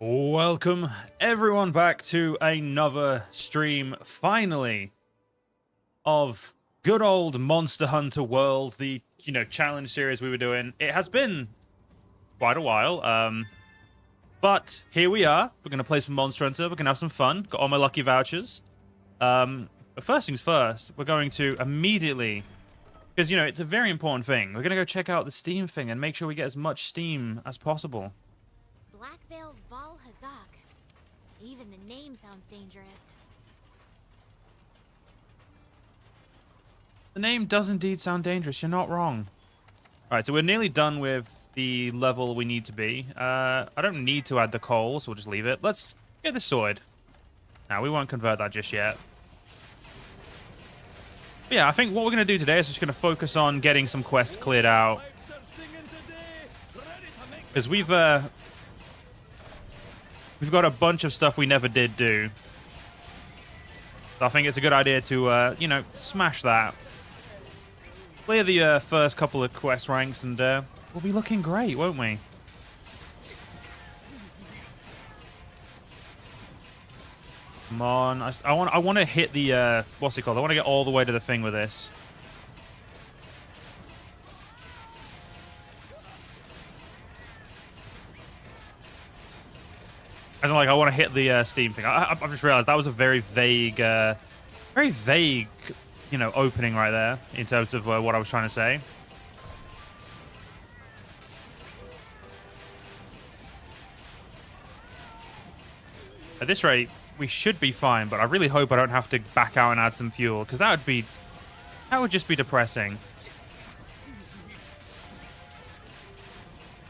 Welcome everyone back to another stream, finally, of good old Monster Hunter World, the challenge series we were doing. It has been quite a while, but here we are. We're gonna play some Monster Hunter. We're gonna have some fun. Got all my lucky vouchers. But first things first, we're going to immediately, because it's a very important thing. We're gonna go check out the Steam thing and make sure we get as much Steam as possible. Blackveil Val Hazak. Even the name sounds dangerous. The name does indeed sound dangerous. You're not wrong. All right, so we're nearly done with the level we need to be. I don't need to add the coal, so we'll just leave it. Let's get the sword. Now, we won't convert that just yet. But yeah, I think what we're going to do today is just going to focus on getting some quests cleared out. Because we've got a bunch of stuff we never did do. So I think it's a good idea to, smash that. Clear the first couple of quest ranks and we'll be looking great, won't we? Come on. I want to hit the, what's it called? I want to get all the way to the thing with this. As in, like, I want to hit the Steam thing. I've just realized that was a very vague, opening right there in terms of what I was trying to say. At this rate, we should be fine, but I really hope I don't have to back out and add some fuel, because that would just be depressing.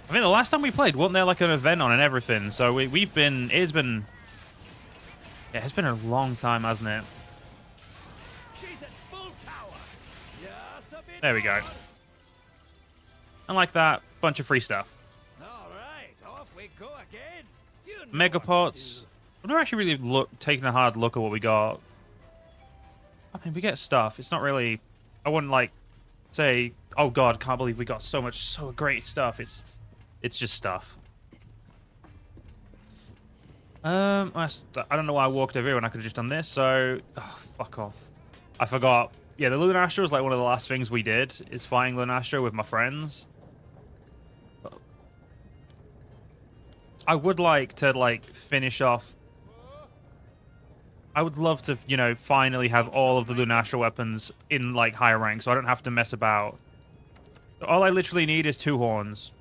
I mean, the last time we played, wasn't there like an event on and everything? So it's been a long time, hasn't it? There we go. And like that, bunch of free stuff. Off we go again. Megapots. I've never actually really taken a hard look at what we got. I mean, we get stuff. It's not really. I wouldn't like say, "Oh God, can't believe we got so great stuff." It's just stuff. I don't know why I walked over here when I could have just done this. So, fuck off. I forgot. Yeah, the Lunastra was like one of the last things we did, is fighting Lunastra with my friends. I would like to, finish off. I would love to, finally have all of the Lunastra weapons in, higher rank, so I don't have to mess about. All I literally need is 2 horns.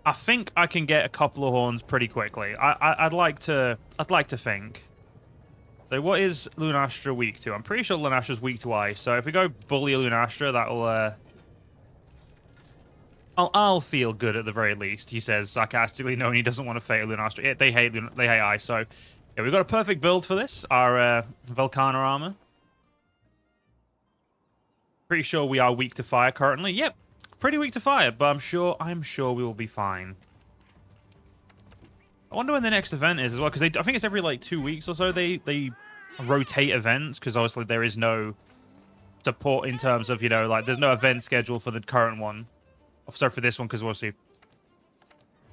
I think I can get a couple of horns pretty quickly. I'd like to think. So what is Lunastra weak to? I'm pretty sure Lunastra's weak to ice. So if we go bully Lunastra, that'll I'll feel good at the very least. He says sarcastically, knowing he doesn't want to fight Lunastra. Yeah, they hate ice. So yeah, we've got a perfect build for this. Our Velkhana armor. Pretty sure we are weak to fire currently. Yep. Pretty weak to fire, but I'm sure we will be fine. I wonder when the next event is as well, because I think it's every 2 weeks or so they rotate events, because obviously there is no support in terms of there's no event schedule for the current one. Sorry, for this one, because obviously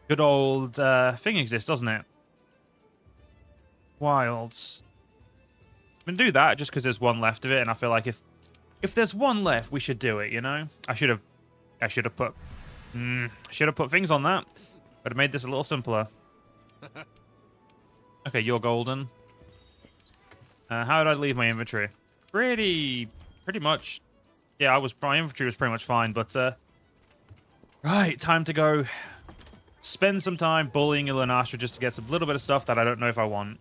good old thing exists, doesn't it? Wilds. I'm gonna do that just because there's one left of it, and I feel like if there's one left, we should do it. I should have put things on that. Would have made this a little simpler. Okay, you're golden. How did I leave my inventory? Pretty much. Yeah, my inventory was pretty much fine, but right, time to go spend some time bullying Lunastra just to get some little bit of stuff that I don't know if I want.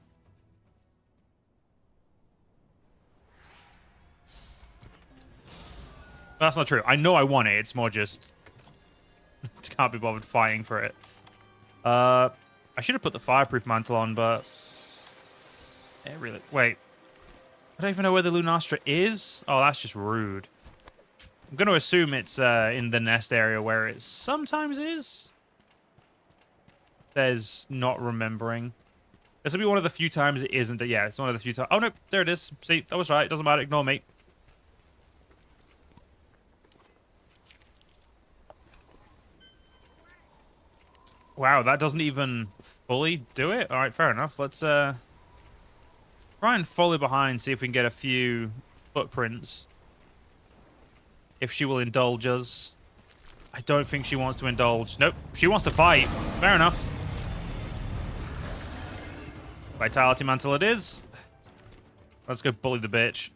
That's not true. I know I want it. It's more just can't be bothered fighting for it. I should have put the fireproof mantle on, but wait. I don't even know where the Lunastra is. Oh, that's just rude. I'm going to assume it's in the nest area where it sometimes is. There's not remembering. This will be one of the few times it isn't. Yeah, it's one of the few times. Oh, no, there it is. See, that was right. Doesn't matter. Ignore me. Wow, that doesn't even fully do it. All right, fair enough. Let's try and follow behind, see if we can get a few footprints. If she will indulge us. I don't think she wants to indulge. Nope, she wants to fight. Fair enough. Vitality mantle it is. Let's go bully the bitch.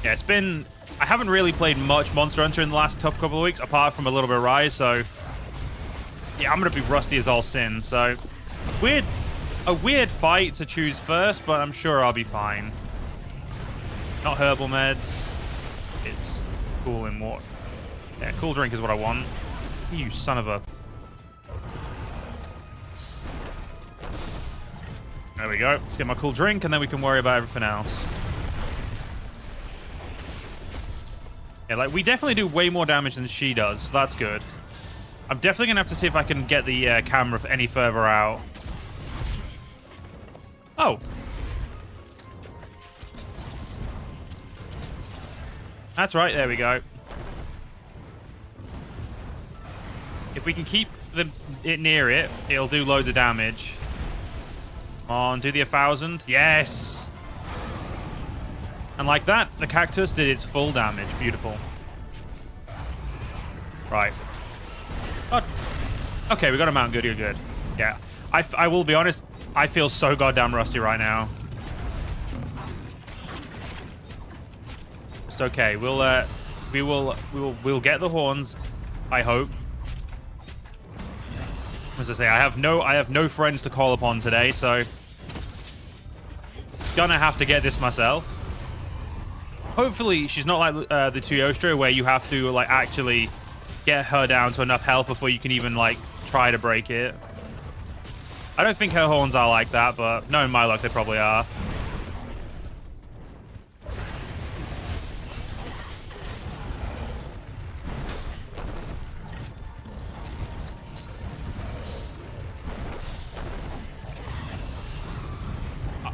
Yeah, it's been... I haven't really played much Monster Hunter in the last couple of weeks, apart from a little bit of Rise, so... Yeah, I'm going to be rusty as all sin, so... A weird fight to choose first, but I'm sure I'll be fine. Not herbal meds. It's cooling water. Yeah, cool drink is what I want. You son of a... There we go. Let's get my cool drink, and then we can worry about everything else. Yeah, like, we definitely do way more damage than she does, so that's good. I'm definitely going to have to see if I can get the camera any further out. Oh. That's right, there we go. If we can keep it near it, it'll do loads of damage. Come on, do the 1,000. Yes! And like that, the cactus did its full damage. Beautiful. Right. Oh. Okay, we got a mount. Good, good. Yeah. I will be honest, I feel so goddamn rusty right now. It's okay. We'll get the horns, I hope. As I say, I have no friends to call upon today, so gonna have to get this myself. Hopefully, she's not like the Tuyostra, where you have to like actually get her down to enough health before you can even like try to break it. I don't think her horns are like that, but knowing my luck, they probably are.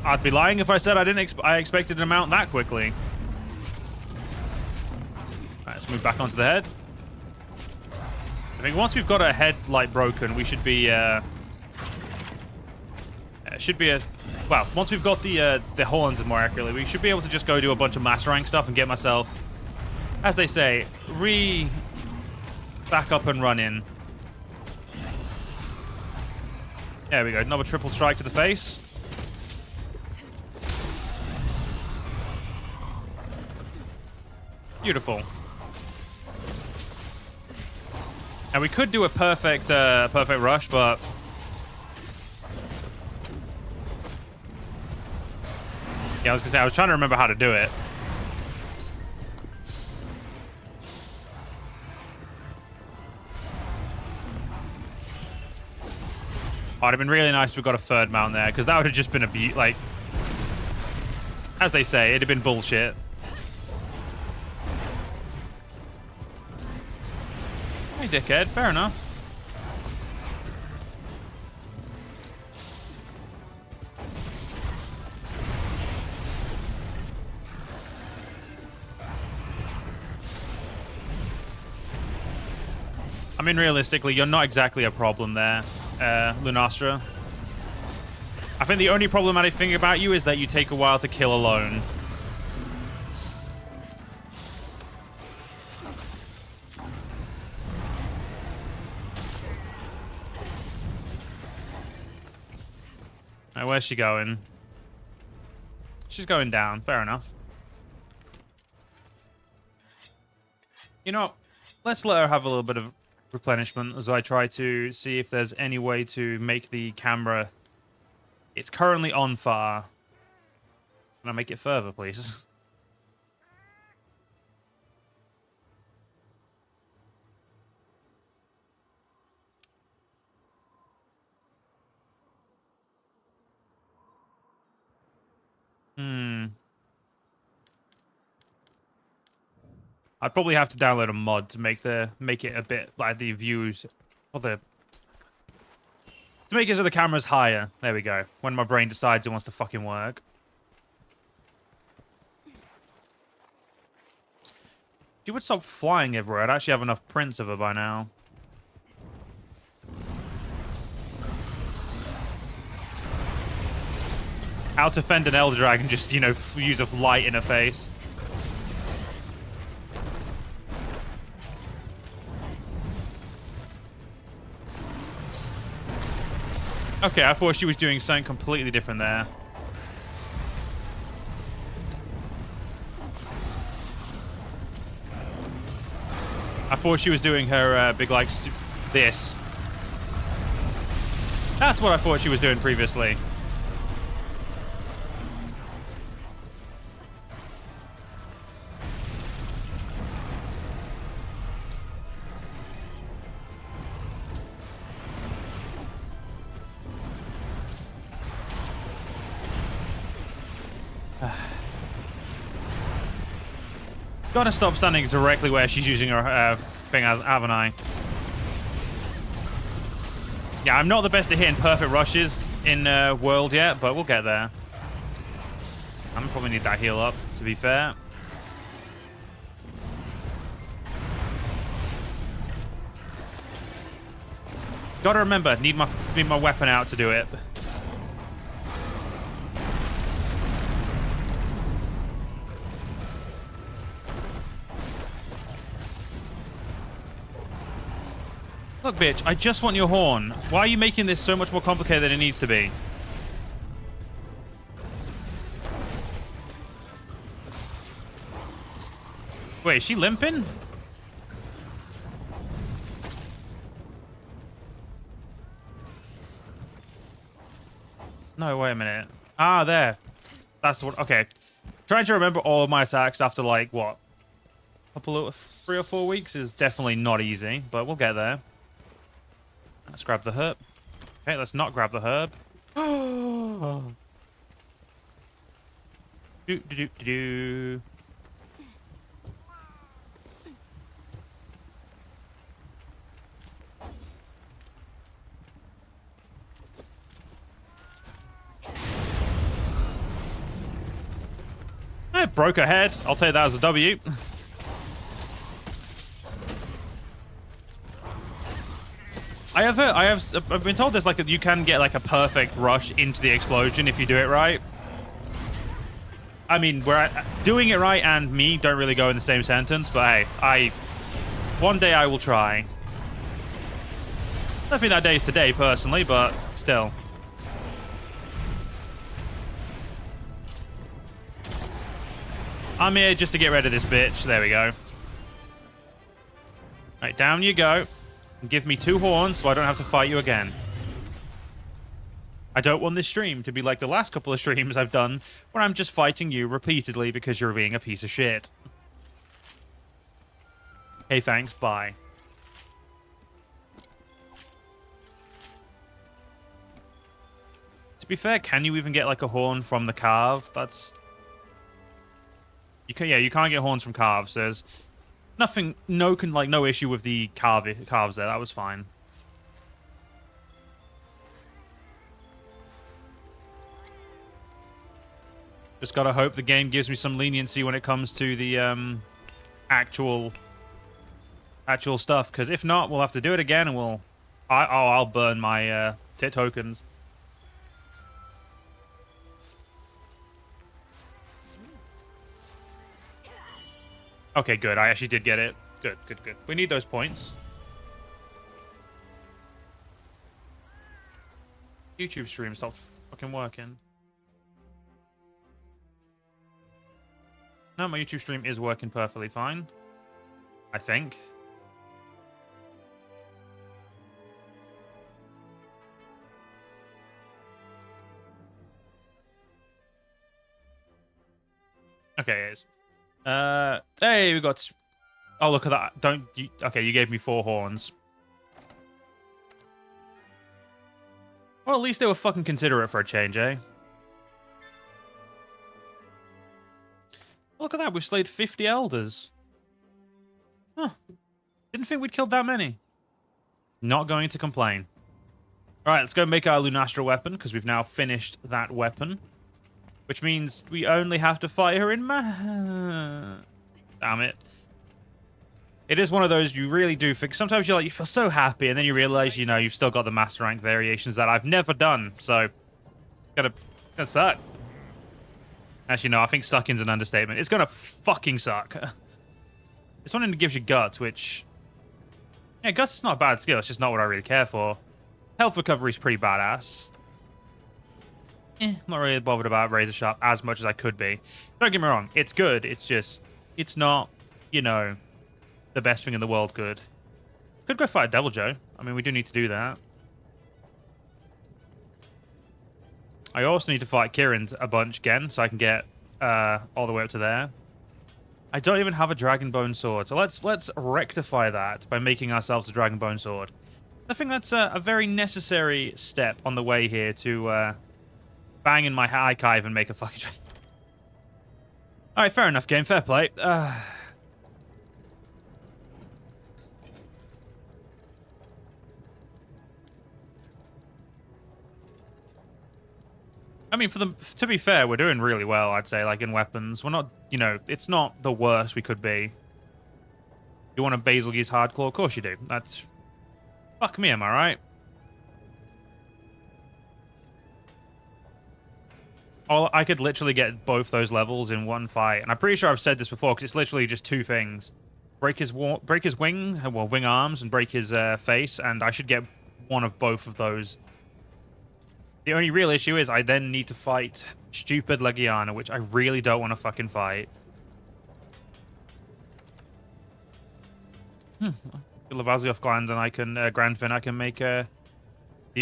I'd be lying if I said I expected an mount that quickly. Alright, let's move back onto the head. I think once we've got her head like broken, we should be well, once we've got the horns more accurately, we should be able to just go do a bunch of master rank stuff and get myself, as they say, back up and running. There we go, another triple strike to the face. Beautiful. And we could do a perfect rush, but yeah, I was gonna say I was trying to remember how to do it. Oh, it'd have been really nice if we got a third mount there, because that would have just been like, as they say, it'd have been bullshit. Hey, dickhead. Fair enough. I mean, realistically, you're not exactly a problem there, Lunastra. I think the only problematic thing about you is that you take a while to kill alone. Right, where's she going? She's going down. Fair enough. You know, let's let her have a little bit of replenishment as I try to see if there's any way to make the camera... It's currently on far. Can I make it further, please? I'd probably have to download a mod to make it a bit like the views or to make it so the camera's higher. There we go. When my brain decides it wants to fucking work. She would stop flying everywhere. I'd actually have enough prints of her by now. How to fend an Elder Dragon, just, you know, use a light in her face. Okay, I thought she was doing something completely different there. I thought she was doing her big, like, this. That's what I thought she was doing previously. Gotta stop standing directly where she's using her thing, haven't I? Yeah, I'm not the best at hitting perfect rushes in World yet, but we'll get there. I'm probably need that heal up, to be fair. Gotta remember, need my weapon out to do it. Look, bitch, I just want your horn. Why are you making this so much more complicated than it needs to be? Wait, is she limping? No, wait a minute. Ah, there. That's what... Okay. Trying to remember all of my attacks after, like, what? Couple of 3 or 4 weeks is definitely not easy, but we'll get there. Let's grab the herb. Okay, let's not grab the herb. Do. I broke her head. I'll take that as a W. I've been told there's like you can get like a perfect rush into the explosion if you do it right. I mean, doing it right and me don't really go in the same sentence, but hey, one day I will try. I don't think that day is today personally, but still. I'm here just to get rid of this bitch. There we go. Right, down you go. And give me 2 horns so I don't have to fight you again. I don't want this stream to be like the last couple of streams I've done where I'm just fighting you repeatedly because you're being a piece of shit. Hey, thanks. Bye. To be fair, can you even get like a horn from the carve? That's... You can't get horns from carves. There's nothing, no issue with the carves there. That was fine. Just gotta hope the game gives me some leniency when it comes to the actual stuff. Because if not, we'll have to do it again, and I'll burn my tit tokens. Okay, good. I actually did get it. Good. We need those points. YouTube stream stopped fucking working. No, my YouTube stream is working perfectly fine. I think. Okay, it is. Hey, we got... Oh, look at that. Okay, you gave me 4 horns. Well, at least they were fucking considerate for a change, eh? Look at that, we've slayed 50 elders. Huh. Didn't think we'd killed that many. Not going to complain. Alright, let's go make our Lunastra weapon, because we've now finished that weapon. Which means we only have to fight her in Damn it. It is one of those you really do think. Sometimes you feel so happy, and then you realize, you know, you've still got the master rank variations that I've never done. So, gonna suck. Actually, no, I think sucking's an understatement. It's gonna fucking suck. It's one that gives you guts, which, yeah, guts is not a bad skill. It's just not what I really care for. Health recovery is pretty badass. Not really bothered about Razor Sharp as much as I could be. Don't get me wrong, it's good. It's just, it's not, you know, the best thing in the world good. Could go fight Devil Joe. I mean, we do need to do that. I also need to fight Kieran a bunch again, so I can get all the way up to there. I don't even have a Dragon Bone Sword, so let's rectify that by making ourselves a Dragon Bone Sword. I think that's a very necessary step on the way here to bang in my archive and make a fucking dragon. Alright, fair enough, game. Fair play. I mean, to be fair, we're doing really well, I'd say, like, in weapons. We're not, you know, it's not the worst we could be. You want a Basil Geese Hardclaw? Of course you do. That's... Fuck me, am I right? Oh, I could literally get both those levels in one fight. And I'm pretty sure I've said this before, because it's literally just two things. Break his wing, well, wing arms, and break his face, and I should get one of both of those. The only real issue is I then need to fight stupid Legiana, which I really don't want to fucking fight. Lavazioff Gland and I can Grandfin. I can make the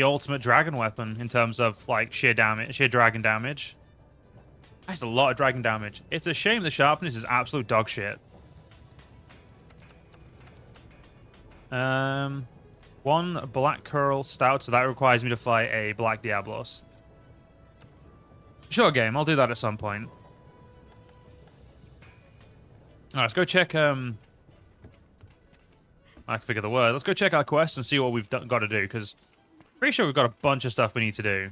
ultimate dragon weapon in terms of like sheer damage, sheer dragon damage. That's a lot of dragon damage. It's a shame the sharpness is absolute dog shit. One Black Curl Stout, so that requires me to fight a Black Diablos. Sure, game. I'll do that at some point. Alright, let's go check, I can figure the word. Let's go check our quest and see what we've got to do, because pretty sure we've got a bunch of stuff we need to do.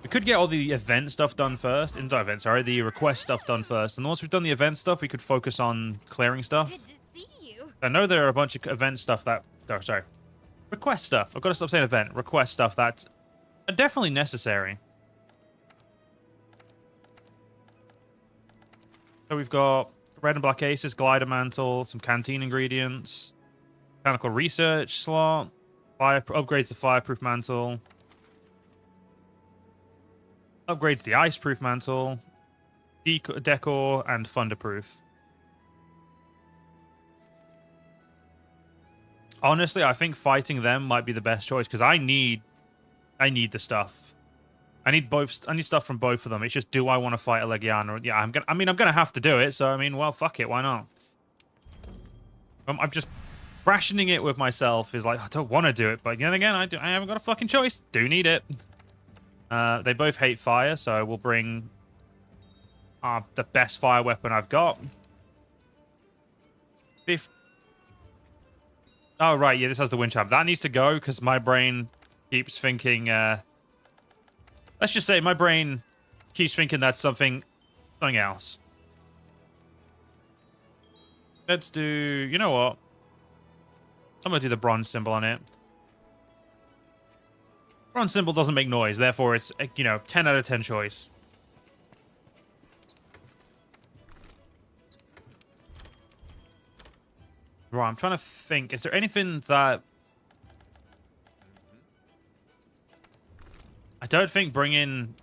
We could get all the event stuff done first. Not event, sorry, the request stuff done first. And once we've done the event stuff, we could focus on clearing stuff. I know there are a bunch of event stuff that... Oh, sorry. Request stuff. I've got to stop saying event. Request stuff that are definitely necessary. So we've got red and black aces, glider mantle, some canteen ingredients, mechanical research slot, fire upgrades the fireproof mantle, upgrades the iceproof mantle, decor, and thunderproof. Honestly, I think fighting them might be the best choice because I need the stuff. I need stuff from both of them. It's just, do I want to fight a Legiana? Yeah, I'm gonna have to do it. So I mean, well, fuck it, why not? I'm just rationing it with myself. Is like, I don't want to do it, but then again, I haven't got a fucking choice. Do need it. They both hate fire, so we'll bring the best fire weapon I've got. Oh, right, yeah, this has the wind chime. That needs to go, because my brain keeps thinking... let's just say my brain keeps thinking that's something else. Let's do... You know what? I'm going to do the bronze symbol on it. Bronze symbol doesn't make noise, therefore it's, you know, 10 out of 10 choice. Right, I'm trying to think. Is there anything that... I don't think bringing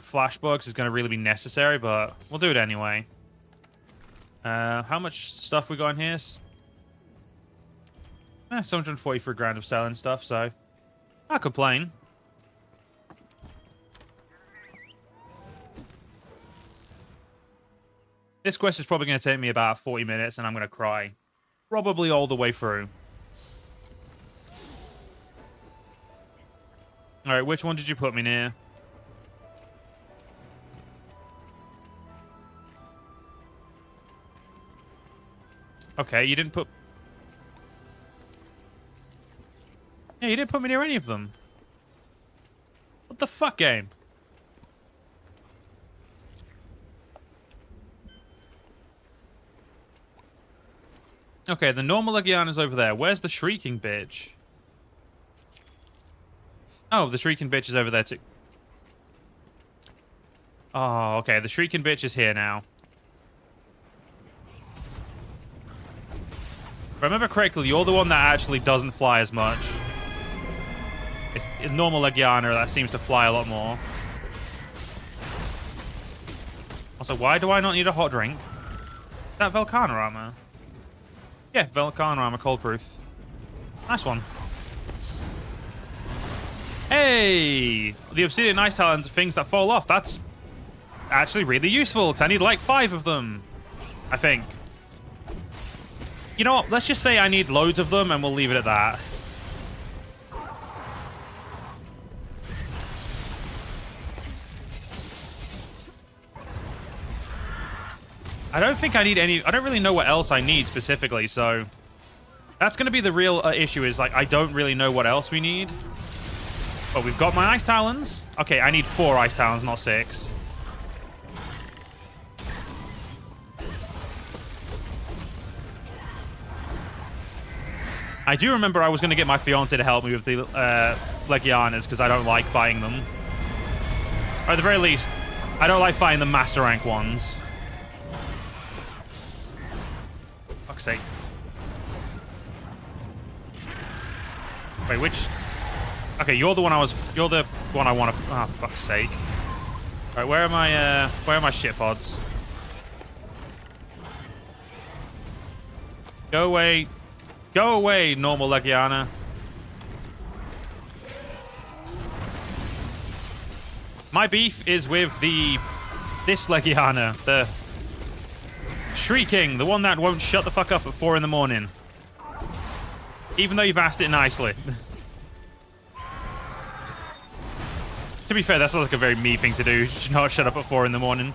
flashbugs is going to really be necessary, but we'll do it anyway. How much stuff we got in here? 743 grand of selling stuff, so... Not complain. This quest is probably going to take me about 40 minutes, and I'm going to cry. Probably all the way through. Alright, which one did you put me near? Okay, you didn't put... Yeah, you didn't put me near any of them. What the fuck, game? Okay, the normal Legiana's over there. Where's the shrieking bitch? Oh, the shrieking bitch is over there too. Oh, okay. The shrieking bitch is here now. If I remember correctly, you're the one that actually doesn't fly as much. It's normal Legiana that seems to fly a lot more. Also, why do I not need a hot drink? Is that Velcana armor? Yeah, Velcana armor, cold proof. Nice one. Hey! The Obsidian Ice Talons are things that fall off. That's actually really useful, because I need like 5 of them, I think. You know what? Let's just say I need loads of them, and we'll leave it at that. I don't think I need any... I don't really know what else I need specifically, so... That's going to be the real issue, is, like, I don't really know what else we need. But we've got my Ice Talons. Okay, I need 4 Ice Talons, not 6. I do remember I was going to get my fiance to help me with the Legianas, because I don't like fighting them. Or at the very least, I don't like fighting the Master Rank ones. Fuck's sake. Wait, which... Okay, you're the one I want to... Oh, fuck's sake. Alright, where are my shit pods? Go away. Go away, normal Legiana. My beef is with this Legiana, the Shrieking, the one that won't shut the fuck up at 4 in the morning. Even though you've asked it nicely. To be fair, that's like a very me thing to do. Not shut up at 4 in the morning.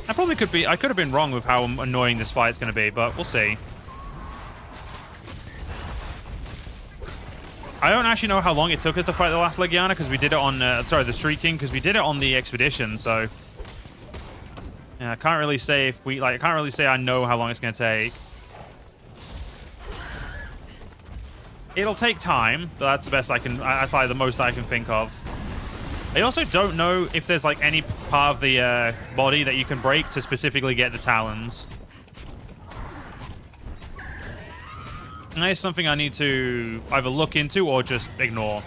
I could have been wrong with how annoying this fight's going to be, but we'll see. I don't actually know how long it took us to fight the last Legiana, because we did it on, the Shrieking, because we did it on the expedition, so... Yeah, I can't really say if we, I can't really say I know how long it's going to take. It'll take time, but that's the best I can, that's like the most I can think of. I also don't know if there's like any part of the body that you can break to specifically get the talons. And that is something I need to either look into or just ignore.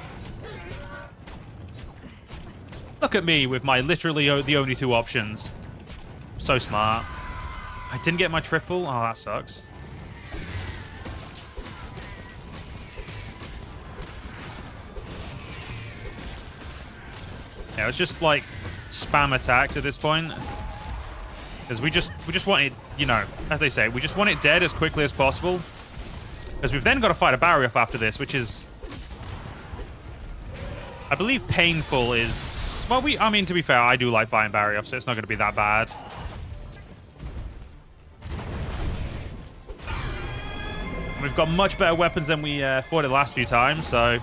Look at me with my literally the only 2 options. So smart. I didn't get my triple. Oh, that sucks. Yeah, it's just like spam attacks at this point. Because we just want it, you know, as they say, we just want it dead as quickly as possible. Because we've then got to fight a barrier after this, which is... I believe painful is... Well, I mean, to be fair, I do like fighting barrier, so it's not going to be that bad. We've got much better weapons than we fought it last few times, so...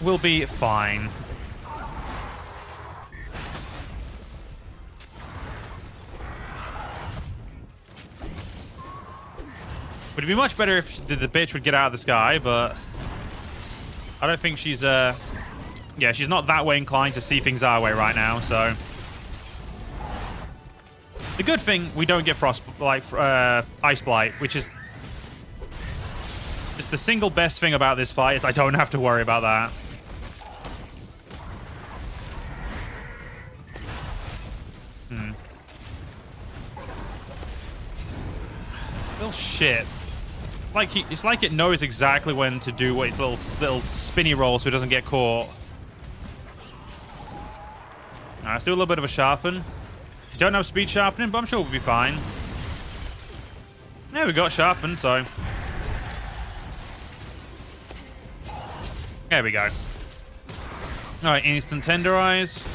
We'll be fine. Would be much better if the bitch would get out of the sky, but... I don't think she's, yeah, she's not that way inclined to see things our way right now, so... The good thing, we don't get Ice Blight, which is... Just the single best thing about this fight is I don't have to worry about that. Little shit. It's like it knows exactly when to do what its little spinny roll so it doesn't get caught. Alright, let's do a little bit of a sharpen. Don't have speed sharpening, but I'm sure we'll be fine. Yeah, we got sharpened, so... There we go. Alright, instant tenderize.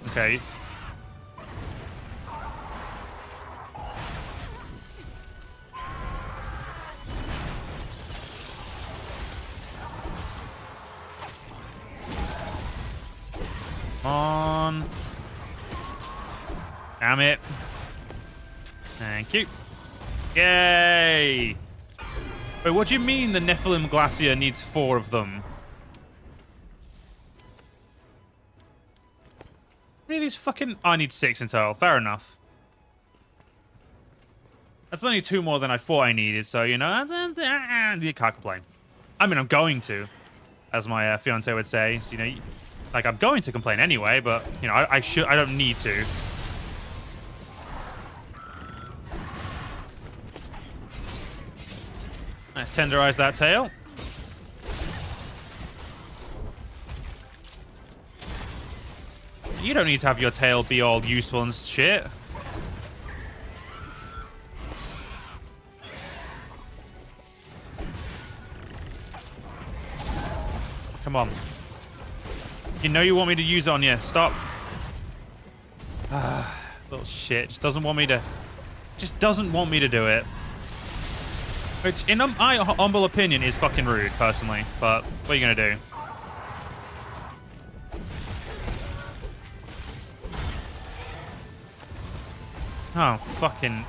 Okay. on. Damn it. Thank you. Yay! Wait, what do you mean the Nephilim Glacier needs 4 of them? How many of these fucking... Oh, I need 6 in total. Fair enough. That's only 2 more than I thought I needed, so, you know, you can't complain. I mean, I'm going to, as my fiance would say. So, you know, like, I'm going to complain anyway, but, you know, I don't need to. Let's tenderize that tail. You don't need to have your tail be all useful and shit. Come on. You know you want me to use it on you. Stop. Little shit. Just doesn't want me to do it. Which, in my humble opinion, is fucking rude, personally. But what are you gonna do? Oh, fucking...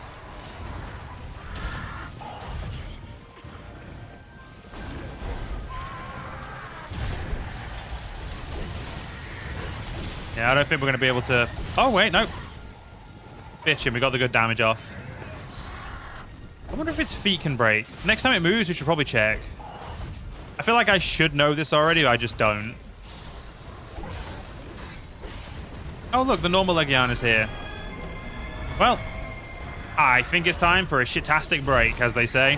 Yeah, I don't think we're gonna be able to... Oh, wait, no. Bitchin', we got the good damage off. I wonder if its feet can break. Next time it moves, we should probably check. I feel like I should know this already, but I just don't. Oh, look, the normal Legion is here. Well, I think it's time for a shitastic break, as they say.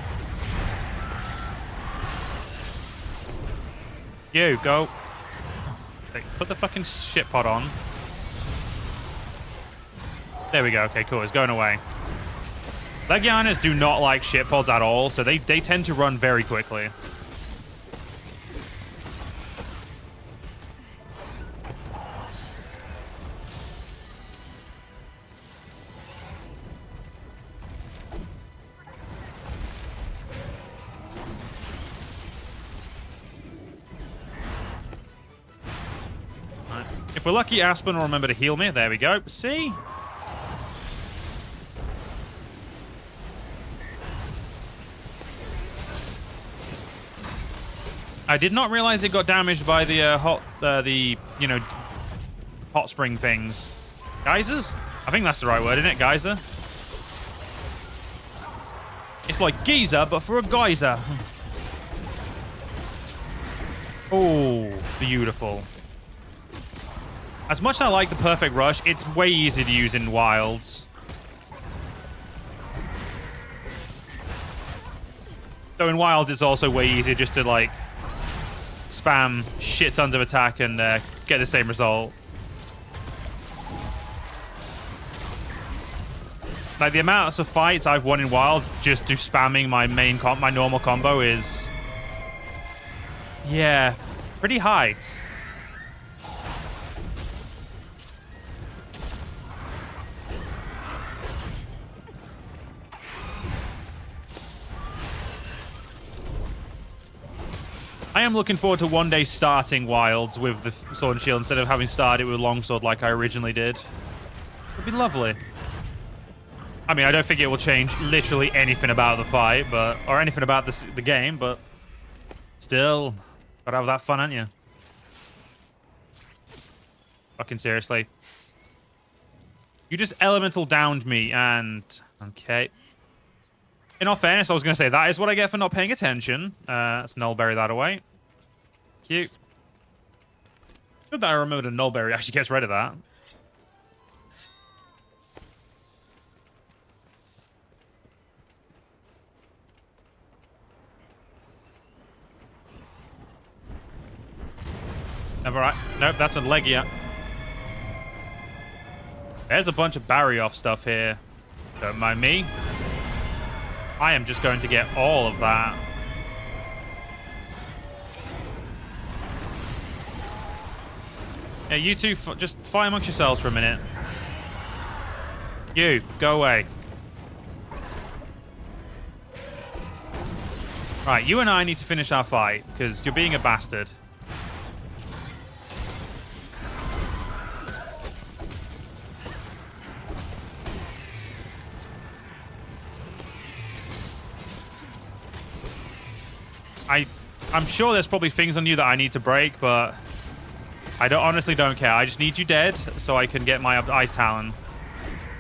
You, go. Put the fucking shit pod on. There we go. Okay, cool. It's going away. Legioners do not like shit pods at all, so they tend to run very quickly. Right. If we're lucky, Aspen will remember to heal me. There we go. See? I did not realize it got damaged by the hot spring things. Geysers? I think that's the right word, isn't it? Geyser? It's like geyser, but for a geyser. Oh, beautiful. As much as I like the perfect rush, it's way easier to use in wilds. So in wilds, it's also way easier just to, like, spam shit tons of attack and get the same result. Like, the amounts of fights I've won in wilds just do spamming my my normal combo is, yeah, pretty high. I am looking forward to one day starting wilds with the sword and shield instead of having started with longsword like I originally did. It'd be lovely. I mean, I don't think it will change literally anything about the fight, but or anything about the game, but still, gotta have that fun, ain't you? Fucking seriously. You just elemental downed me, and okay. In all fairness, I was going to say, that is what I get for not paying attention. Let's nullberry that away. Cute. Good that I remembered a nullberry actually gets rid of that. Never right. Nope, that's a Legia. There's a bunch of Barrioff stuff here. Don't mind me. I am just going to get all of that. Yeah, you two just fight amongst yourselves for a minute. You, go away. Right, you and I need to finish our fight, because you're being a bastard. I'm sure there's probably things on you that I need to break, but I honestly don't care. I just need you dead so I can get my Ice Talon.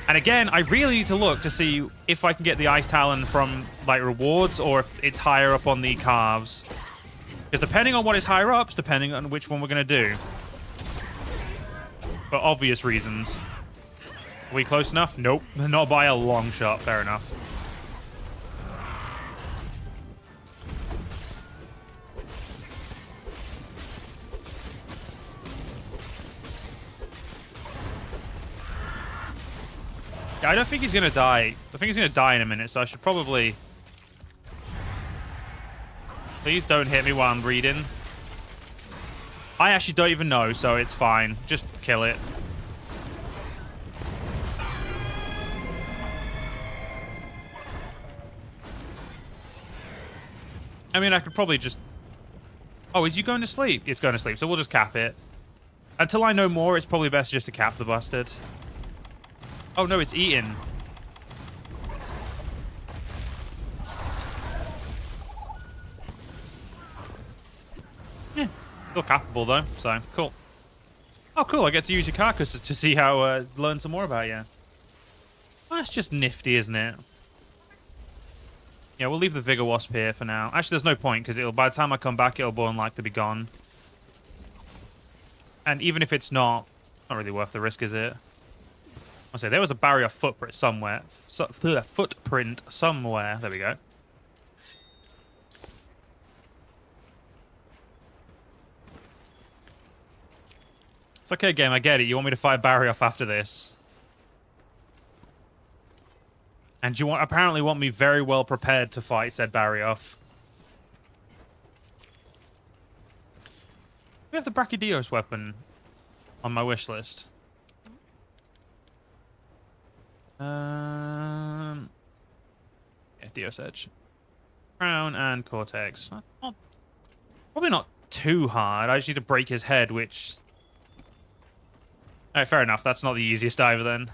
And again, I really need to look to see if I can get the Ice Talon from like rewards or if it's higher up on the carves. Because depending on what is higher up, depending on which one we're going to do. For obvious reasons. Are we close enough? Nope. Not by a long shot. Fair enough. Yeah, I don't think he's going to die. I think he's going to die in a minute, so I should probably... Please don't hit me while I'm reading. I actually don't even know, so it's fine. Just kill it. I mean, I could probably just... Oh, is you going to sleep? It's going to sleep, so we'll just cap it. Until I know more, it's probably best just to cap the bastard. Oh, no, it's eating. Yeah, still capable, though, so cool. Oh, cool, I get to use your carcasses to see how, learn some more about you. Well, that's just nifty, isn't it? Yeah, we'll leave the Vigor Wasp here for now. Actually, there's no point, because by the time I come back, it'll more than likely be gone. And even if it's not really worth the risk, is it? I'll say there was a barrier footprint somewhere. Footprint somewhere. There we go. It's okay, game. I get it. You want me to fight Barry off after this. And you apparently want me very well prepared to fight said Barry off. We have the Brachydios weapon on my wish list. Yeah, Dios Edge. Crown and Cortex. Probably not too hard. I just need to break his head, which... Alright, fair enough. That's not the easiest either, then.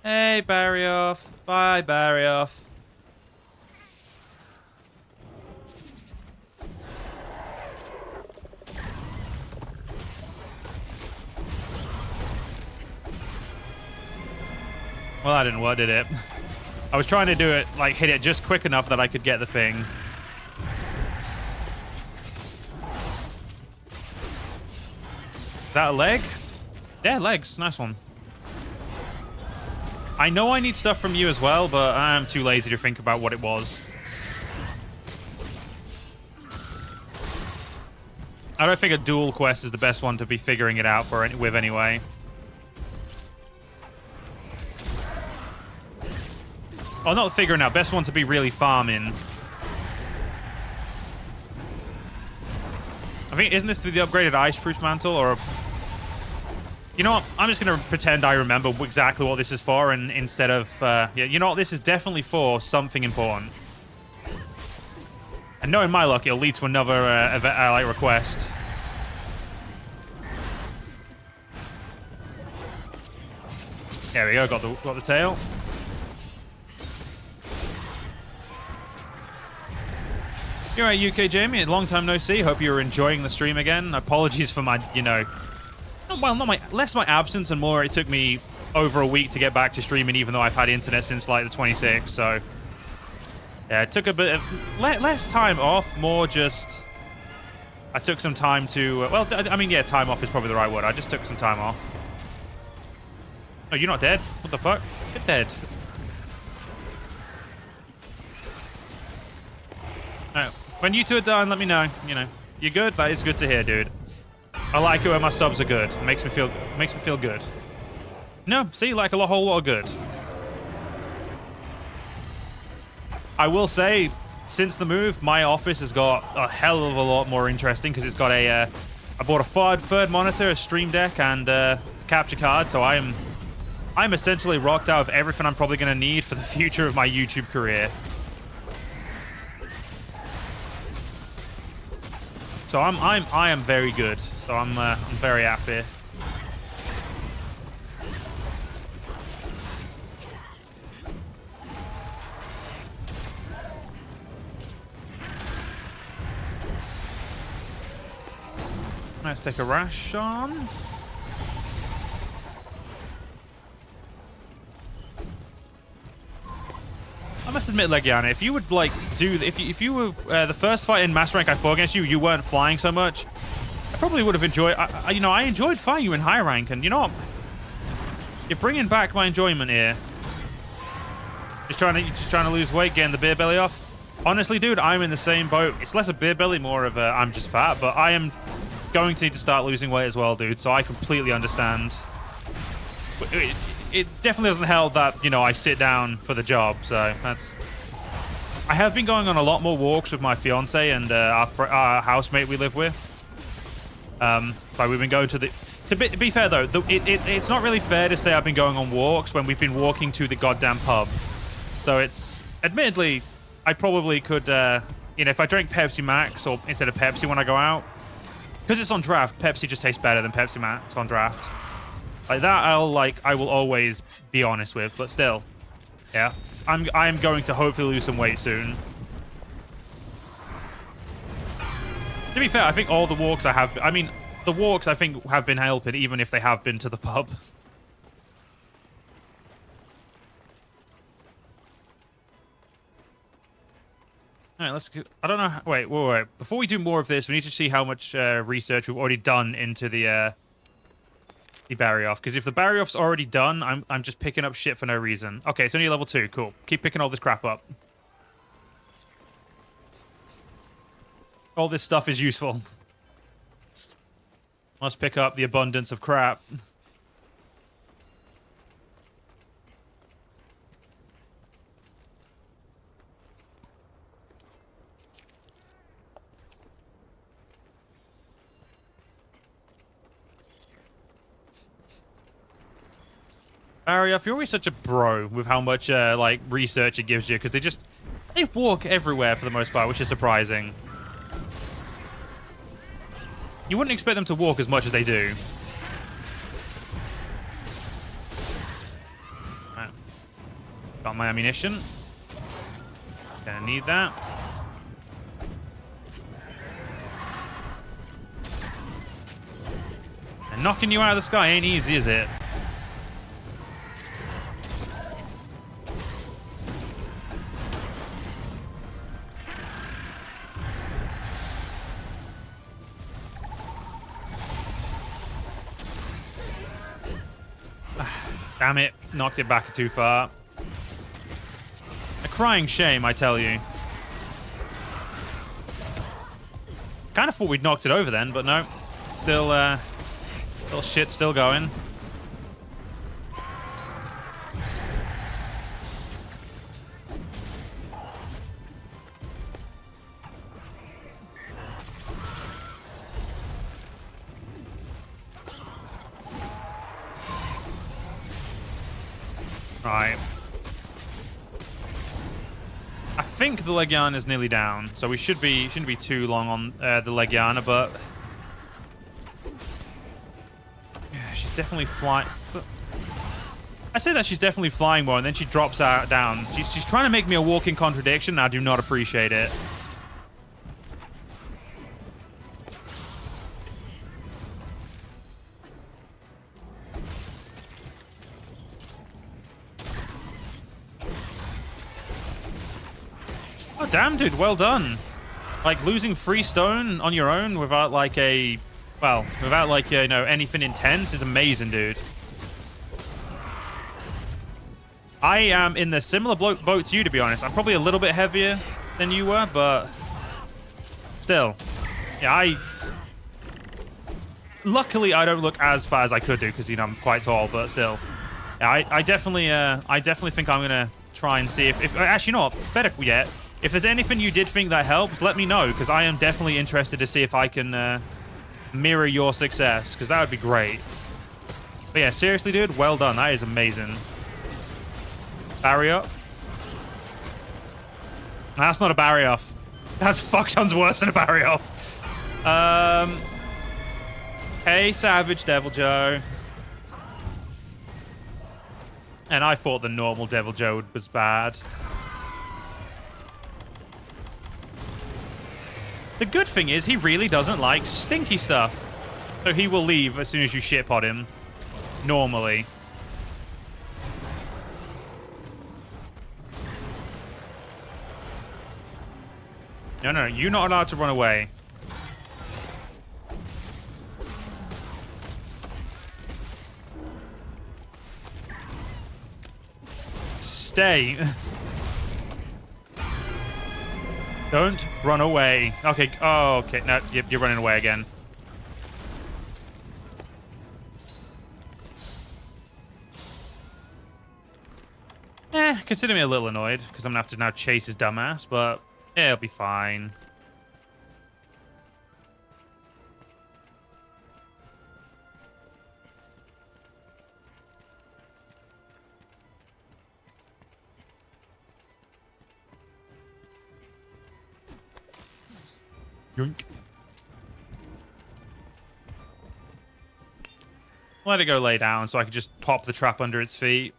Hey, Barrioff. Bye, Barrioff. Well, that didn't work, did it? I was trying to do it, like, hit it just quick enough that I could get the thing. Is that a leg? Yeah, legs. Nice one. I know I need stuff from you as well, but I'm too lazy to think about what it was. I don't think a dual quest is the best one to be figuring it out with anyway. Oh, not figuring out. Best one to be really farming. I think, isn't this the upgraded Ice-Proof Mantle? Or... You know what? I'm just going to pretend I remember exactly what this is for, and instead of... yeah, you know what? This is definitely for something important. And knowing my luck, it'll lead to another like request. There we go. Got the tail. You're right, UK Jamie. Long time no see. Hope you're enjoying the stream again. Apologies for my, well, less my absence and more it took me over a week to get back to streaming, even though I've had internet since like the 26th. So yeah, it took a bit of less time off, more just I took some time to. Well, I mean, yeah, time off is probably the right word. I just took some time off. Oh, you're not dead? What the fuck? Get dead. Alright. When you two are done, let me know. You're good. That is good to hear, dude. I like it when my subs are good. It makes me feel good. No, see, like a whole lot of good. I will say, since the move, my office has got a hell of a lot more interesting because it's got a. I bought a third monitor, a stream deck, and a capture card. So I'm essentially rocked out of everything I'm probably going to need for the future of my YouTube career. So I am very good. So I'm very happy. Let's take a rash on. I must admit, Legiana, if you would like do, if you were the first fight in Master Rank I fought against you, you weren't flying so much, I probably would have enjoyed. You know, I enjoyed fighting you in high rank, and you know what? You're bringing back my enjoyment here. Just trying to lose weight, getting the beer belly off. Honestly, dude, I'm in the same boat. It's less a beer belly, more of a I'm just fat, but I am going to need to start losing weight as well, dude. So I completely understand. It definitely doesn't help that, you know, I sit down for the job. So that's. I have been going on a lot more walks with my fiance and our housemate we live with. But we've been going to the. To be fair though, it's not really fair to say I've been going on walks when we've been walking to the goddamn pub. So it's admittedly, I probably could, you know, if I drank Pepsi Max or instead of Pepsi when I go out, because it's on draft, Pepsi just tastes better than Pepsi Max on draft. Like that, I will always be honest with, but still, yeah, I'm going to hopefully lose some weight soon. To be fair, I think all the walks I have, I mean, the walks I think have been helping, even if they have been to the pub. All right, let's get, I don't know. Wait. Before we do more of this, we need to see how much research we've already done into the barrier off. Because if the barrier off's already done, I'm just picking up shit for no reason. Okay, it's only level 2. Cool. Keep picking all this crap up. All this stuff is useful. Must pick up the abundance of crap. Barrier, you're always such a bro with how much like research it gives you, because they walk everywhere for the most part, which is surprising. You wouldn't expect them to walk as much as they do. Right. Got my ammunition. Gonna need that. And knocking you out of the sky ain't easy, is it? Damn it. Knocked it back too far. A crying shame, I tell you. Kind of thought we'd knocked it over then, but no. Still, little shit still going. Right. I think the Legiana is nearly down, so we shouldn't be too long on the Legiana, but yeah, she's definitely flying. I say that she's definitely flying more, and then she drops out down. She's trying to make me a walking contradiction, and I do not appreciate it. Oh, damn, dude. Well done. Like, losing 3 stone on your own without, like, you know, anything intense is amazing, dude. I am in the similar boat to you, to be honest. I'm probably a little bit heavier than you were, but still. Yeah, luckily, I don't look as fat as I could do because, you know, I'm quite tall, but still. Yeah, I definitely think I'm going to try and see if... Actually, you know what? Better yet. If there's anything you did think that helped, let me know, because I am definitely interested to see if I can mirror your success, because that would be great. But yeah, seriously, dude, well done. That is amazing. Barrier. That's not a barrier off. That's fuck tons worse than a barrier off. Hey, Savage Devil Joe. And I thought the normal Devil Joe was bad. The good thing is he really doesn't like stinky stuff. So he will leave as soon as you shit pod him. Normally. No, you're not allowed to run away. Stay. Don't run away. Okay. Oh, okay. No, you're running away again. Consider me a little annoyed because I'm gonna have to now chase his dumbass, but yeah, it'll be fine. Yoink. Let it go lay down so I can just pop the trap under its feet.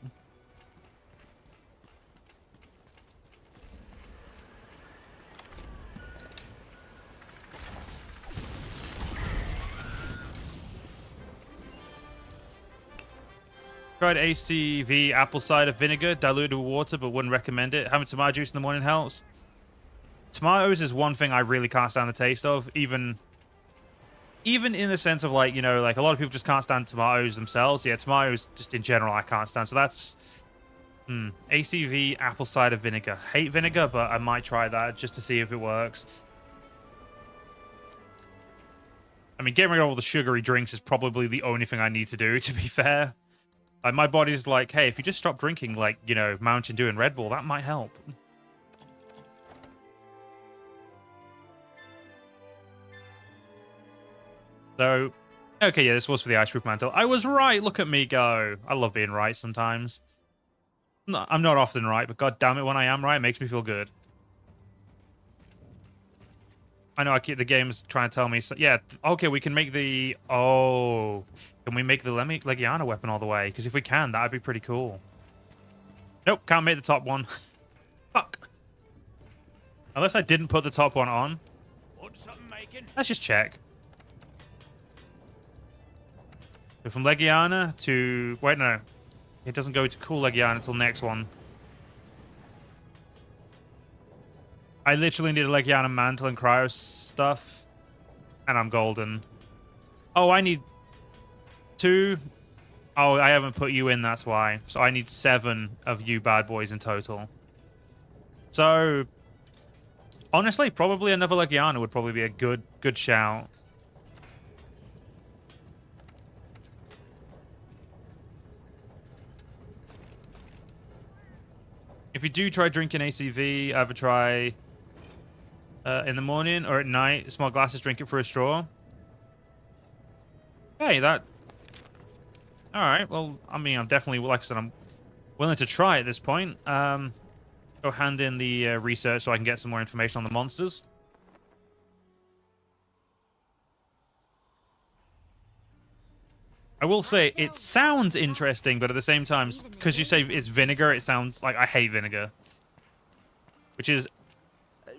Tried ACV apple cider vinegar diluted with water, but wouldn't recommend it. Having tomato juice in the morning helps. Tomatoes is one thing I really can't stand the taste of, even in the sense of, like, you know, like a lot of people just can't stand tomatoes themselves. Yeah, tomatoes just in general I can't stand. So that's ACV apple cider vinegar. Hate vinegar, but I might try that just to see if it works. I mean, getting rid of all the sugary drinks is probably the only thing I need to do, to be fair. Like, my body's like, hey, if you just stop drinking, like, you know, Mountain Dew and Red Bull, that might help. So, okay, yeah, this was for the Iceproof Mantle. I was right. Look at me go. I love being right sometimes. No, I'm not often right, but god damn it, when I am right, it makes me feel good. I know the game's trying to tell me. So, yeah, okay, we can make the... Oh, can we make the Legiana weapon all the way? Because if we can, that would be pretty cool. Nope, can't make the top one. Fuck. Unless I didn't put the top one on. Want something making? Let's just check. So from Legiana to... Wait, no. It doesn't go to cool Legiana until next one. I literally need a Legiana mantle and cryo stuff. And I'm golden. Oh, I need 2. Oh, I haven't put you in, that's why. So I need 7 of you bad boys in total. So, honestly, probably another Legiana would probably be a good shout. If you do try drinking ACV, either try in the morning or at night. Small glasses, drink it for a straw. Hey, that... Alright, well, I mean, I'm definitely, like I said, I'm willing to try at this point. Go hand in the research so I can get some more information on the monsters. I will say, it sounds interesting, but at the same time, because you say it's vinegar, it sounds like I hate vinegar. Which is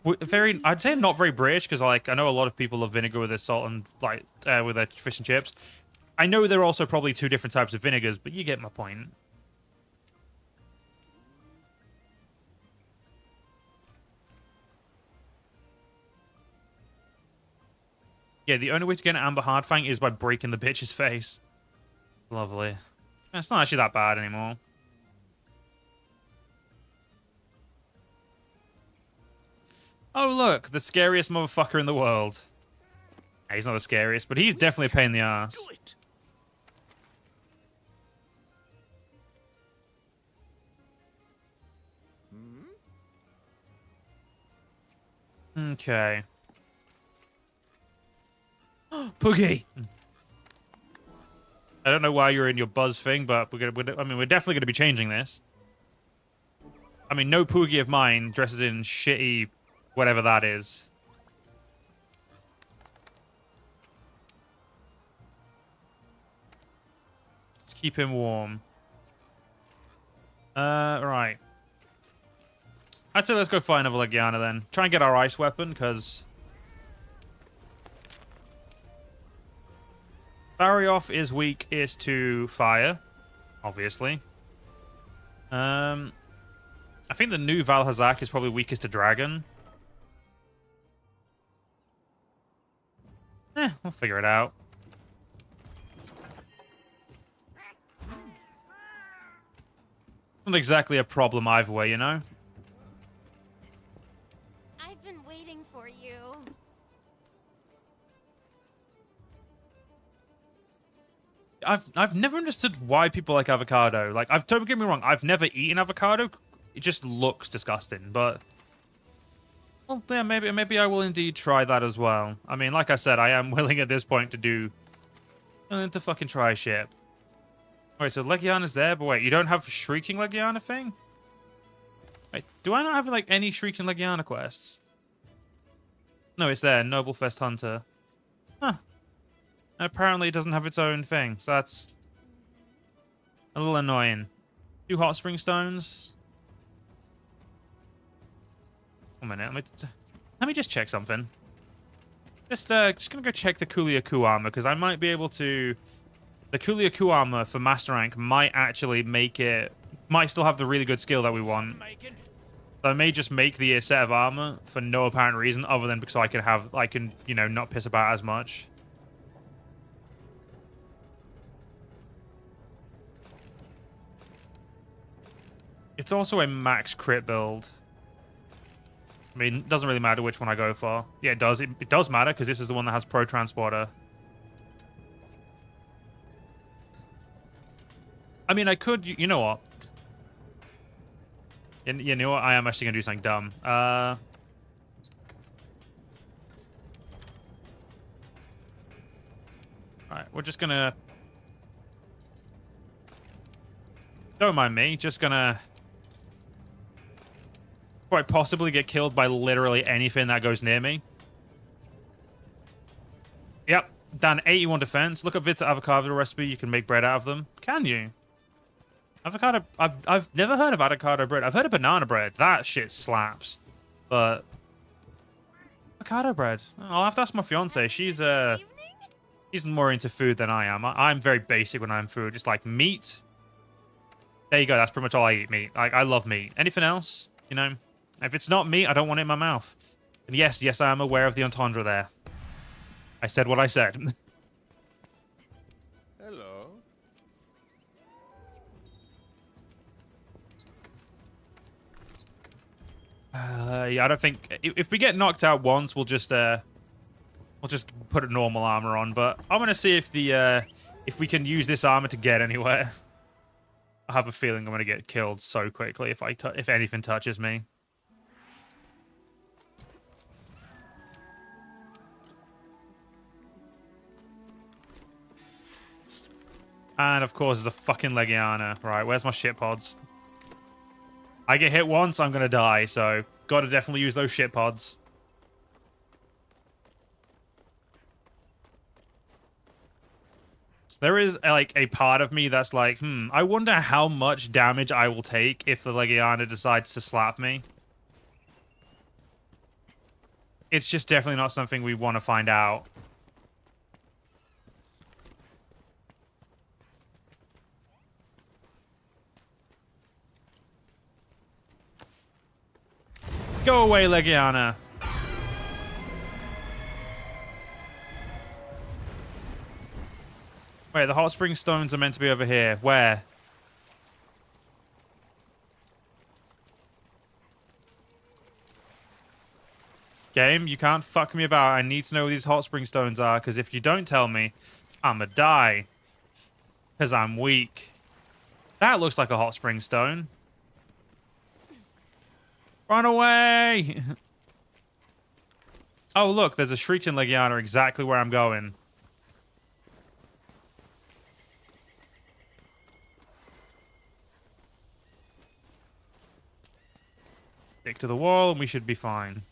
very, I'd say not very British, because like I know a lot of people love vinegar with their salt and like with their fish and chips. I know there are also probably 2 different types of vinegars, but you get my point. Yeah, the only way to get an Amber Hardfang is by breaking the bitch's face. Lovely. It's not actually that bad anymore. Oh, look, the scariest motherfucker in the world. Nah, he's not the scariest, but he's definitely a pain in the ass. Do it. Okay. Poogie! I don't know why you're in your buzz thing, but we're definitely gonna be changing this. I mean, no Poogie of mine dresses in shitty whatever that is. Let's keep him warm. Right. I'd say let's go find another Legiana then. Try and get our ice weapon, because... Barioth is weakest to fire, obviously. I think the new Valhazak is probably weakest to dragon. We'll figure it out. Not exactly a problem either way, you know? I've been waiting for you. I've never understood why people like avocado. Like, don't get me wrong, I've never eaten avocado. It just looks disgusting, but well, yeah, maybe I will indeed try that as well. I mean, like I said, I am willing at this point to fucking try shit. Wait, so Legiana's there, but wait, you don't have a Shrieking Legiana thing? Wait, do I not have like any Shrieking Legiana quests? No, it's there, Noblefest Hunter. Huh. Apparently it doesn't have its own thing, so that's a little annoying. 2 hot spring stones. 1 minute, let me just check something. Just gonna go check the Kuliaku armor, because I might be able to... The Kuliaku armor for Master Rank might actually make it... Might still have the really good skill that we want. So I may just make the set of armor for no apparent reason, other than because I can, you know, not piss about as much. It's also a max crit build. I mean, it doesn't really matter which one I go for. Yeah, it does. It does matter, because this is the one that has Pro Transporter. I mean, I could... You know what? You know what? I am actually going to do something dumb. Alright, we're just going to... Don't mind me. Just going to... Quite possibly get killed by literally anything that goes near me. Yep. Down 81 defense. Look up Vita avocado recipe. You can make bread out of them. Can you? Avocado... I've never heard of avocado bread. I've heard of banana bread. That shit slaps. But... Avocado bread. I'll have to ask my fiance. She's more into food than I am. I'm very basic when I'm food. Just like meat. There you go. That's pretty much all I eat, meat. I love meat. Anything else? You know? If it's not meat, I don't want it in my mouth. And yes, I am aware of the entendre there. I said what I said. Hello. Yeah, I don't think... If we get knocked out once, we'll just put a normal armor on. But I'm going to see if we can use this armor to get anywhere. I have a feeling I'm going to get killed so quickly if anything touches me. And, of course, there's a fucking Legiana. Right, where's my shit pods? I get hit once, I'm going to die, so gotta definitely use those shit pods. There is, like, a part of me that's like, I wonder how much damage I will take if the Legiana decides to slap me. It's just definitely not something we want to find out. Go away, Legiana. Wait, the hot spring stones are meant to be over here. Where? Game, you can't fuck me about. I need to know where these hot spring stones are, because if you don't tell me, I'ma die. Because I'm weak. That looks like a hot spring stone. Run away! Oh, look, there's a Shrieking Legiana exactly where I'm going. Stick to the wall and we should be fine.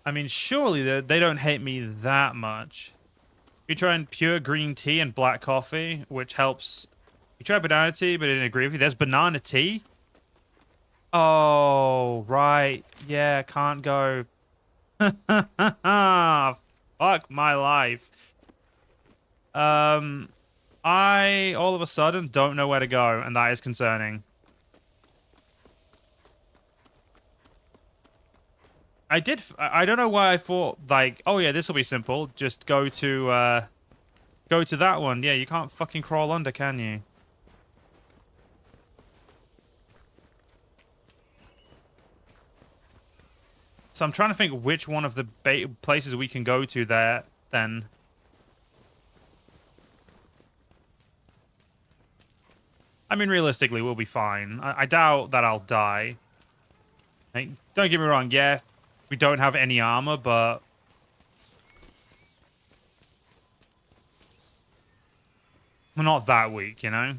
I mean, surely they don't hate me that much. You try pure green tea and black coffee, which helps. You try banana tea, but I didn't agree with you. There's banana tea? Oh, right. Yeah, can't go. Fuck my life. Um, I all of a sudden don't know where to go, and that is concerning. I don't know why I thought, like, oh yeah, this will be simple. Just go to that one. Yeah, you can't fucking crawl under, can you? So I'm trying to think which one of the places we can go to there, then. I mean, realistically, we'll be fine. I doubt that I'll die. Like, don't get me wrong, yeah, we don't have any armor, but... we're not that weak, you know?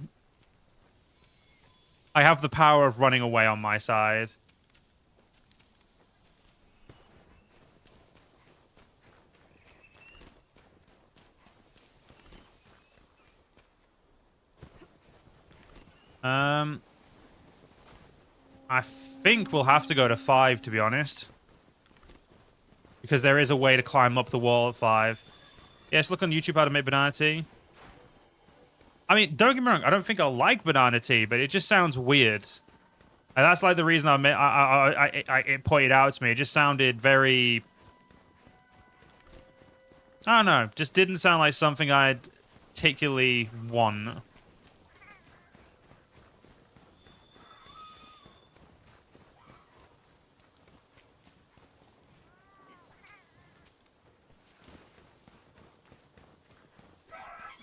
I have the power of running away on my side. I think we'll have to go to 5, to be honest. Because there is a way to climb up the wall at 5. Yes, look on YouTube how to make banana tea. I mean, don't get me wrong, I don't think I'll like banana tea, but it just sounds weird. And that's like the reason it pointed out to me. It just sounded very... I don't know, just didn't sound like something I'd particularly want.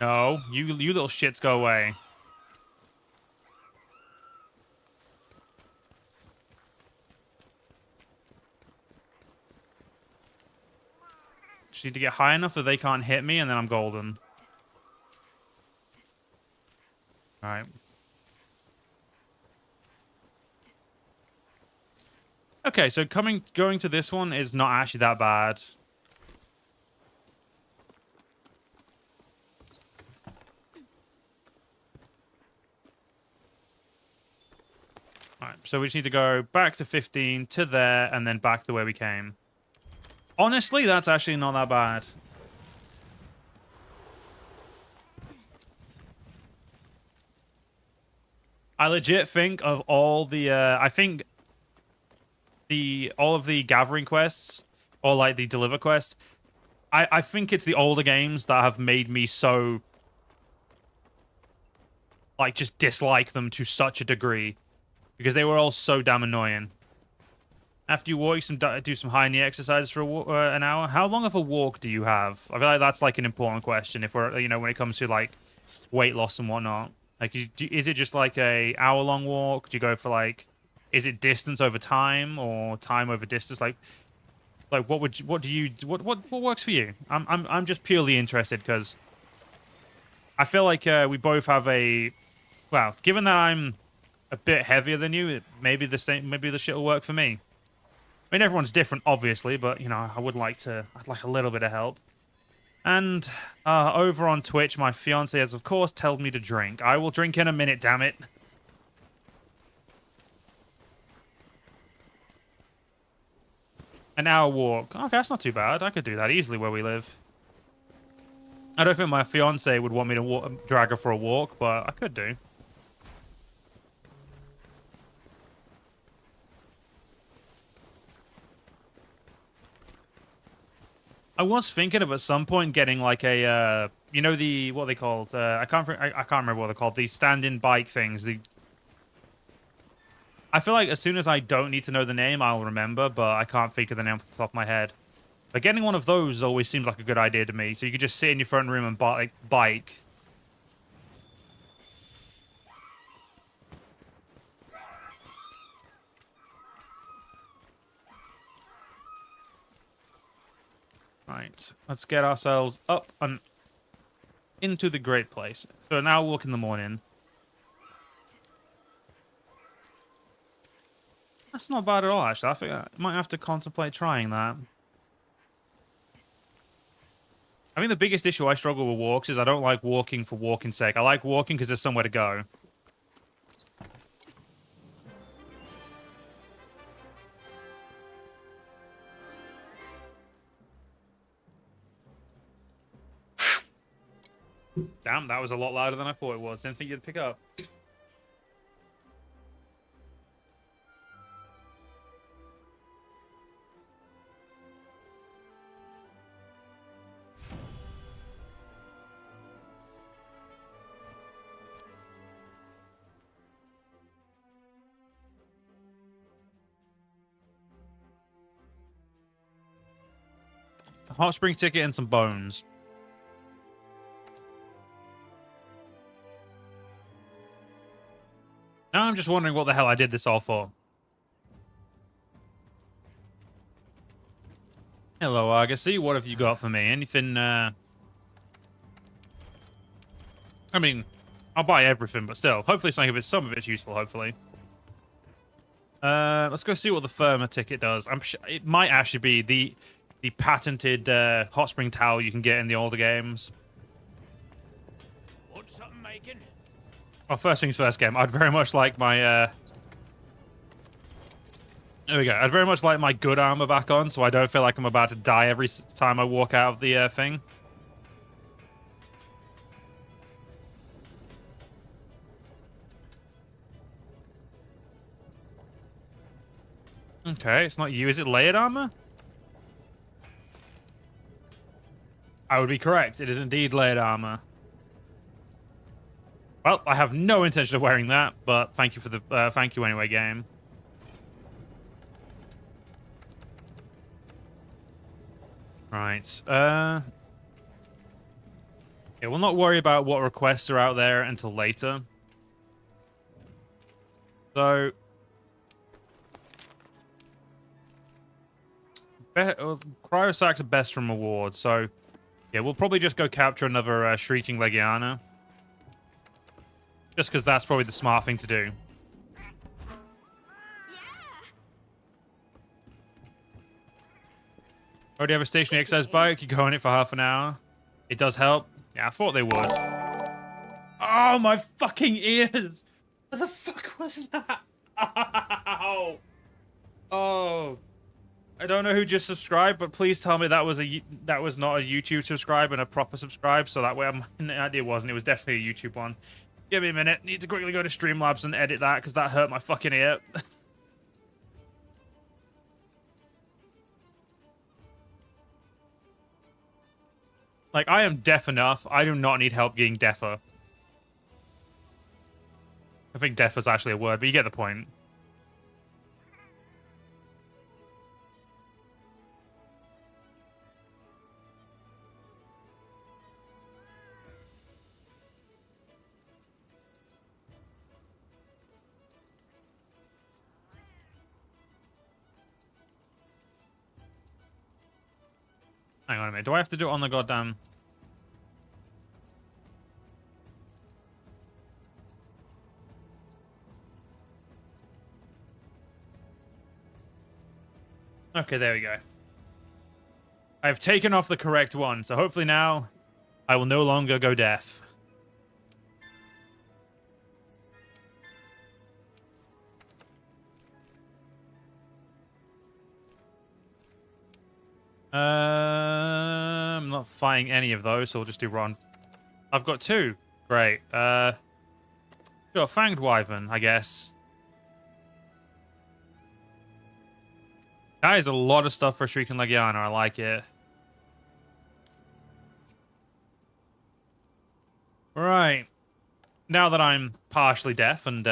No, you little shits go away. Just need to get high enough that they can't hit me, and then I'm golden. Alright. Okay, so going to this one is not actually that bad. Alright, so we just need to go back to 15, to there, and then back the way we came. Honestly, that's actually not that bad. I legit think of all the, I think all of the gathering quests, or like the deliver quest, I think it's the older games that have made me so, like, just dislike them to such a degree. Because they were all so damn annoying. After you walk, do some high knee exercises for an hour. How long of a walk do you have? I feel like that's like an important question if we're, you know, when it comes to like weight loss and whatnot. Like, is it just like a hour-long walk? Do you go for like, is it distance over time or time over distance? Like what works for you? I'm just purely interested because I feel like we both have a, well, given that I'm a bit heavier than you, maybe the shit will work for me. I mean, everyone's different, obviously, but, you know, I'd like a little bit of help. And over on Twitch, my fiance has, of course, told me to drink. I will drink in a minute, damn it. An hour walk. Okay, that's not too bad. I could do that easily where we live. I don't think my fiance would want me to drag her for a walk, but I could do. I was thinking of at some point getting like a, you know, what are they called? I can't remember what they're called. These stand-in bike things. I feel like as soon as I don't need to know the name, I'll remember, but I can't think of the name off the top of my head. But getting one of those always seems like a good idea to me. So you could just sit in your front room and bike. Right, let's get ourselves up and into the great place. So now walk in the morning. That's not bad at all, actually. I think I might have to contemplate trying that. I think the biggest issue I struggle with walks is I don't like walking for walking's sake. I like walking because there's somewhere to go. Damn, that was a lot louder than I thought it was. Didn't think you'd pick up. A hot spring ticket and some bones. Now I'm just wondering what the hell I did this all for. Hello, Argosy. What have you got for me? Anything, I mean, I'll buy everything, but still. Hopefully some of it's useful, hopefully. Let's go see what the Firma ticket does. I'm sure it might actually be the patented hot spring towel you can get in the older games. Want something making? Well, first things first, game. I'd very much like my, there we go. I'd very much like my good armor back on, so I don't feel like I'm about to die every time I walk out of the thing. Okay, it's not you. Is it layered armor? I would be correct. It is indeed layered armor. Well, I have no intention of wearing that, but thank you for the thank you anyway, game. Right. Yeah, we'll not worry about what requests are out there until later. So, Cryosacks are best from awards, so yeah, we'll probably just go capture another Shrieking Legiana. Just because that's probably the smart thing to do. Already have a stationary exercise bike. You go on it for half an hour. It does help. Yeah, I thought they would. Oh, my fucking ears! What the fuck was that? Ow! Oh. I don't know who just subscribed, but please tell me that was not a YouTube subscribe and a proper subscribe, so that way it wasn't. It was definitely a YouTube one. Give me a minute. Need to quickly go to Streamlabs and edit that because that hurt my fucking ear. Like, I am deaf enough. I do not need help getting deafer. I think deaf is actually a word, but you get the point. Hang on a minute. Do I have to do it on the goddamn... Okay, there we go. I've taken off the correct one, so hopefully now I will no longer go deaf. I'm not fighting any of those, so we'll just do Ron. I've got two. Great. Got a Fanged Wyvern, I guess. That is a lot of stuff for a Shrieking Legiana. I like it. Right. Now that I'm partially deaf and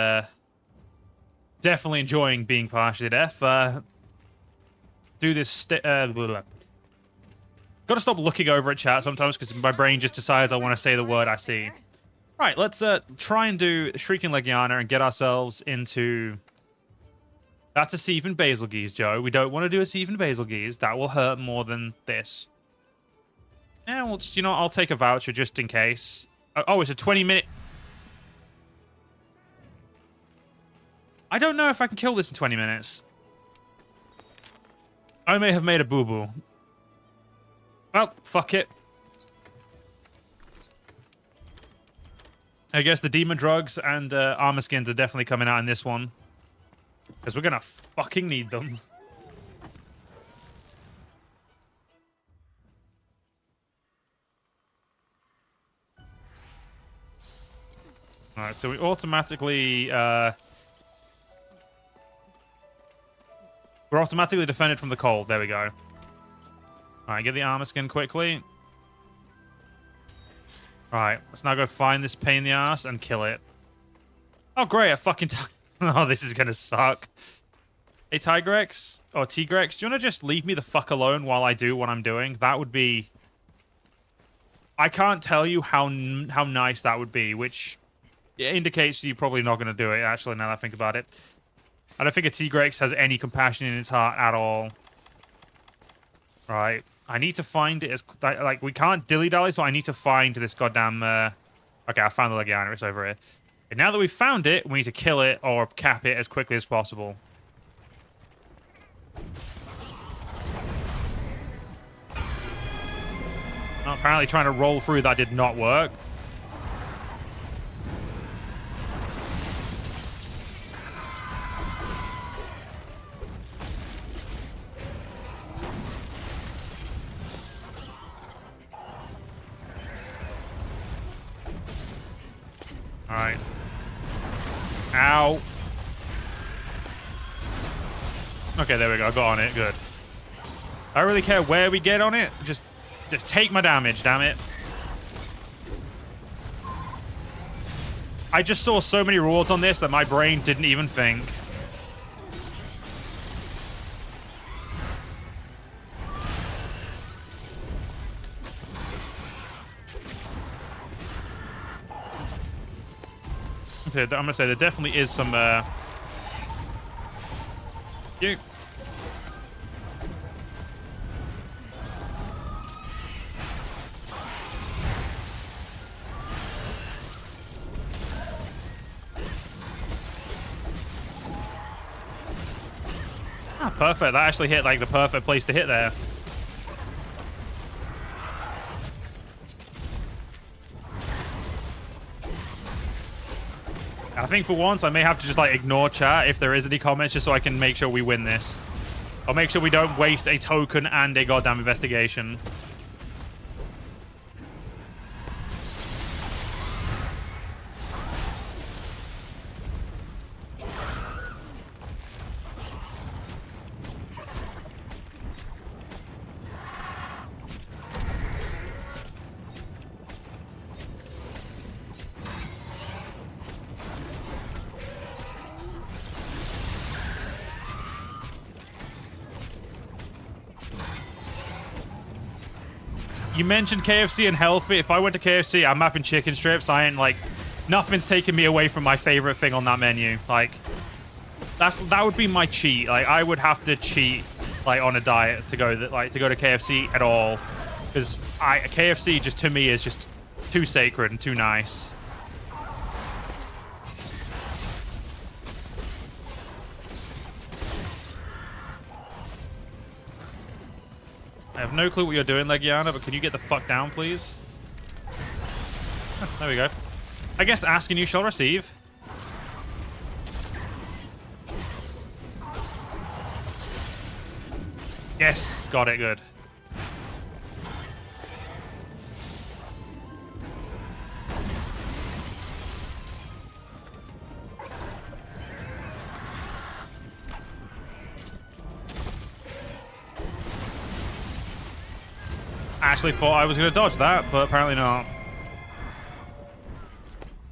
definitely enjoying being partially deaf, do this... Gotta stop looking over at chat sometimes because my brain just decides I want to say the word I see. Right, let's try and do Shrieking Legiana and get ourselves into... That's a Sieve and Basilgeese, Joe. We don't want to do a Sieve and Basilgeese. That will hurt more than this. Yeah, well, just, you know, I'll take a voucher just in case. Oh, it's a 20-minute... I don't know if I can kill this in 20 minutes. I may have made a boo-boo. Well, fuck it. I guess the demon drugs and armor skins are definitely coming out in this one. Because we're gonna fucking need them. All right, so we automatically we're automatically defended from the cold. There we go. All right, get the armor skin quickly. All right, let's now go find this pain in the ass and kill it. Oh, great, a fucking oh, this is gonna suck. Hey, Tigrex or Tigrex, do you want to just leave me the fuck alone while I do what I'm doing? That would be... I can't tell you how nice that would be, which indicates you're probably not going to do it, actually, now that I think about it. I don't think a Tigrex has any compassion in its heart at all. Right. I need to find it as... Like, we can't dilly-dally, so I need to find this goddamn... Okay, I found the Legiana. It's over here. And now that we've found it, we need to kill it or cap it as quickly as possible. Well, apparently trying to roll through that did not work. All right. Ow. Okay, there we go. Got on it. Good. I don't really care where we get on it. Just take my damage, damn it. I just saw so many rewards on this that my brain didn't even think. Okay, I'm gonna say there definitely is some you. Ah, perfect. That actually hit like the perfect place to hit there. I think for once I may have to just like ignore chat if there is any comments just so I can make sure we win this. I'll make sure we don't waste a token and a goddamn investigation. You mentioned KFC and healthy. If I went to KFC, I'm having chicken strips. I ain't like... Nothing's taking me away from my favorite thing on that menu. Like, that would be my cheat. Like, I would have to cheat, like, on a diet to go to KFC at all. Because KFC just, to me, is just too sacred and too nice. I have no clue what you're doing, Legiana, but can you get the fuck down, please? Oh, there we go. I guess ask and you shall receive. Yes, got it, good. I actually thought I was going to dodge that, but apparently not.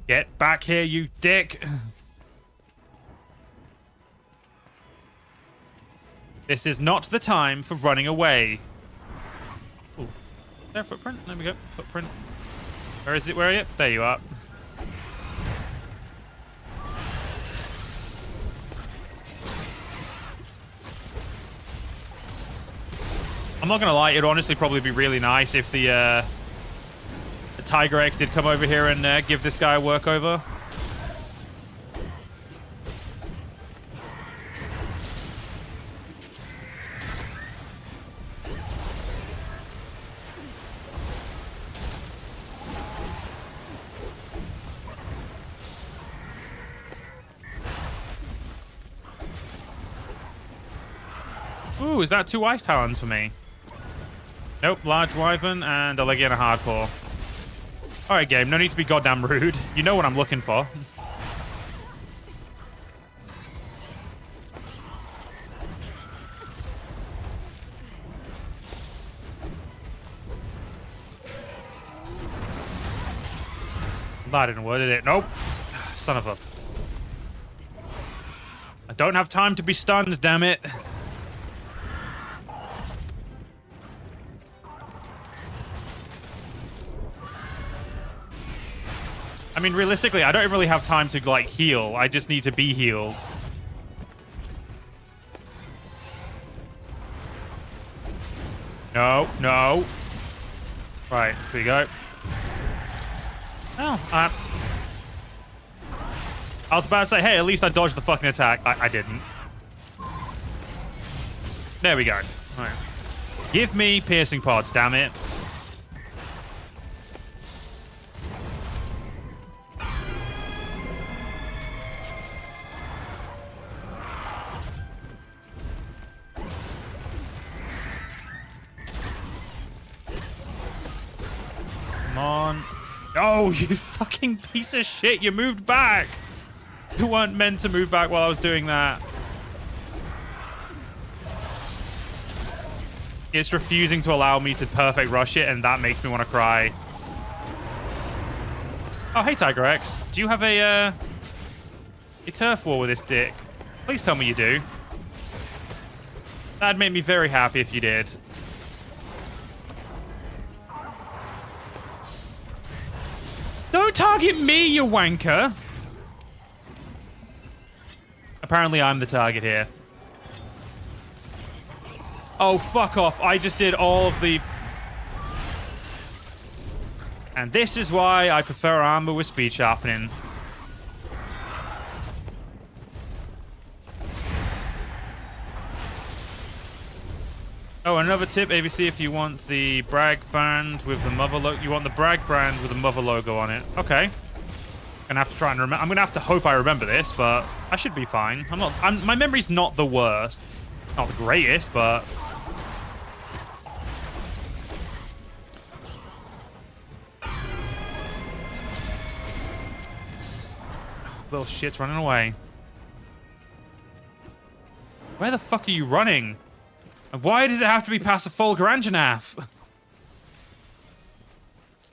Get back here, you dick. This is not the time for running away. Ooh. There, footprint. There we go. Footprint. Where is it? Where are you? There you are. I'm not gonna lie, it'd honestly probably be really nice if the Tigrex did come over here and give this guy a workover. Ooh, is that 2 ice talons for me? Nope, large wyvern and a Legiana hardcore. All right, game. No need to be goddamn rude. You know what I'm looking for. That didn't work, did it? Nope. Son of a... I don't have time to be stunned, damn it. I mean, realistically, I don't really have time to, like, heal. I just need to be healed. No, no. Right, here we go. Oh, I was about to say, hey, at least I dodged the fucking attack. I didn't. There we go. All right. Give me piercing pods, damn it. Come on. Oh, you fucking piece of shit. You moved back. You weren't meant to move back while I was doing that. It's refusing to allow me to perfect rush it, and that makes me want to cry. Oh, hey, Tiger X. Do you have a turf war with this dick? Please tell me you do. That'd make me very happy if you did. Don't target me, you wanker! Apparently, I'm the target here. Oh, fuck off. I just did all of the... And this is why I prefer Armour with speed sharpening. Oh, another tip, ABC, if you want the brag band with the mother logo... You want the brag brand with the mother logo on it. Okay. Gonna have to try and remember. I'm gonna have to hope I remember this, but I should be fine. My memory's not the worst, not the greatest, but little shit's running away. Where the fuck are you running? And why does it have to be past a full Garanjanaf?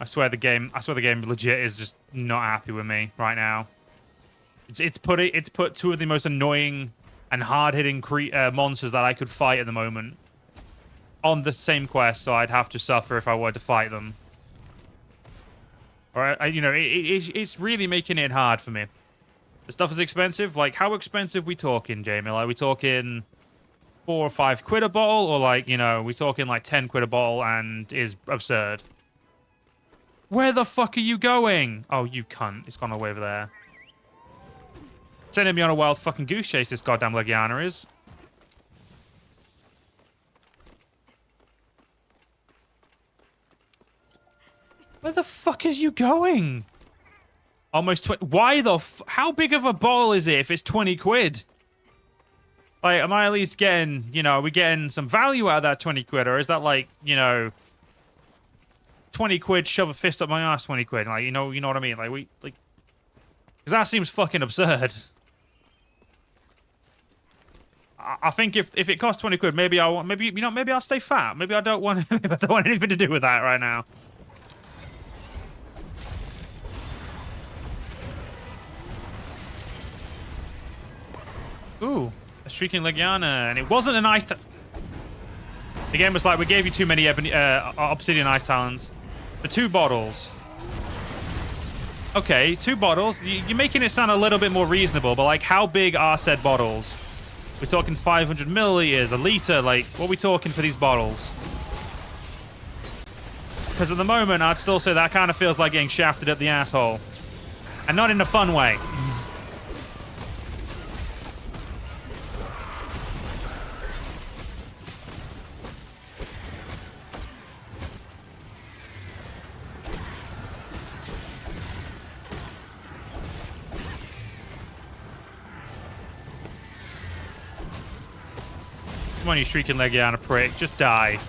I swear the game legit is just not happy with me right now. It's put two of the most annoying and hard-hitting monsters that I could fight at the moment on the same quest, so I'd have to suffer if I were to fight them. Or it's really making it hard for me. The stuff is expensive. Like, how expensive we talking, Jamie? Like, we talking 4 or 5 quid a bottle, or like, we talking like 10 quid a bottle and is absurd. Where the fuck are you going? Oh, you cunt. It's gone away over there. Sending me on a wild fucking goose chase, this goddamn Legiana is. Where the fuck is you going? Almost 20. Why the how big of a bottle is it if it's 20 quid? Like, am I at least getting, are we getting some value out of that 20 quid? Or is that like, 20 quid, shove a fist up my ass, 20 quid. Like, you know what I mean? Like, because that seems fucking absurd. I think if it costs 20 quid, maybe maybe I'll stay fat. Maybe I don't want anything to do with that right now. Ooh, a Shrieking Legiana, and it wasn't an ice... The game was like, we gave you too many obsidian ice talons. The 2 bottles. Okay, 2 bottles. You're making it sound a little bit more reasonable, but like, how big are said bottles? We're talking 500 milliliters, a liter. Like, what are we talking for these bottles? Because at the moment, I'd still say that kind of feels like getting shafted at the asshole. And not in a fun way. Come on, you Shrieking Legiana prick. Just die.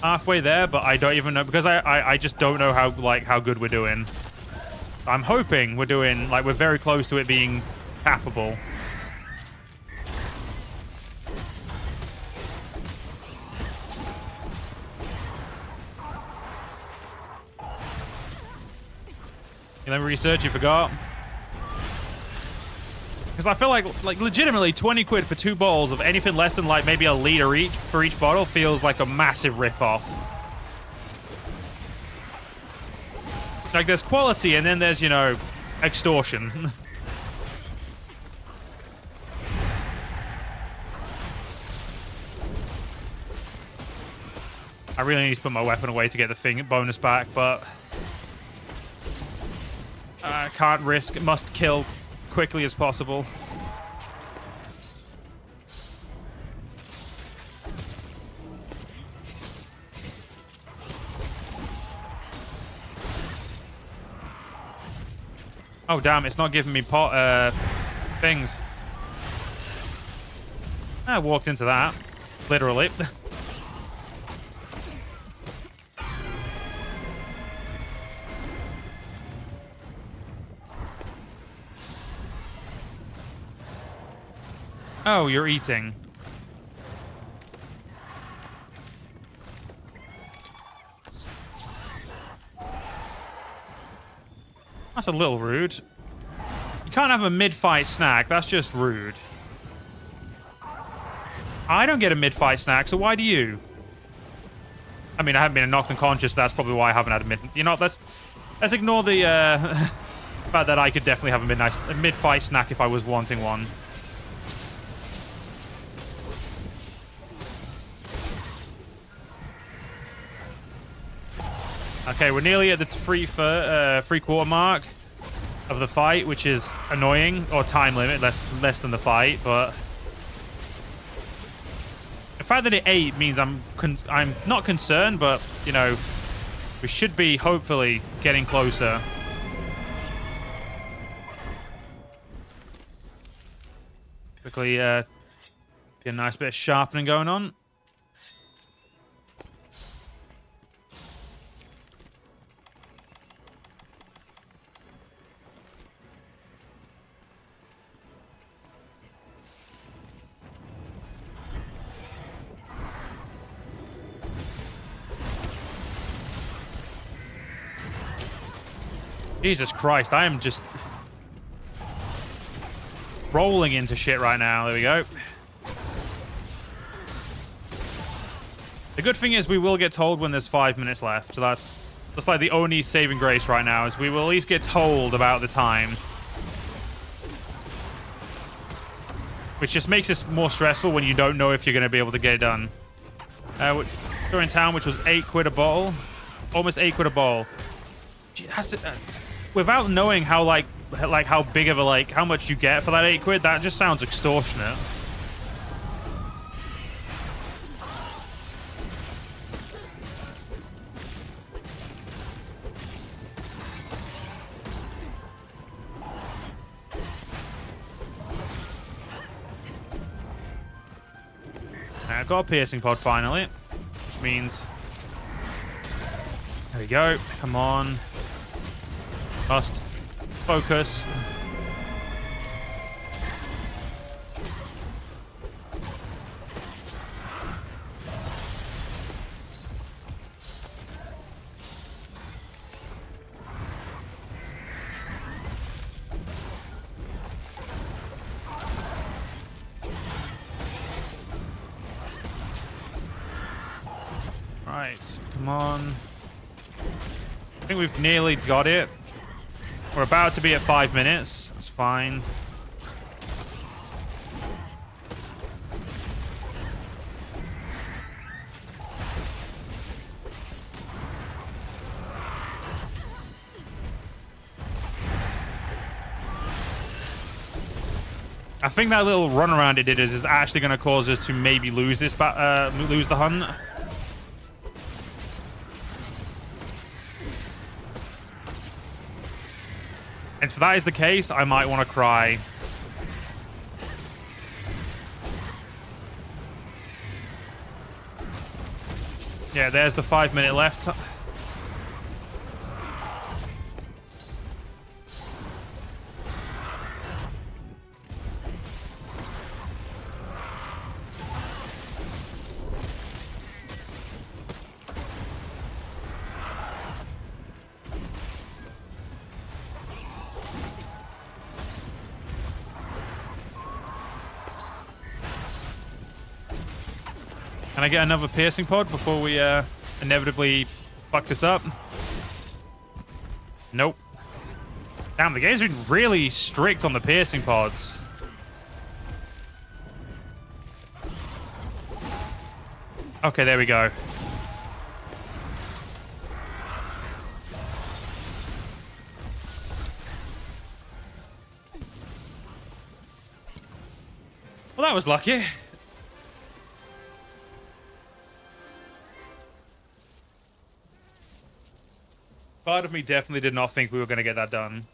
halfway there, but I don't even know because I just don't know how good we're doing. I'm hoping we're doing like we're very close to it being tappable. Let me research, you forgot. Because I feel like legitimately 20 quid for 2 bottles of anything less than like maybe a liter each for each bottle feels like a massive rip-off. Like there's quality and then there's, you know, extortion. I really need to put my weapon away to get the thing bonus back, but I can't risk. Must kill quickly as possible. Oh damn! It's not giving me things. I walked into that, literally. Oh, you're eating. That's a little rude. You can't have a mid-fight snack. That's just rude. I don't get a mid-fight snack, so why do you? I mean, I haven't been knocked unconscious. That's probably why I haven't had a mid... You know, let's ignore the fact that I could definitely have a mid-fight snack if I was wanting one. Okay, we're nearly at the three-quarter mark of the fight, which is annoying, or time limit, less than the fight. But the fact that it 8 means I'm not concerned, but you know, we should be hopefully getting closer. Quickly, get a nice bit of sharpening going on. Jesus Christ, I am just rolling into shit right now. There we go. The good thing is we will get told when there's 5 minutes left. So that's like the only saving grace right now is we will at least get told about the time. Which just makes this more stressful when you don't know if you're going to be able to get it done. We're in town, which was 8 quid a bottle. Almost 8 quid a bottle. Gee, without knowing how how big of a how much you get for that 8 quid, that just sounds extortionate. I got a piercing pod finally, which means there we go. Come on. Must focus. Right, come on. I think we've nearly got it. We're about to be at 5 minutes. That's fine. I think that little run around it did is actually going to cause us to maybe lose this, lose the hunt. And if that is the case, I might want to cry. Yeah, there's the 5 minute left. Can I get another piercing pod before we inevitably fuck this up? Nope. Damn, the game's been really strict on the piercing pods. Okay, there we go. Well, that was lucky. Part of me definitely did not think we were going to get that done.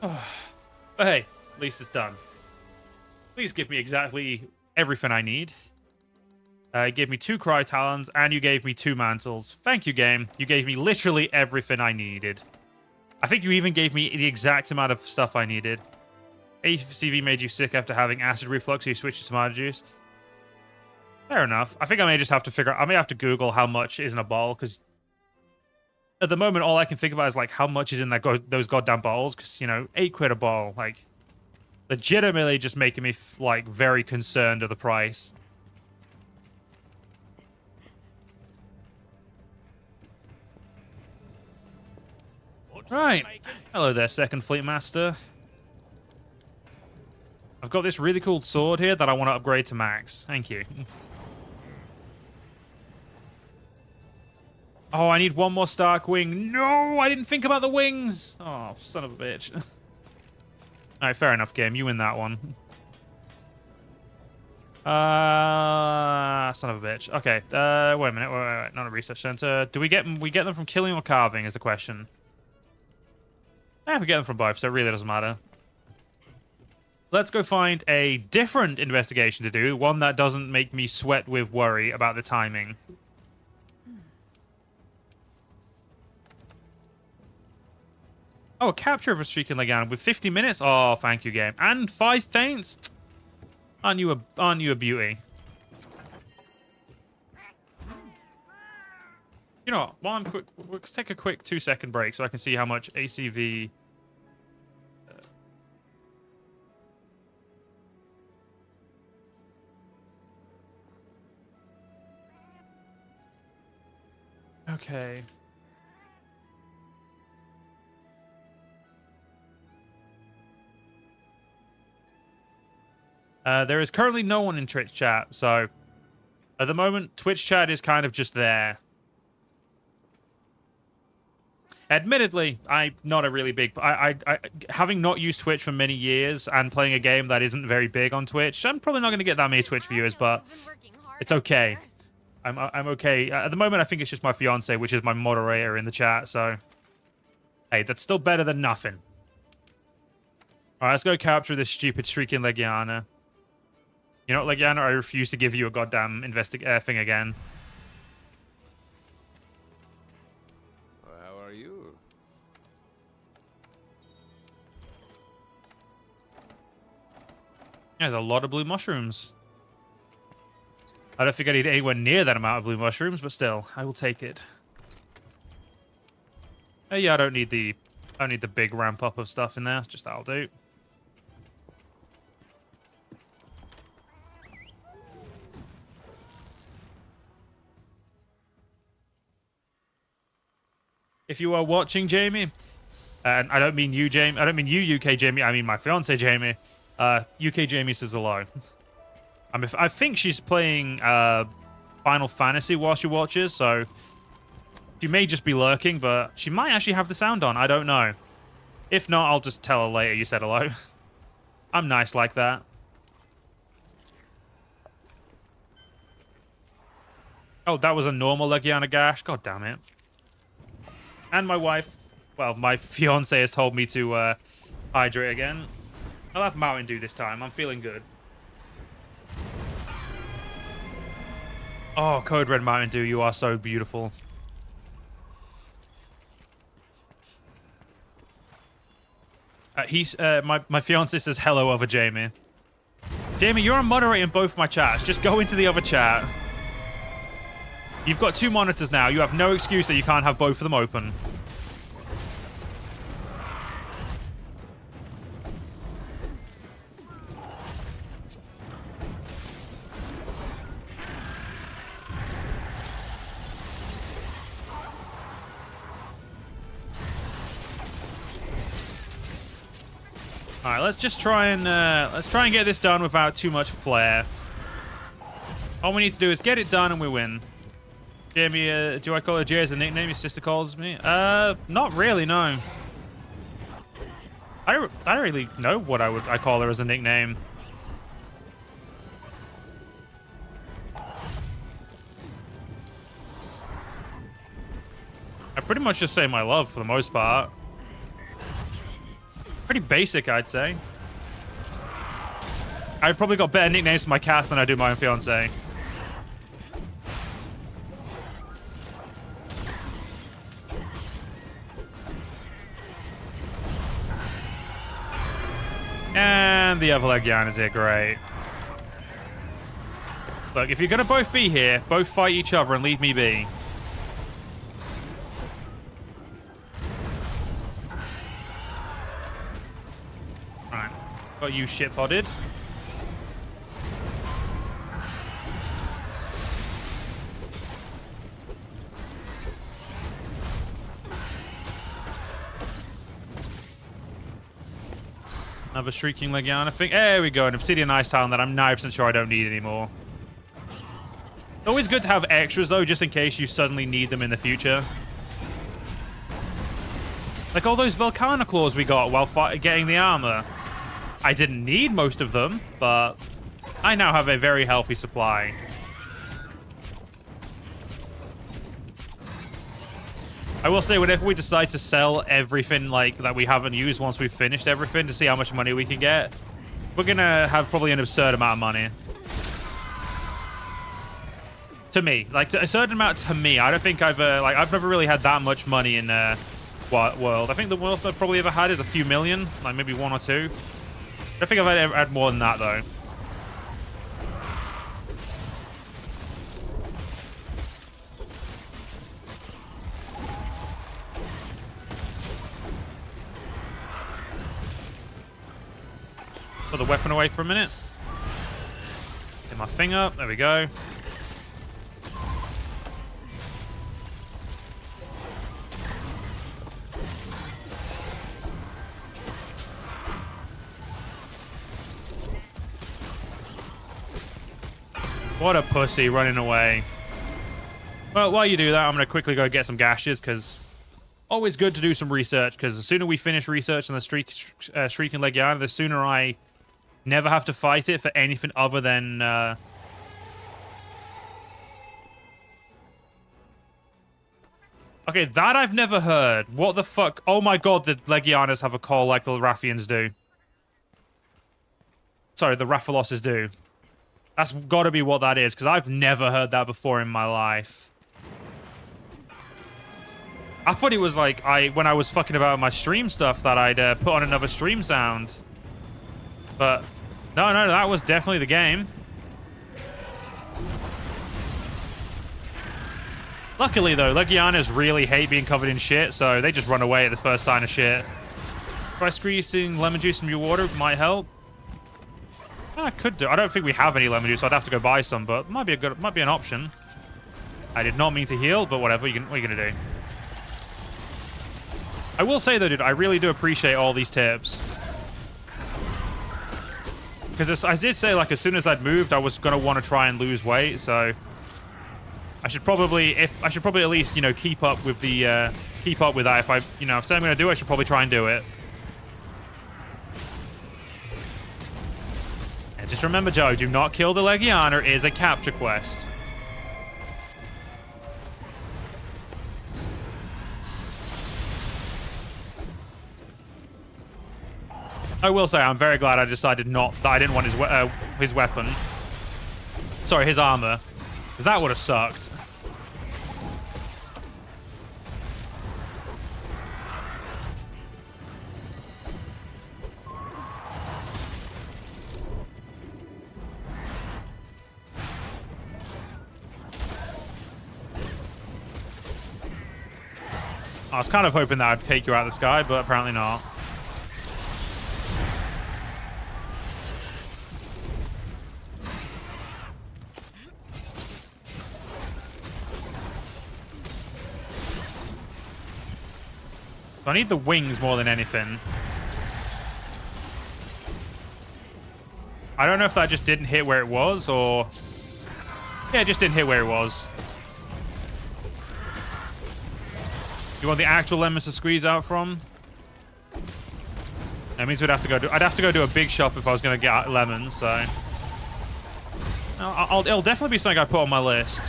But hey, at least it's done. Please give me exactly everything I need. You gave me 2 Cry Talons, and you gave me 2 Mantles. Thank you, game. You gave me literally everything I needed. I think you even gave me the exact amount of stuff I needed. ACV made you sick after having acid reflux, so you switched to tomato juice. Fair enough. I think I may just have to figure... I may have to Google how much is in a bottle, because... at the moment, all I can think about is, like, how much is in that those goddamn bottles, because, you know, 8 quid a bottle, like... legitimately just making me, like, very concerned of the price. Right. Hello there, Second Fleet Master. I've got this really cool sword here that I want to upgrade to max. Thank you. Oh, I need 1 more Stark Wing. No, I didn't think about the wings. Oh, son of a bitch. All right, fair enough, game. You win that one. Son of a bitch. Okay, wait a minute. Wait. Not a research center. Do we get them from killing or carving is the question. We get them from both, so it really doesn't matter. Let's go find a different investigation to do, one that doesn't make me sweat with worry about the timing. Oh, a capture of a streaking Legan with 50 minutes? Oh, thank you, game. And 5 feints? Aren't you a beauty? You know what? While I'm quick, let's take a quick 2-second break so I can see how much ACV... Okay. There is currently no one in Twitch chat, so at the moment, Twitch chat is kind of just there. Admittedly, I'm not a really big... I having not used Twitch for many years and playing a game that isn't very big on Twitch, I'm probably not going to get that many Twitch viewers, but it's okay. I'm okay. At the moment, I think it's just my fiance, which is my moderator in the chat, so... hey, that's still better than nothing. Alright, let's go capture this stupid streaking Legiana. You know what, Legiana? I refuse to give you a goddamn thing again. How are you? There's a lot of blue mushrooms. I don't think I need anywhere near that amount of blue mushrooms, but still, I will take it. Yeah, I don't need the big ramp up of stuff in there. Just that'll do. If you are watching, Jamie, and I don't mean you, Jamie. I don't mean you, UK Jamie. I mean my fiance, Jamie. UK Jamie says hello. I think she's playing Final Fantasy while she watches, so she may just be lurking, but she might actually have the sound on. I don't know. If not, I'll just tell her later you said hello. I'm nice like that. Oh, that was a normal Legiana Gash? God damn it. And my wife, well, my fiance has told me to hydrate again. I'll have Mountain Dew this time. I'm feeling good. Oh, Code Red Mountain Dew, you are so beautiful. My fiance says hello over Jamie. Jamie, you're moderating both my chats. Just go into the other chat. You've got 2 monitors now. You have no excuse that you can't have both of them open. All right, let's just try and get this done without too much flair. All we need to do is get it done and we win. Jamie, do I call her Jay as a nickname? Your sister calls me. Not really, no. I don't really know what I call her as a nickname. I pretty much just say my love for the most part. Pretty basic, I'd say. I've probably got better nicknames for my cats than I do my own fiance. And the other Legion is here, great. Look, if you're gonna both be here, both fight each other and leave me be. Alright, got you shit-podded. Another Shrieking Legion, I think. There we go, an Obsidian Ice Talon that I'm 9% sure I don't need anymore. Always good to have extras, though, just in case you suddenly need them in the future. Like all those Volcana Claws we got while getting the armor. I didn't need most of them, but I now have a very healthy supply. I will say, whenever we decide to sell everything like that we haven't used once we've finished everything to see how much money we can get, we're gonna have probably an absurd amount of money. To me, like a certain amount to me. I don't think I've never really had that much money in World. I think the most I've probably ever had is a few million, like maybe 1 or 2. I don't think I've ever had more than that though. Put the weapon away for a minute. Get my thing up. There we go. What a pussy running away. Well, while you do that, I'm going to quickly go get some gashes because always good to do some research because the sooner we finish research on the Shrieking Legion, the sooner I never have to fight it for anything other than... Okay, that I've never heard. What the fuck? Oh my god, the Legianas have a call like the Rathians do. Sorry, the Rathaloses do. That's got to be what that is, because I've never heard that before in my life. I thought it was like when I was fucking about my stream stuff that I'd put on another stream sound. But no, that was definitely the game. Luckily, though, Legianas really hate being covered in shit, so they just run away at the first sign of shit. Try squeezing lemon juice from your water might help. I could do. I don't think we have any lemon juice, so I'd have to go buy some, but it might be an option. I did not mean to heal, but whatever. What are you gonna do? I will say though, dude, I really do appreciate all these tips. Because I did say, like, as soon as I'd moved, I was gonna want to try and lose weight, so I should probably at least, you know, keep up with that. If I, you know, if I say I'm gonna do it, I should probably try and do it. And just remember, Joe, do not kill the Legiana. It is a capture quest. I will say I'm very glad I decided that I didn't want his weapon. Sorry, his armor. Because that would have sucked. I was kind of hoping that I'd take you out of the sky, but apparently not. I need the wings more than anything. I don't know if that just didn't hit where it was, or... Yeah, it just didn't hit where it was. You want the actual lemons to squeeze out from? That means we'd have to go I'd have to go do a big shop if I was going to get lemons, so... It'll definitely be something I put on my list.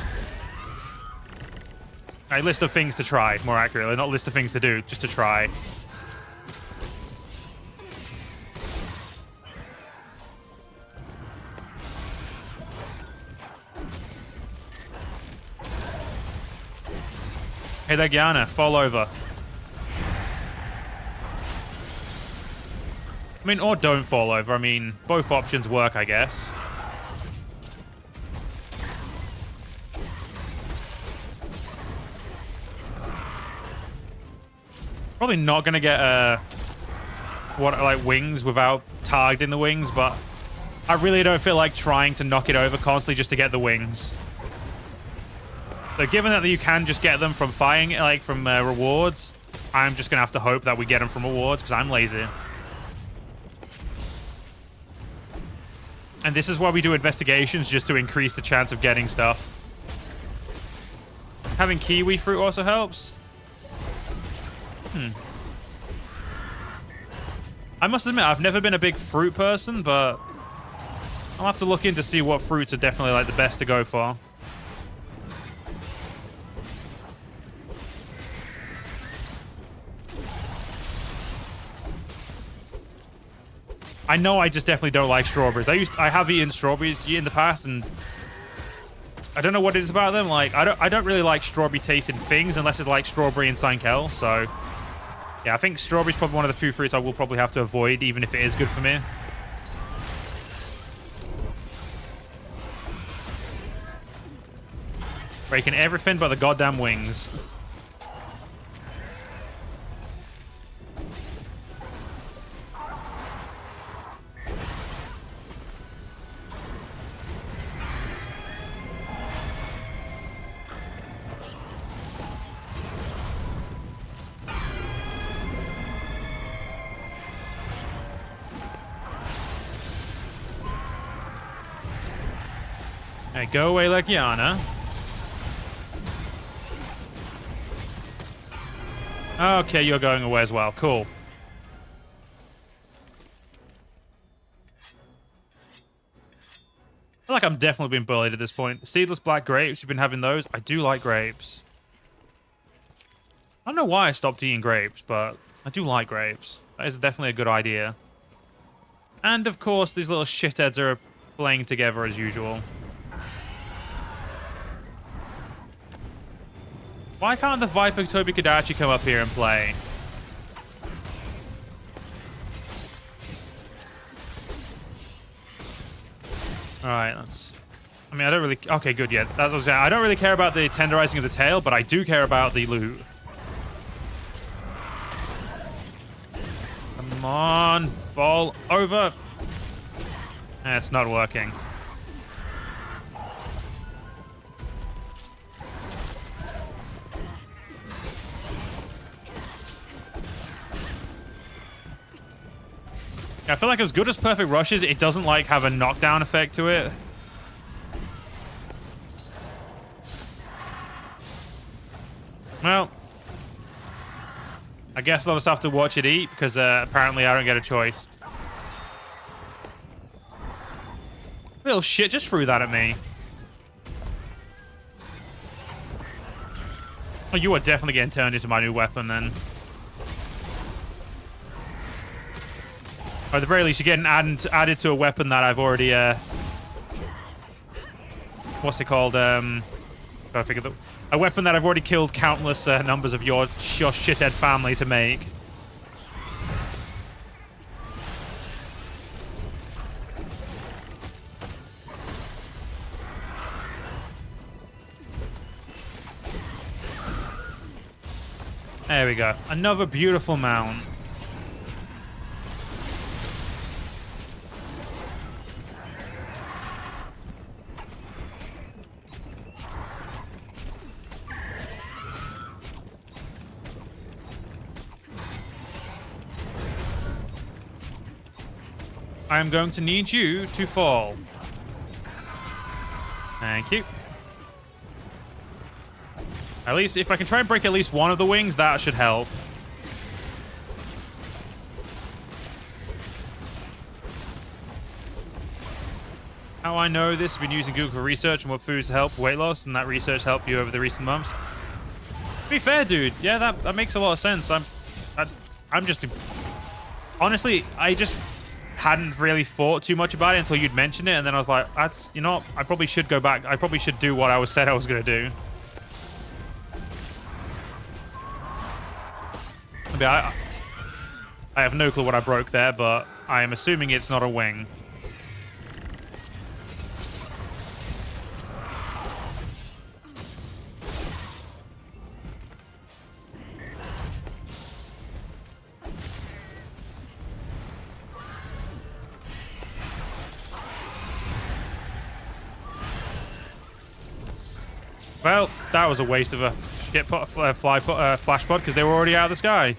A list of things to try, more accurately. Not a list of things to do, just to try. Hey there, Gianna. Fall over. I mean, or don't fall over. I mean, both options work, I guess. Probably not gonna get wings without targeting the wings, but I really don't feel like trying to knock it over constantly just to get the wings. So given that you can just get them from fighting, like from rewards, I'm just gonna have to hope that we get them from rewards because I'm lazy. And this is why we do investigations, just to increase the chance of getting stuff. Having kiwi fruit also helps. I must admit, I've never been a big fruit person, but I'll have to look in to see what fruits are definitely like the best to go for. I know I just definitely don't like strawberries. I have eaten strawberries in the past, and I don't know what it is about them. Like, I don't really like strawberry tasting things unless it's like strawberry and Sankel. So, yeah, I think strawberry's probably one of the few fruits I will probably have to avoid, even if it is good for me. Breaking everything but the goddamn wings. Hey, go away, Lekiana. Okay, you're going away as well. Cool. I feel like I'm definitely being bullied at this point. Seedless black grapes, you've been having those? I do like grapes. I don't know why I stopped eating grapes, but I do like grapes. That is definitely a good idea. And, of course, these little shitheads are playing together as usual. Why can't the Viper Toby Kadachi come up here and play? Alright, that's... I mean, I don't really... Okay, good, yeah. That's what I was saying. I don't really care about the tenderizing of the tail, but I do care about the loot. Come on, fall over. It's not working. I feel like as good as Perfect Rush is, it doesn't like have a knockdown effect to it. Well, I guess I'll just have to watch it eat because apparently I don't get a choice. Little shit just threw that at me. Oh, you are definitely getting turned into my new weapon then. Or at the very least, you're getting added to a weapon that I've already, what's it called? I figure a weapon that I've already killed countless numbers of your shithead family to make. There we go. Another beautiful mount. I am going to need you to fall. Thank you. At least, if I can try and break at least one of the wings, that should help. How I know this, I've been using Google for research on what foods help weight loss, and that research helped you over the recent months. To be fair, dude, yeah, that makes a lot of sense. I'm just... Honestly, I just hadn't really thought too much about it until you'd mentioned it, and then I was like, that's, you know, I probably should go back. I probably should do what I said I was going to do. I have no clue what I broke there, but I am assuming it's not a wing. Well, that was a waste of a shit pot, flash pod because they were already out of the sky.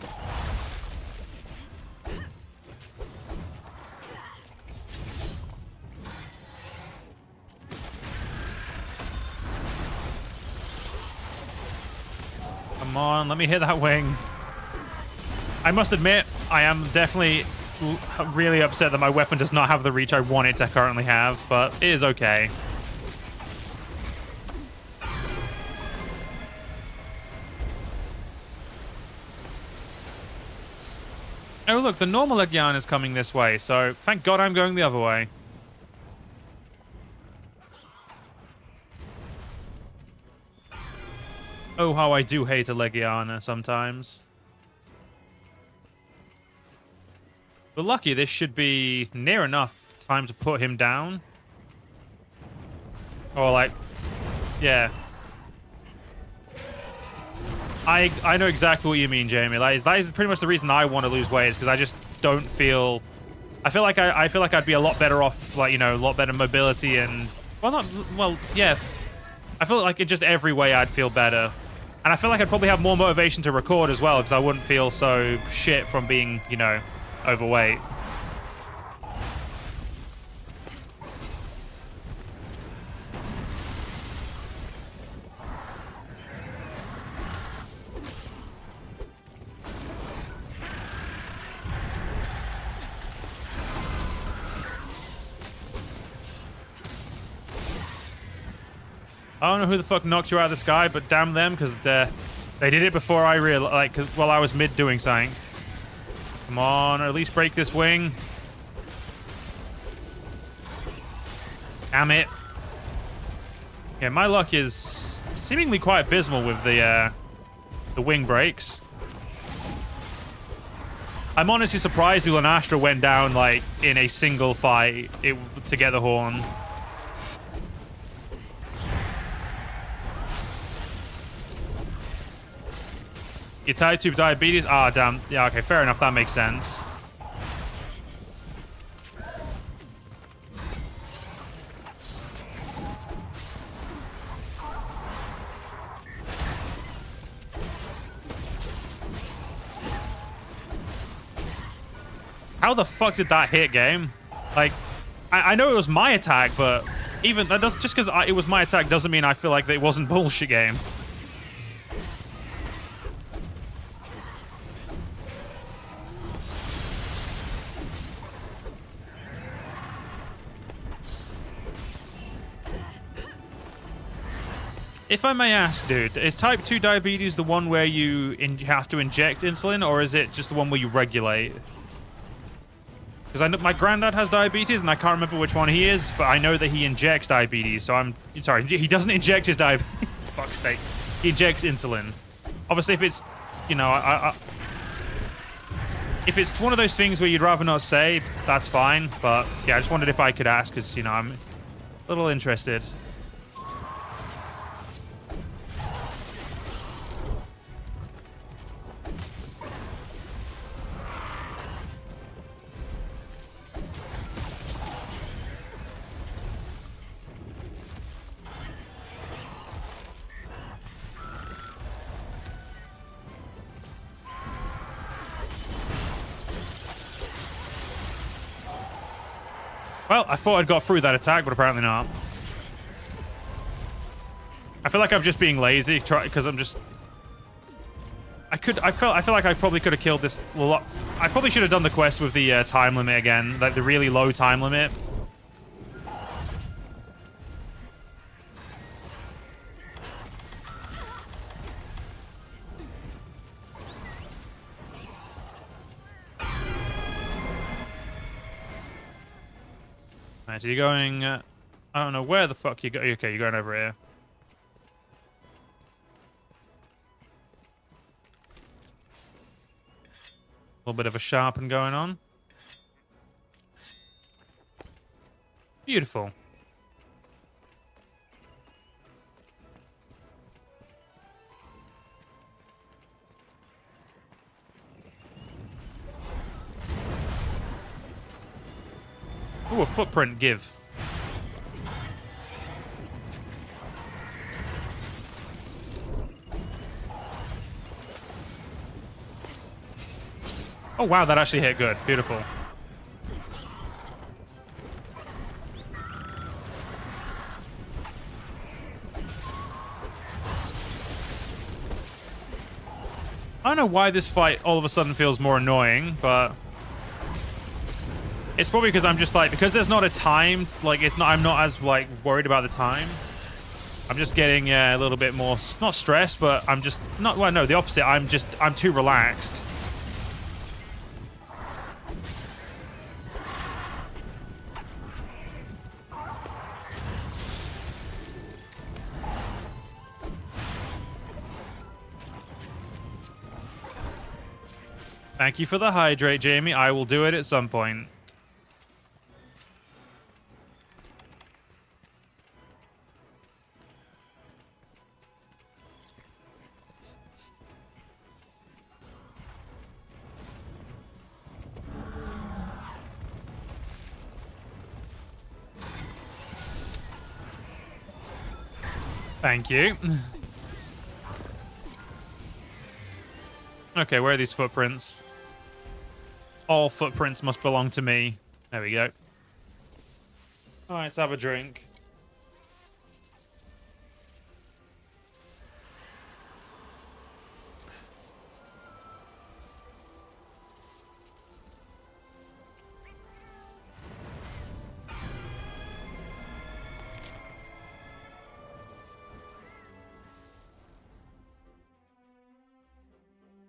Come on, let me hit that wing. I must admit, I am definitely really upset that my weapon does not have the reach I want it to currently have, but it is okay. Oh, look, the normal Legion is coming this way, so thank God I'm going the other way. Oh, how I do hate a Legiana sometimes. But lucky, this should be near enough time to put him down. Or, like, yeah. I know exactly what you mean, Jamie. That is pretty much the reason I want to lose weight, is because I just don't feel... I feel like I'd be a lot better off, like, you know, a lot better mobility and... Well, yeah. I feel like in just every way I'd feel better. And I feel like I'd probably have more motivation to record as well, because I wouldn't feel so shit from being, you know, overweight. I don't know who the fuck knocked you out of the sky, but damn them, because they did it before I realized, like, while I was mid doing something. Come on, or at least break this wing. Damn it. Yeah, my luck is seemingly quite abysmal with the wing breaks. I'm honestly surprised Ulanastra went down, like, in a single fight to get the horn. You're tied to diabetes? Ah, damn. Yeah, okay, fair enough. That makes sense. How the fuck did that hit, game? Like, I know it was my attack, but even that does just because it was my attack doesn't mean I feel like it wasn't bullshit, game. If I may ask, dude, is type 2 diabetes the one where you have to inject insulin, or is it just the one where you regulate? Because I know my granddad has diabetes, and I can't remember which one he is, but I know that he injects diabetes. So I'm sorry, he doesn't inject his diabetes. Fuck's sake, he injects insulin. Obviously, if it's, you know, if it's one of those things where you'd rather not say, that's fine. But yeah, I just wondered if I could ask, because you know I'm a little interested. Well, I thought I'd got through that attack, but apparently not. I feel like I'm just being lazy, because I'm just... I feel like I probably could have killed this a lot. I probably should have done the quest with the time limit again, like the really low time limit. Alright, so you're going... I don't know where the fuck you go. Okay, you're going over here. A little bit of a sharpen going on. Beautiful. Ooh, a footprint give. Oh wow, that actually hit good. Beautiful. I don't know why this fight all of a sudden feels more annoying, but it's probably because I'm just like, because there's not a time, like it's not, I'm not as like worried about the time. I'm just getting a little bit more, not stressed, but I'm just not, well, no, the opposite. I'm too relaxed. Thank you for the hydrate, Jamie. I will do it at some point. Thank you. Okay, where are these footprints? All footprints must belong to me. There we go. All right, let's have a drink.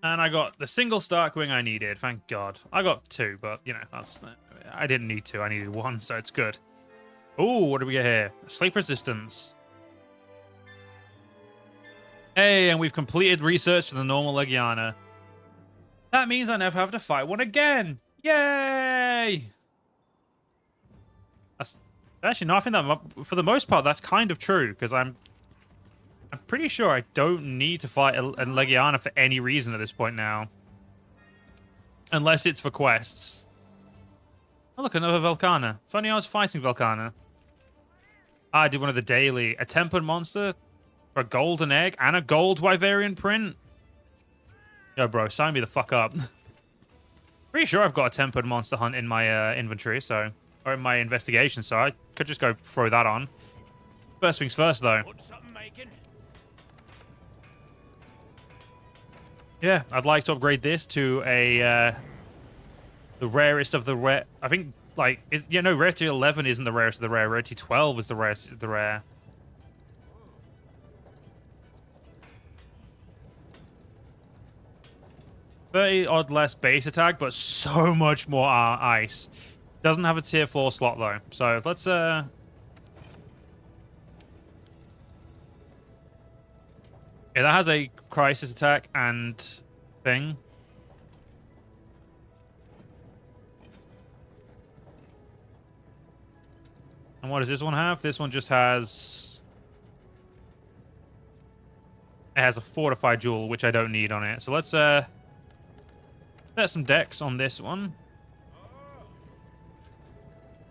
And I got the single Stark Wing I needed. Thank God. I got two, but, you know, that's... I didn't need two. I needed one, so it's good. Ooh, what do we get here? Sleep resistance. Hey, and we've completed research for the normal Legiana. That means I never have to fight one again. Yay! That's... Actually, no, I think that, for the most part, that's kind of true, because I'm pretty sure I don't need to fight a Legiana for any reason at this point now. Unless it's for quests. Oh, look, another Velkhana. Funny I was fighting Velkhana. I did one of the daily. A tempered monster for a golden egg and a gold Wyverian print. Yo, bro, sign me the fuck up. Pretty sure I've got a tempered monster hunt in my inventory, so... Or in my investigation, so I could just go throw that on. First things first, though. Yeah, I'd like to upgrade this to a the rarest of the rare. I think like rarity 11 isn't the rarest of the rare. Rarity 12 is the rarest of the rare. $30 odd less base attack, but so much more ice. Doesn't have a tier 4 slot, though. So let's... Yeah, that has a crisis attack and thing. And what does this one have? This one just has... It has a fortified jewel, which I don't need on it. So let's set some decks on this one.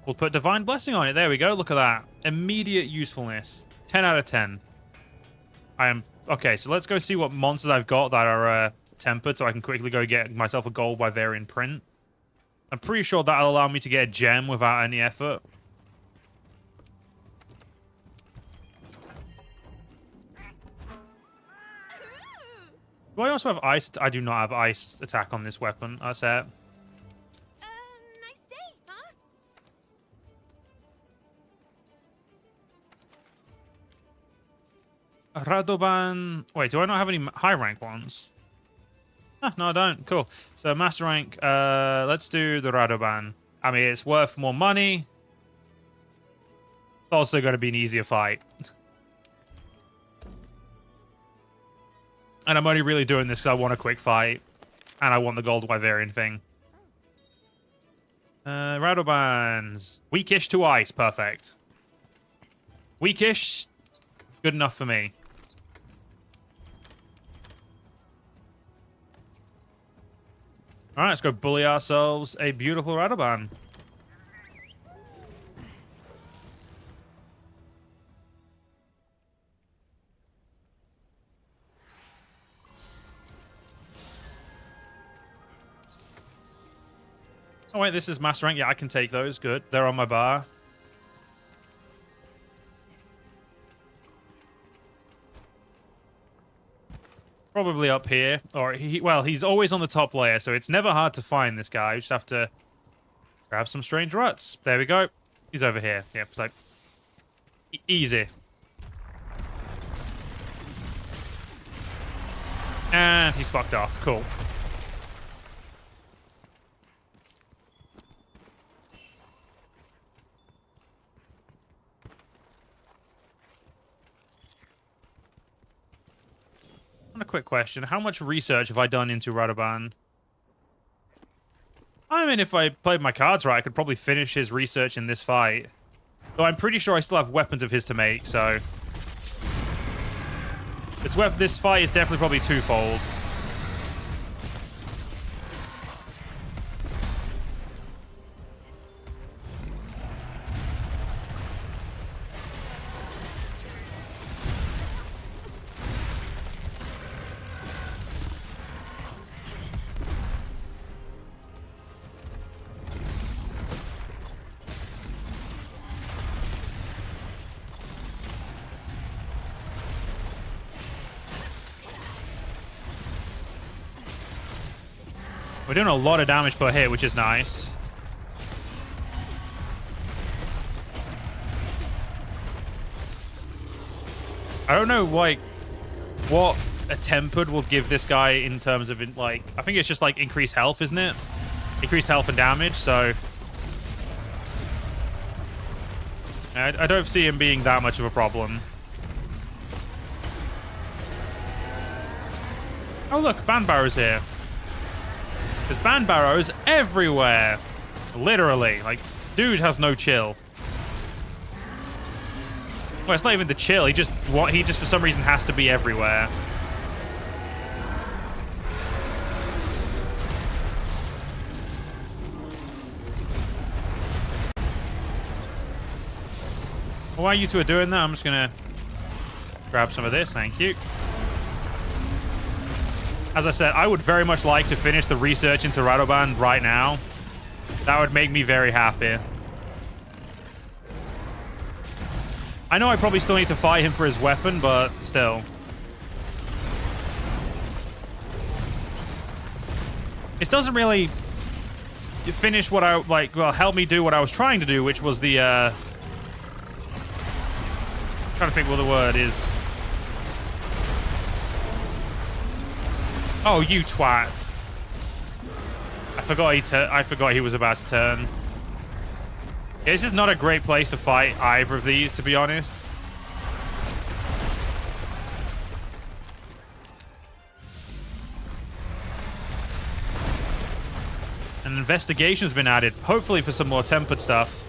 We'll put Divine Blessing on it. There we go. Look at that. Immediate usefulness. 10 out of 10. I am... Okay, so let's go see what monsters I've got that are tempered, so I can quickly go get myself a gold Wyverian print. I'm pretty sure that'll allow me to get a gem without any effort. Do I also have ice? I do not have ice attack on this weapon. That's it. Nice day, huh? Radoban... Wait, do I not have any high rank ones? Ah, no, I don't. Cool. So master rank, let's do the Radoban. I mean, it's worth more money. It's also going to be an easier fight. And I'm only really doing this because I want a quick fight. And I want the gold Wyverian thing. Radobans. Weakish to ice. Perfect. Weakish. Good enough for me. Alright, let's go bully ourselves a beautiful Radoban. Oh, wait, this is master rank. Yeah, I can take those. Good. They're on my bar. Probably up here. Or, well, he's always on the top layer, so it's never hard to find this guy. You just have to grab some strange ruts. There we go. He's over here. Yeah, it's like... easy. And he's fucked off. Cool. A quick question. How much research have I done into Radoban? I mean, if I played my cards right, I could probably finish his research in this fight. Though I'm pretty sure I still have weapons of his to make, so... This fight is definitely probably twofold. We're doing a lot of damage per hit, which is nice. I don't know, like, what a tempered will give this guy in terms of, like... I think it's just, like, increased health, isn't it? Increased health and damage, so... I don't see him being that much of a problem. Oh, look, Band Barrow's here. There's Band Barrows everywhere. Literally. Like, dude has no chill. Well, it's not even the chill. He just for some reason has to be everywhere. While you two are doing that, I'm just gonna grab some of this. Thank you. As I said, I would very much like to finish the research into Radoban right now. That would make me very happy. I know I probably still need to fight him for his weapon, but still. It doesn't really finish what I, like, well, help me do what I was trying to do, which was the, trying to think what the word is. Oh, you twat. I forgot he was about to turn. Yeah, this is not a great place to fight either of these, to be honest. An investigation's been added, hopefully for some more tempered stuff.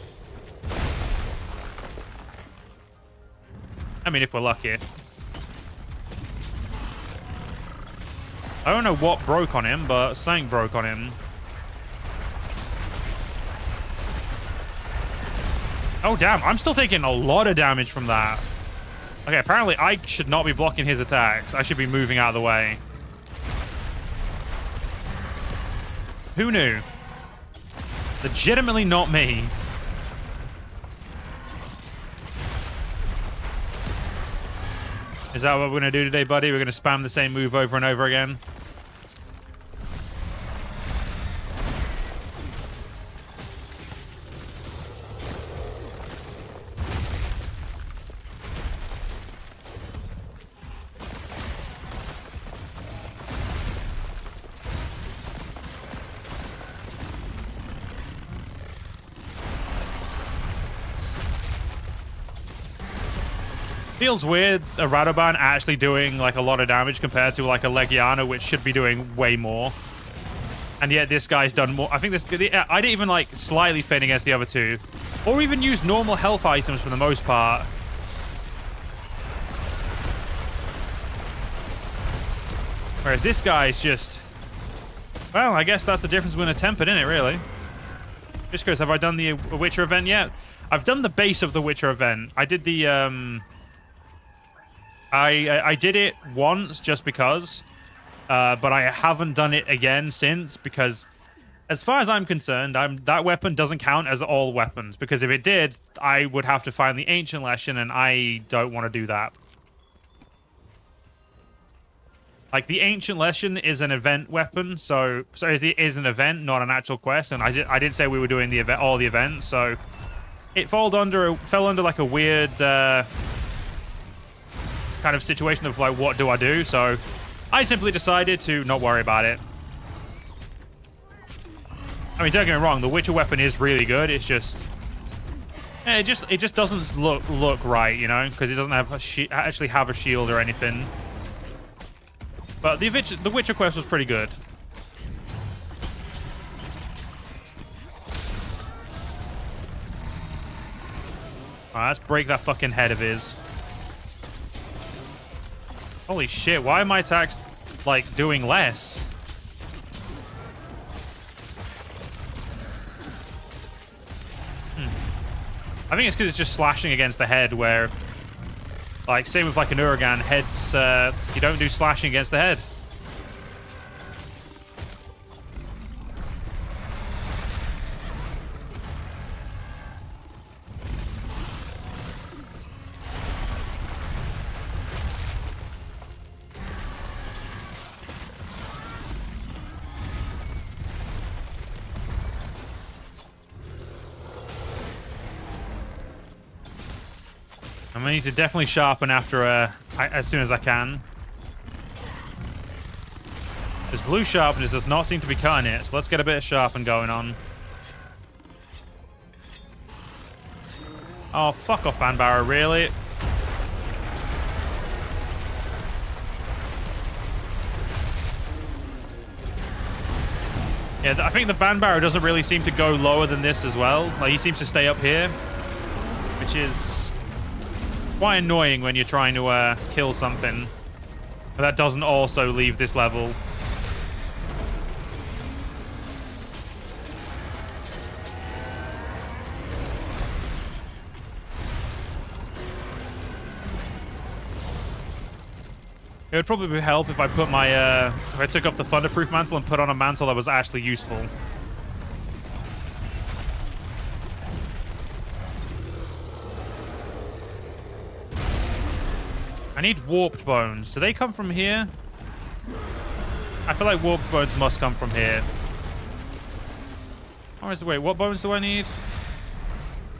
I mean, if we're lucky. I don't know what broke on him, but something broke on him. Oh, damn. I'm still taking a lot of damage from that. Okay, apparently I should not be blocking his attacks. I should be moving out of the way. Who knew? Legitimately not me. Is that what we're going to do today, buddy? We're going to spam the same move over and over again? Feels weird, a Radoban actually doing like a lot of damage compared to like a Legiana, which should be doing way more. And yet this guy's done more. I think this, I didn't even like slightly feint against the other two. Or even use normal health items for the most part. Whereas this guy's just... Well, I guess that's the difference between a tempered, isn't it, really? Just because, have I done the Witcher event yet? I've done the base of the Witcher event. I did the... I did it once just because, but I haven't done it again since because, as far as I'm concerned, that weapon doesn't count as all weapons because if it did, I would have to find the Ancient Lesson and I don't want to do that. Like, the Ancient Lesson is an event weapon, so is an event, not an actual quest, and I did say we were doing the event, all the events, so it fell under like a weird... kind of situation of like, what do I do? So I simply decided to not worry about it. I mean, don't get me wrong, the Witcher weapon is really good. It's just, it just doesn't look right, you know, because it doesn't have actually have a shield or anything. But the Witcher quest was pretty good. Alright, let's break that fucking head of his. Holy shit, why are my attacks, like, doing less? I think it's because it's just slashing against the head where, like, same with, like, an Uragan, heads, you don't do slashing against the head. I need to definitely sharpen after as soon as I can. This blue sharpness does not seem to be cutting it, so let's get a bit of sharpen going on. Oh, fuck off, Banbarrow, really? Yeah, I think the Banbarrow doesn't really seem to go lower than this as well. Like, he seems to stay up here, which is quite annoying when you're trying to kill something. But that doesn't also leave this level. It would probably help if I put my if I took off the Thunderproof mantle and put on a mantle that was actually useful. I need warped bones. Do they come from here? I feel like warped bones must come from here. Oh, wait, what bones do I need?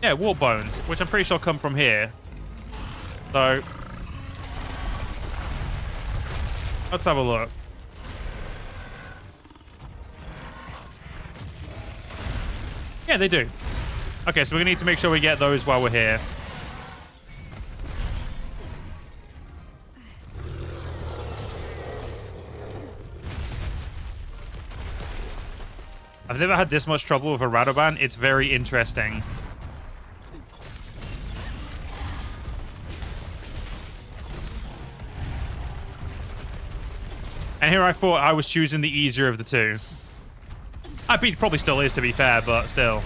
Yeah, warp bones, which I'm pretty sure come from here. So let's have a look. Yeah, they do. Okay, so we need to make sure we get those while we're here. I've never had this much trouble with a Radoban. It's very interesting. And here I thought I was choosing the easier of the two. I mean, probably still is, to be fair, but still.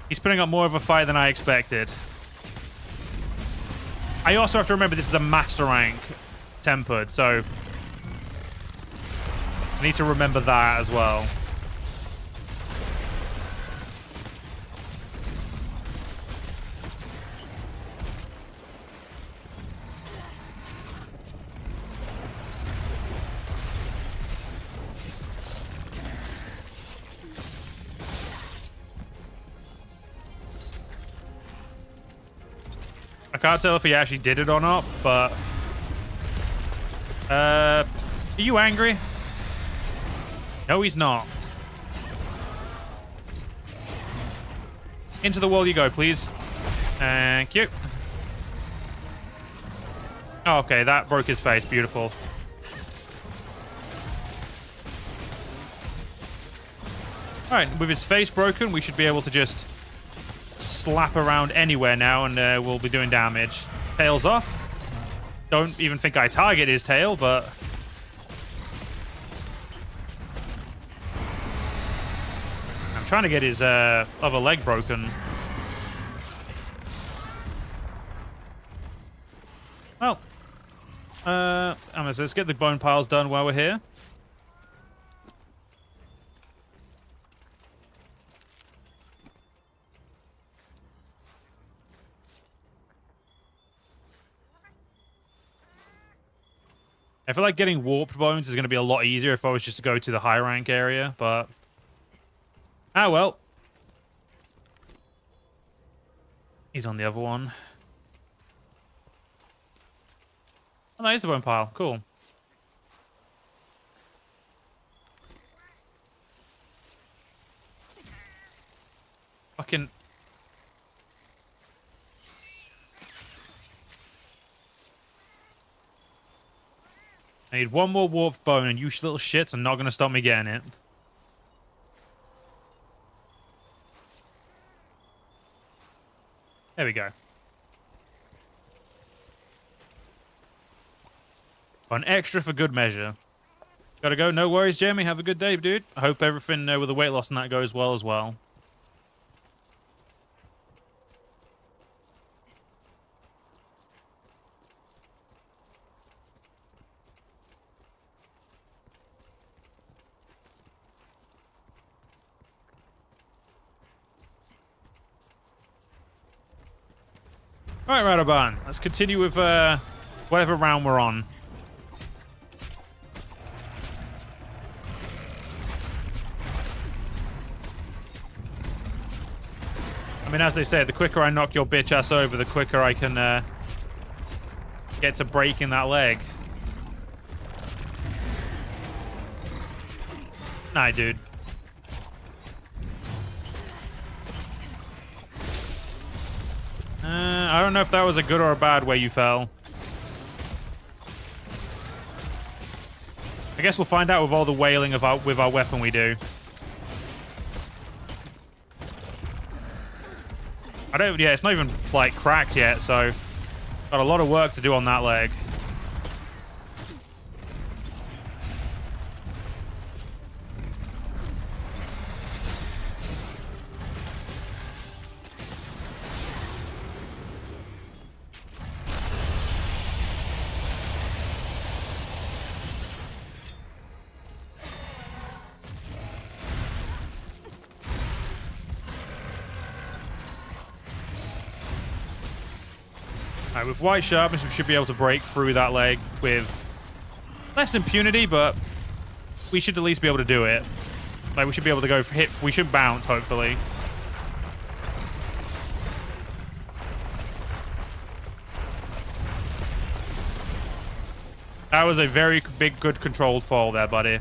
He's putting up more of a fight than I expected. I also have to remember this is a master rank tempered, so I need to remember that as well. I can't tell if he actually did it or not, but... are you angry? No, he's not. Into the wall you go, please. Thank you. Oh, okay, that broke his face. Beautiful. Alright, with his face broken, we should be able to just slap around anywhere now, and we'll be doing damage. Tail's off. Don't even think I target his tail, but... I'm trying to get his other leg broken. Well, let's get the bone piles done while we're here. I feel like getting warped bones is going to be a lot easier if I was just to go to the high rank area, but... Ah, well. He's on the other one. Oh, no, he's the bone pile. Cool. Fucking... I need one more warped bone, and you little shits are not going to stop me getting it. There we go. An extra for good measure. Gotta go. No worries, Jeremy. Have a good day, dude. I hope everything with the weight loss and that goes well as well. Alright, Radoban. Let's continue with whatever round we're on. I mean, as they say, the quicker I knock your bitch ass over, the quicker I can get to breaking that leg. Nah, dude. I don't know if that was a good or a bad way you fell. I guess we'll find out with all the wailing of with our weapon we do. Yeah, it's not even, like, cracked yet, so... Got a lot of work to do on that leg. Alright, with white sharpness, we should be able to break through that leg with less impunity, but we should at least be able to do it. Like, we should be able to go for hit. We should bounce, hopefully. That was a very big, good controlled fall there, buddy.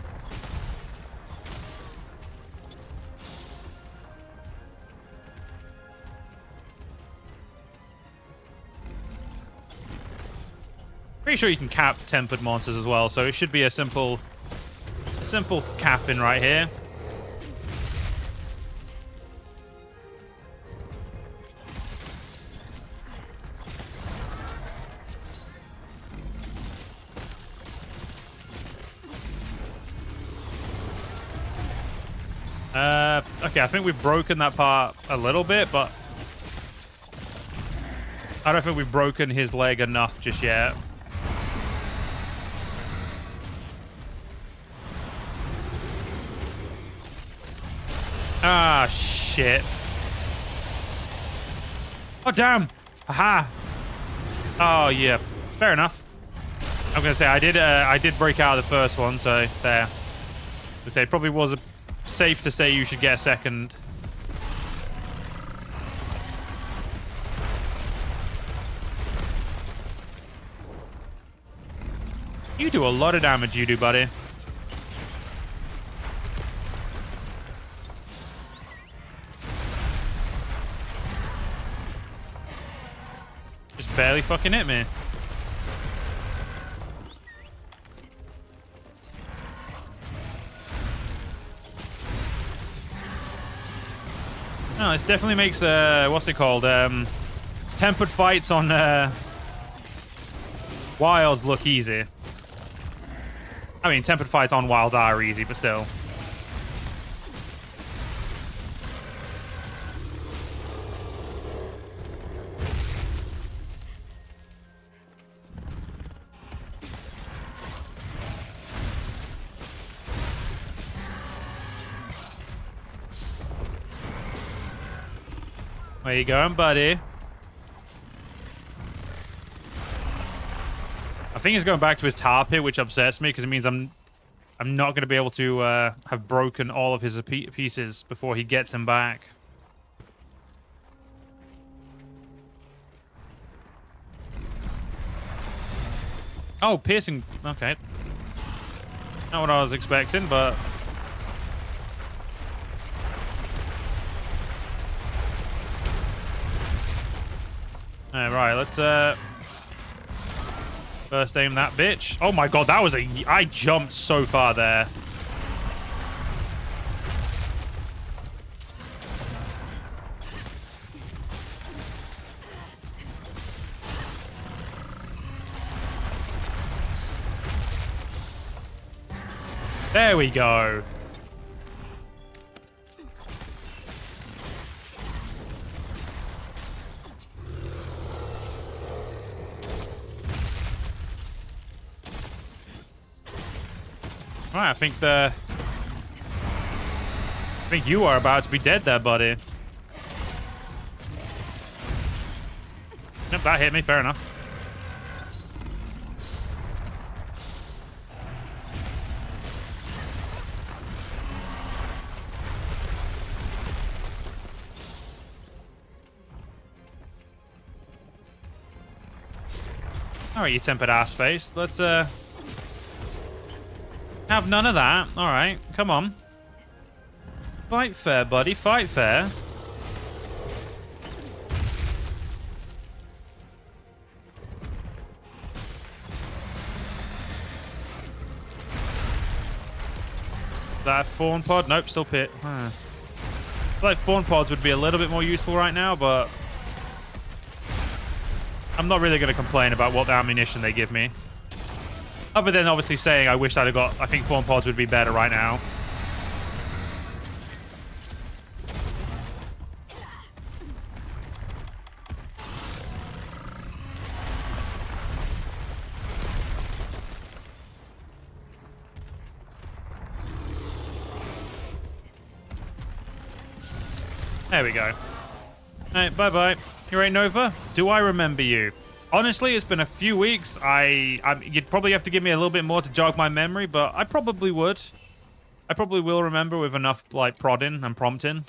Pretty sure you can cap tempered monsters as well, so it should be a simple capping right here. Okay, I think we've broken that part a little bit, but I don't think we've broken his leg enough just yet. Ah, shit. Oh, damn. Aha. Oh, yeah. Fair enough. I'm going to say, I did break out of the first one, so there. I say, it probably was safe to say you should get a second. You do a lot of damage, you do, buddy. Just barely fucking hit me. No, this definitely makes what's it called? Tempered fights on wilds look easy. I mean, tempered fights on wild are easy, but still. Where you going, buddy? I think he's going back to his tar pit, which upsets me because it means I'm not going to be able to have broken all of his pieces before he gets him back. Oh, piercing. Okay. Not what I was expecting, but... Alright, let's first aim that bitch. Oh my god, that was I jumped so far there. There we go. Right, I think you are about to be dead there, buddy. Yep, that hit me. Fair enough. All right, you tempered ass face. Let's have none of that. All right, come on. Fight fair, buddy. Fight fair. That fawn pod? Nope, still pit. I feel like fawn pods would be a little bit more useful right now, but I'm not really going to complain about what the ammunition they give me. Other than obviously saying I wish I'd have got... I think fawn pods would be better right now. There we go. Alright, bye-bye. You're right, Nova. Do I remember you? Honestly, it's been a few weeks. You'd probably have to give me a little bit more to jog my memory, but I probably would. I probably will remember with enough, like, prodding and prompting.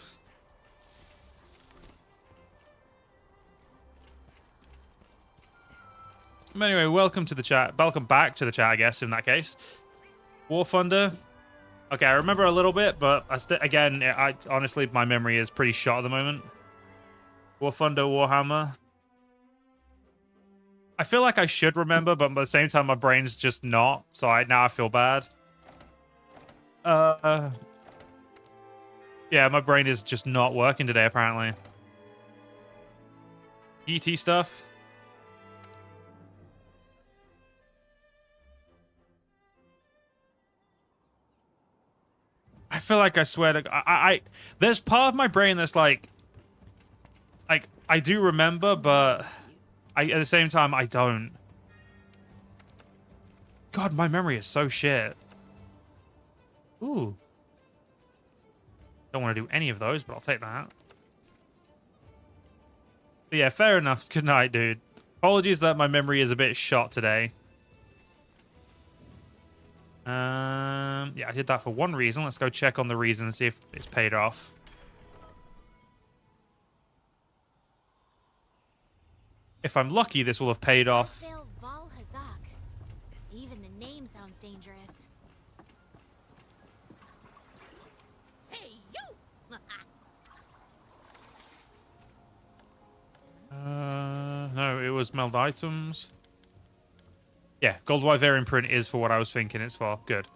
But anyway, welcome to the chat. Welcome back to the chat, I guess, in that case. War Thunder. Okay, I remember a little bit, but again, honestly, my memory is pretty shot at the moment. War Thunder, Warhammer. I feel like I should remember, but at the same time, my brain's just not. So now I feel bad. Yeah, my brain is just not working today, apparently. ET stuff. I feel like I swear to there's part of my brain that's like I do remember, but at the same time I don't. God, my memory is so shit. Ooh. Don't want to do any of those, but I'll take that. But yeah, fair enough. Good night, dude. Apologies that my memory is a bit shot today. Yeah, I did that for one reason. Let's go check on the reason and see if it's paid off. If I'm lucky, this will have paid off. Even the name sounds dangerous. Hey, you! No, it was meld items. Yeah, gold Wyverian print is for what I was thinking it's for. Good.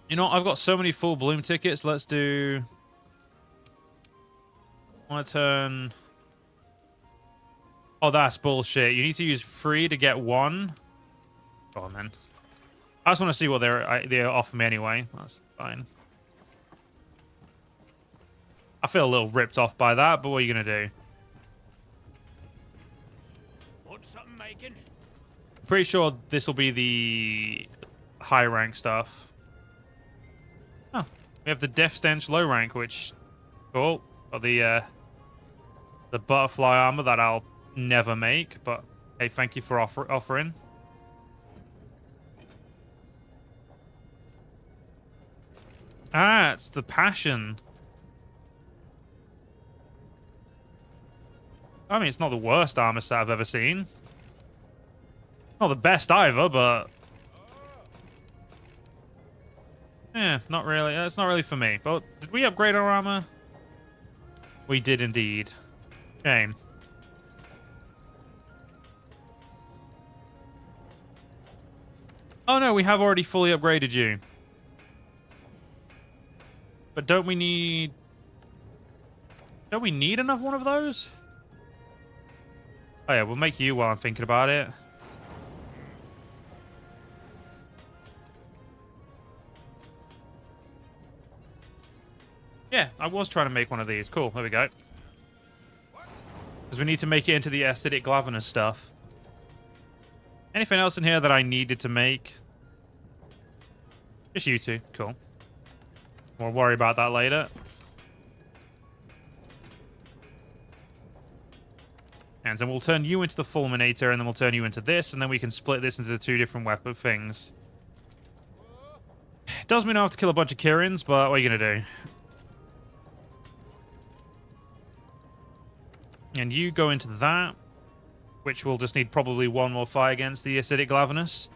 You know, I've got so many full bloom tickets. Let's do... I want to turn... Oh, that's bullshit. You need to use 3 to get 1. Go on, then. I just want to see what they're offering me anyway. That's fine. I feel a little ripped off by that, but what are you going to do? Want something making? Pretty sure this will be the high rank stuff. Oh, we have the Death Stench low rank, which... Cool. Got the butterfly armor that I'll never make, but hey, thank you for offering. Ah, it's the passion. I mean, it's not the worst armor set I've ever seen. Not the best either, but... Yeah, not really. It's not really for me. But did we upgrade our armor? We did indeed. Shame. Oh no, we have already fully upgraded you. But don't we need... Don't we need another one of those? Oh yeah, we'll make you while I'm thinking about it. Yeah, I was trying to make one of these. Cool, there we go. Because we need to make it into the acidic glavenus stuff. Anything else in here that I needed to make? Just you two. Cool. We'll worry about that later. And then we'll turn you into the Fulminator, and then we'll turn you into this, and then we can split this into the 2 different weapon things. It does mean I have to kill a bunch of Kirins, but what are you going to do? And you go into that, which will just need probably 1 more fight against the acidic glavenus.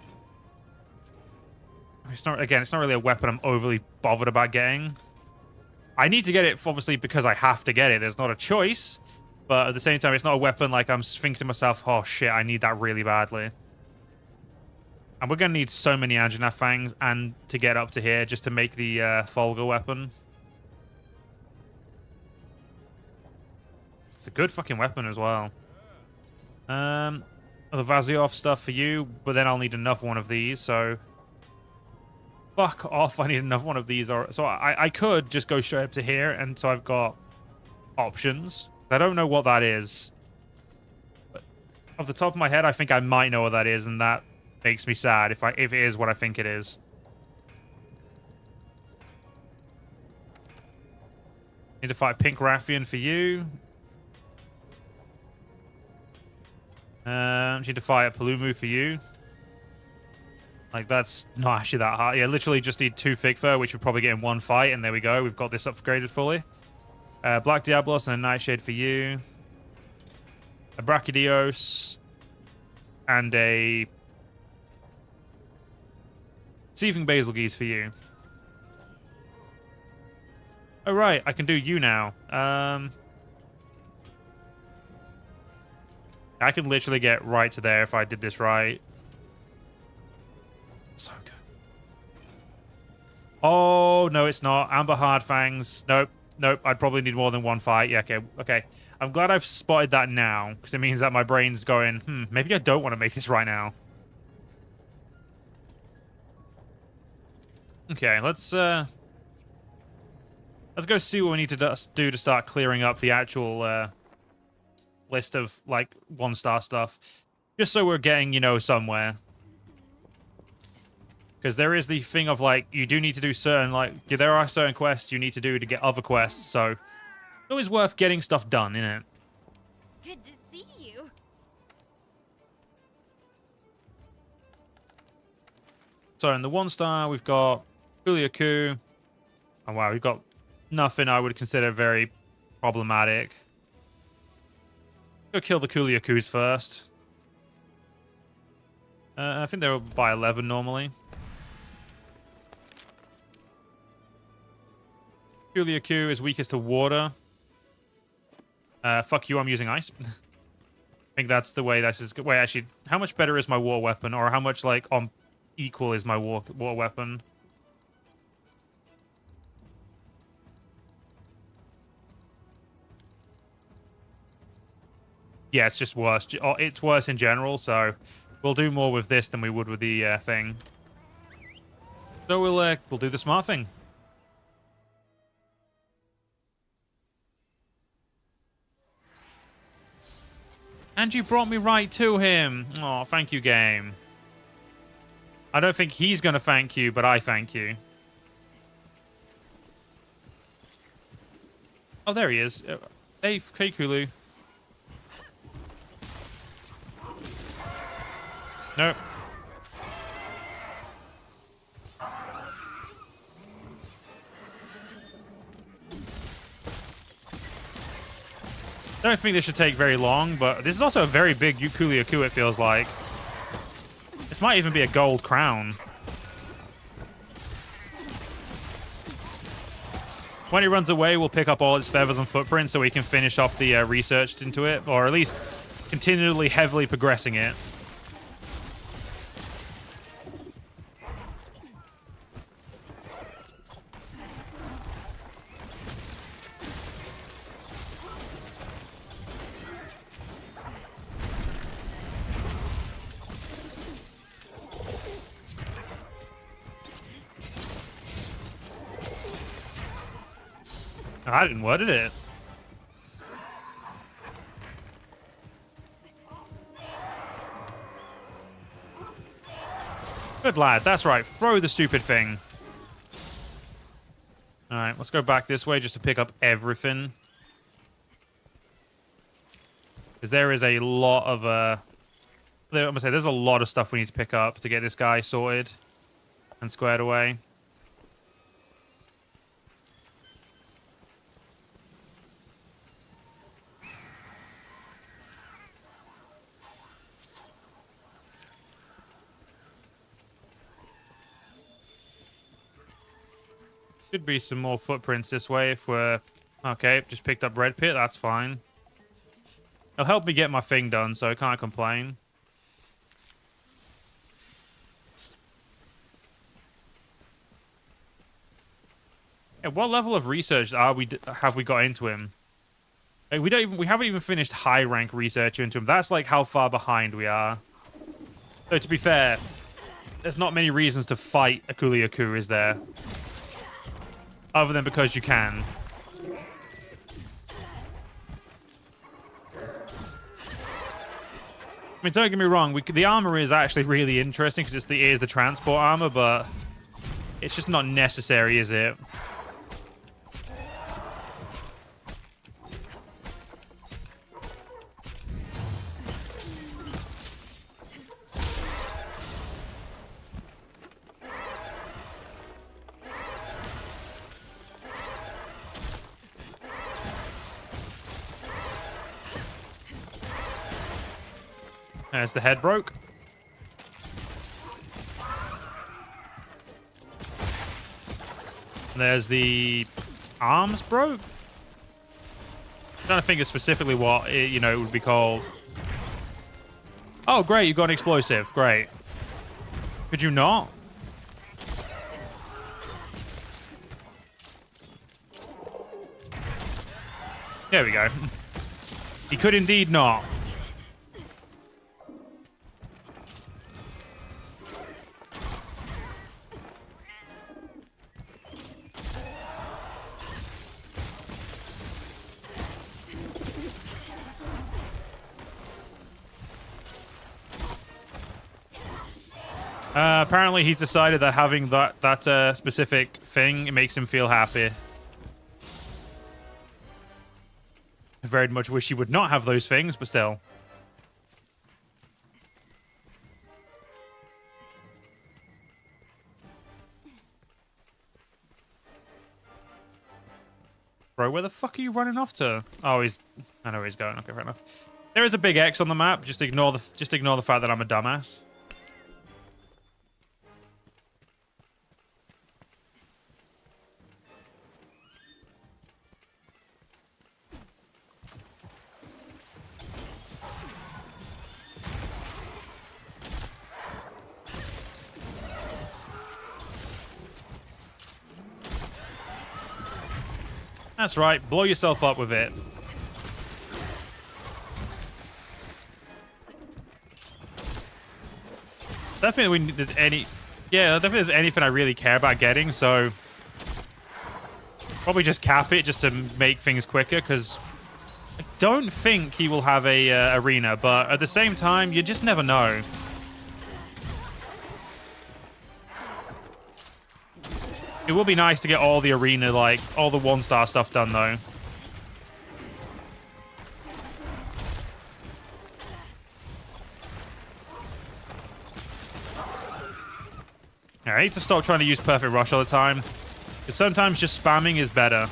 It's not really a weapon I'm overly bothered about getting. I need to get it, obviously, because I have to get it. There's not a choice. But at the same time, it's not a weapon like I'm thinking to myself, oh shit, I need that really badly. And we're going to need so many Anjanath Fangs and to get up to here just to make the Folga weapon. It's a good fucking weapon as well. The Vaziov stuff for you, but then I'll need another one of these, so... Fuck off, I need another one of these. So I could just go straight up to here, and so I've got options. I don't know what that is. But off the top of my head, I think I might know what that is, and that makes me sad if it is what I think it is. Need to fight Pink Rathian for you. Need to fight a Palumu for you. Like, that's not actually that hard. Yeah, literally just need 2 Fig Fur, which we'll probably get in 1 fight, and there we go. We've got this upgraded fully. Black Diablos and a Nightshade for you. A Brachydios. And a... Seething Basil Geese for you. Oh, right. I can do you now. I can literally get right to there if I did this right. So good. Oh, no, it's not. Amber Hardfangs. Nope. Nope. I'd probably need more than one fight. Yeah, okay. Okay. I'm glad I've spotted that now, because it means that my brain's going, maybe I don't want to make this right now. Okay, let's go see what we need to do to start clearing up the actual list of, like, 1-star stuff. Just so we're getting, you know, somewhere. Because there is the thing of, like, you do need to do certain, like, there are certain quests you need to do to get other quests, so it's always worth getting stuff done, innit? Good to see you. So in the 1-star, we've got Kuliaku. Oh, wow, we've got nothing I would consider very problematic. Go kill the Kuliakus first. I think they're by 11 normally. Kuliaku is weakest to water. Fuck you, I'm using ice. I think that's the way this is... Wait, actually, how much better is my water weapon? Or how much, like, on equal is my water weapon? Yeah, it's just worse. It's worse in general, so we'll do more with this than we would with the thing. So we'll do the smart thing. And you brought me right to him. Oh, thank you, game. I don't think he's going to thank you, but I thank you. Oh, there he is. Hey, Kulu. Nope. I don't think this should take very long, but this is also a very big Kuliaku, it feels like. This might even be a gold crown. When he runs away, we'll pick up all its feathers and footprints so we can finish off the research into it, or at least continually heavily progressing it. I didn't. What did it? Good lad. That's right. Throw the stupid thing. All right. Let's go back this way just to pick up everything. Because there is a lot of... I'm going to say there's a lot of stuff we need to pick up to get this guy sorted and squared away. Should be some more footprints this way if we're... Okay, just picked up Red Pit. That's fine. It'll help me get my thing done, so I can't complain. Yeah, what level of research have we got into him? Like, we haven't even finished high rank research into him. That's like how far behind we are. So to be fair, there's not many reasons to fight a Kuliaku, is there? Other than because you can. I mean, don't get me wrong, the armor is actually really interesting because it is the transport armor, but it's just not necessary, is it? There's the head broke. There's the arms broke? I'm trying to think of specifically what it, it would be called. Oh, great, you've got an explosive. Great. Could you not? There we go. He could indeed not. Apparently, he's decided that having that specific thing, it makes him feel happy. I very much wish he would not have those things, but still. Bro, where the fuck are you running off to? Oh, he's... I know where he's going. Okay, fair enough. There is a big X on the map. Just ignore the fact that I'm a dumbass. That's right. Blow yourself up with it. Definitely, there's any... Yeah, definitely there's anything I really care about getting, so... Probably just cap it just to make things quicker, because... I don't think he will have a arena, but at the same time, you just never know. It will be nice to get all the arena, like, all the one-star stuff done, though. I need to stop trying to use Perfect Rush all the time. Because sometimes just spamming is better.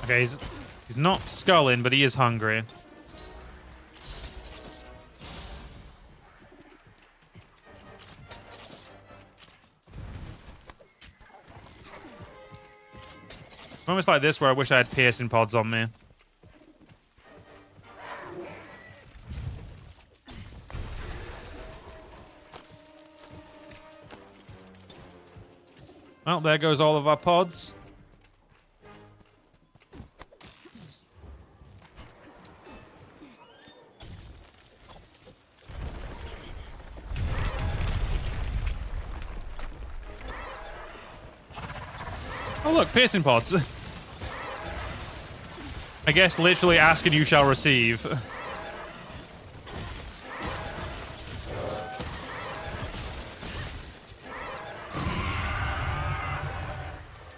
Okay, he's not sculling, but he is hungry. Moments like this where I wish I had piercing pods on me. Well, there goes all of our pods. Oh, look, piercing pods. I guess literally ask and you shall receive.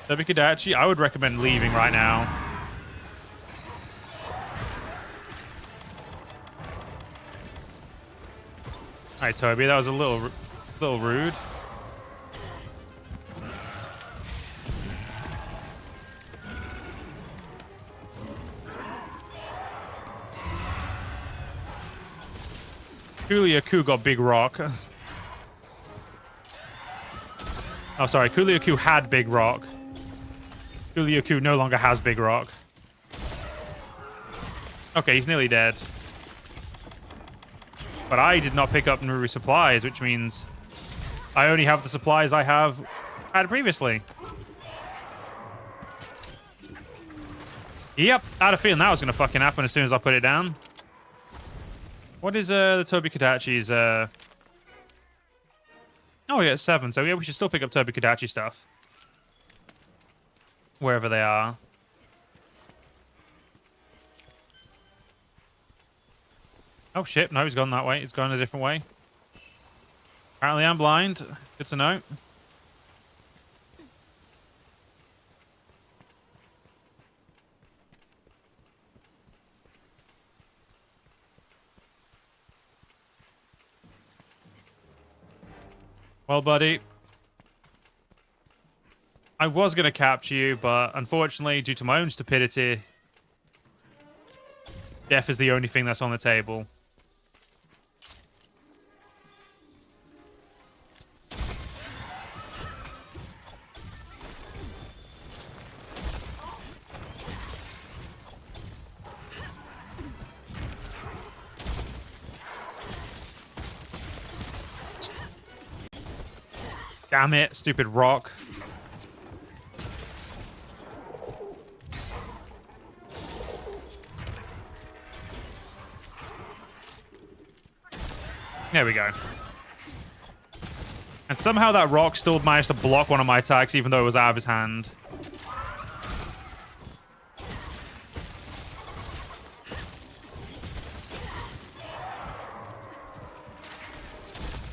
Tobikadachi, I would recommend leaving right now. Alright, Toby, that was a little rude. Kuliaku got Big Rock. Oh, sorry. Kuliaku had Big Rock. Kuliaku no longer has Big Rock. Okay, he's nearly dead. But I did not pick up Nuru supplies, which means I only have the supplies I have had previously. Yep, I had a feeling that was going to fucking happen as soon as I put it down. What is the Tobikadachi's? Oh, yeah, it's 7. So yeah, we should still pick up Tobikadachi stuff. Wherever they are. Oh shit, no, he's gone that way. He's going a different way. Apparently I'm blind. Good to know. Well, buddy. I was going to capture you, but unfortunately, due to my own stupidity, death is the only thing that's on the table. Damn it, stupid rock. There we go. And somehow that rock still managed to block one of my attacks, even though it was out of his hand.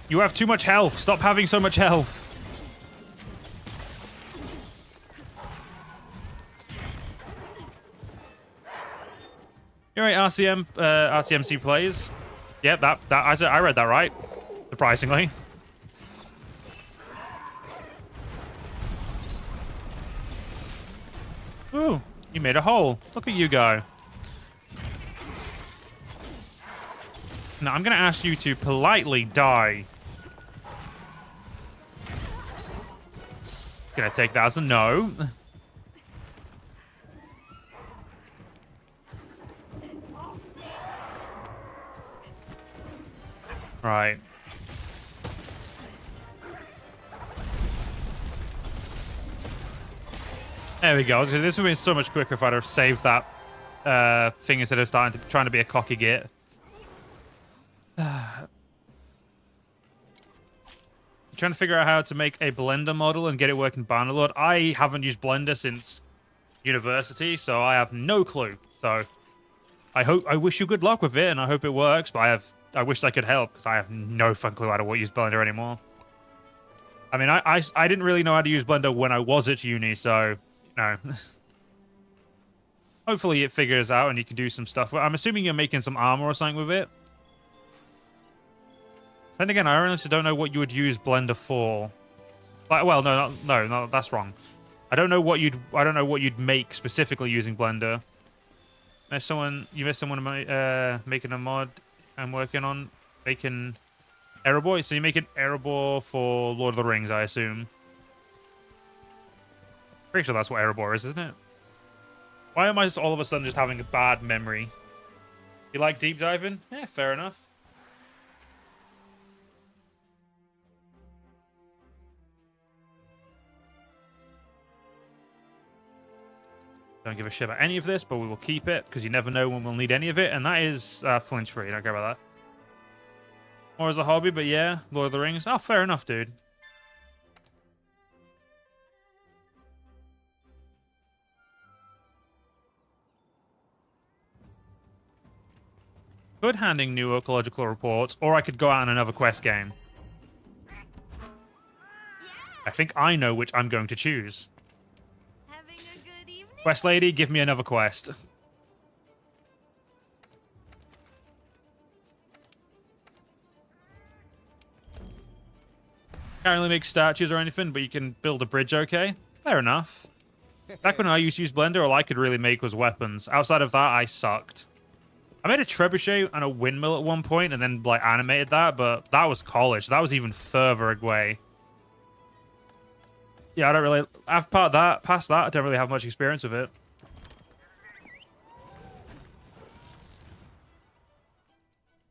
You have too much health. Stop having so much health. You're right, RCMC plays. Yep, I read that right. Surprisingly. Ooh, you made a hole. Look at you go. Now I'm gonna ask you to politely die. Gonna take that as a no. Right. There we go. This would have been so much quicker if I'd have saved that thing instead of trying to be a cocky git. Trying to figure out how to make a Blender model and get it working Bannerlord. I haven't used Blender since university, so I have no clue. So I wish you good luck with it, and I hope it works. But I wish I could help because I have no fucking clue how to use Blender anymore. I mean, I didn't really know how to use Blender when I was at uni, so no. Hopefully it figures out and you can do some stuff. I'm assuming you're making some armor or something with it. Then again, I honestly don't know what you would use Blender for. Like, well, no, that's wrong. I don't know what you'd make specifically using Blender. You missed someone making a mod I'm working on making Erebor. So you make an Erebor for Lord of the Rings, I assume. Pretty sure that's what Erebor is, isn't it? Why am I all of a sudden just having a bad memory? You like deep diving? Yeah, fair enough. Don't give a shit about any of this, but we will keep it because you never know when we'll need any of it, and that is flinch free. Don't care about that. More as a hobby, but yeah, Lord of the Rings. Oh, fair enough, dude. Could handing new ecological reports, or I could go out on another quest game. I think I know which I'm going to choose. Quest lady, give me another quest. Can't really make statues or anything, but you can build a bridge okay. Fair enough. Back when I used to use Blender, all I could really make was weapons. Outside of that, I sucked. I made a trebuchet and a windmill at one point and then like animated that, but that was college. That was even further away. Yeah, I don't really... Past that, I don't really have much experience with it.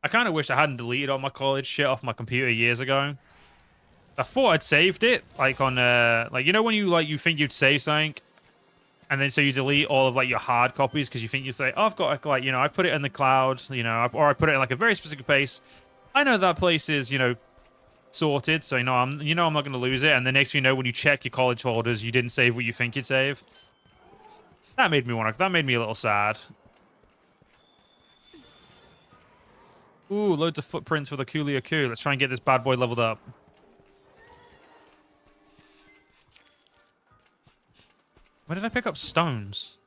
I kind of wish I hadn't deleted all my college shit off my computer years ago. I thought I'd saved it, like on, like, you know when you think you'd save something, and then so you delete all of, like, your hard copies because you think you say, oh, I've got, like, you know, I put it in the cloud, you know, or I put it in, like, a very specific place. I know that place is, you know, sorted, so I'm not going to lose it. And the next thing you know, when you check your college folders, you didn't save what you think you'd save. That made me a little sad. Ooh, loads of footprints for the Coolio Coo. Let's try and get this bad boy leveled up. Where did I pick up stones?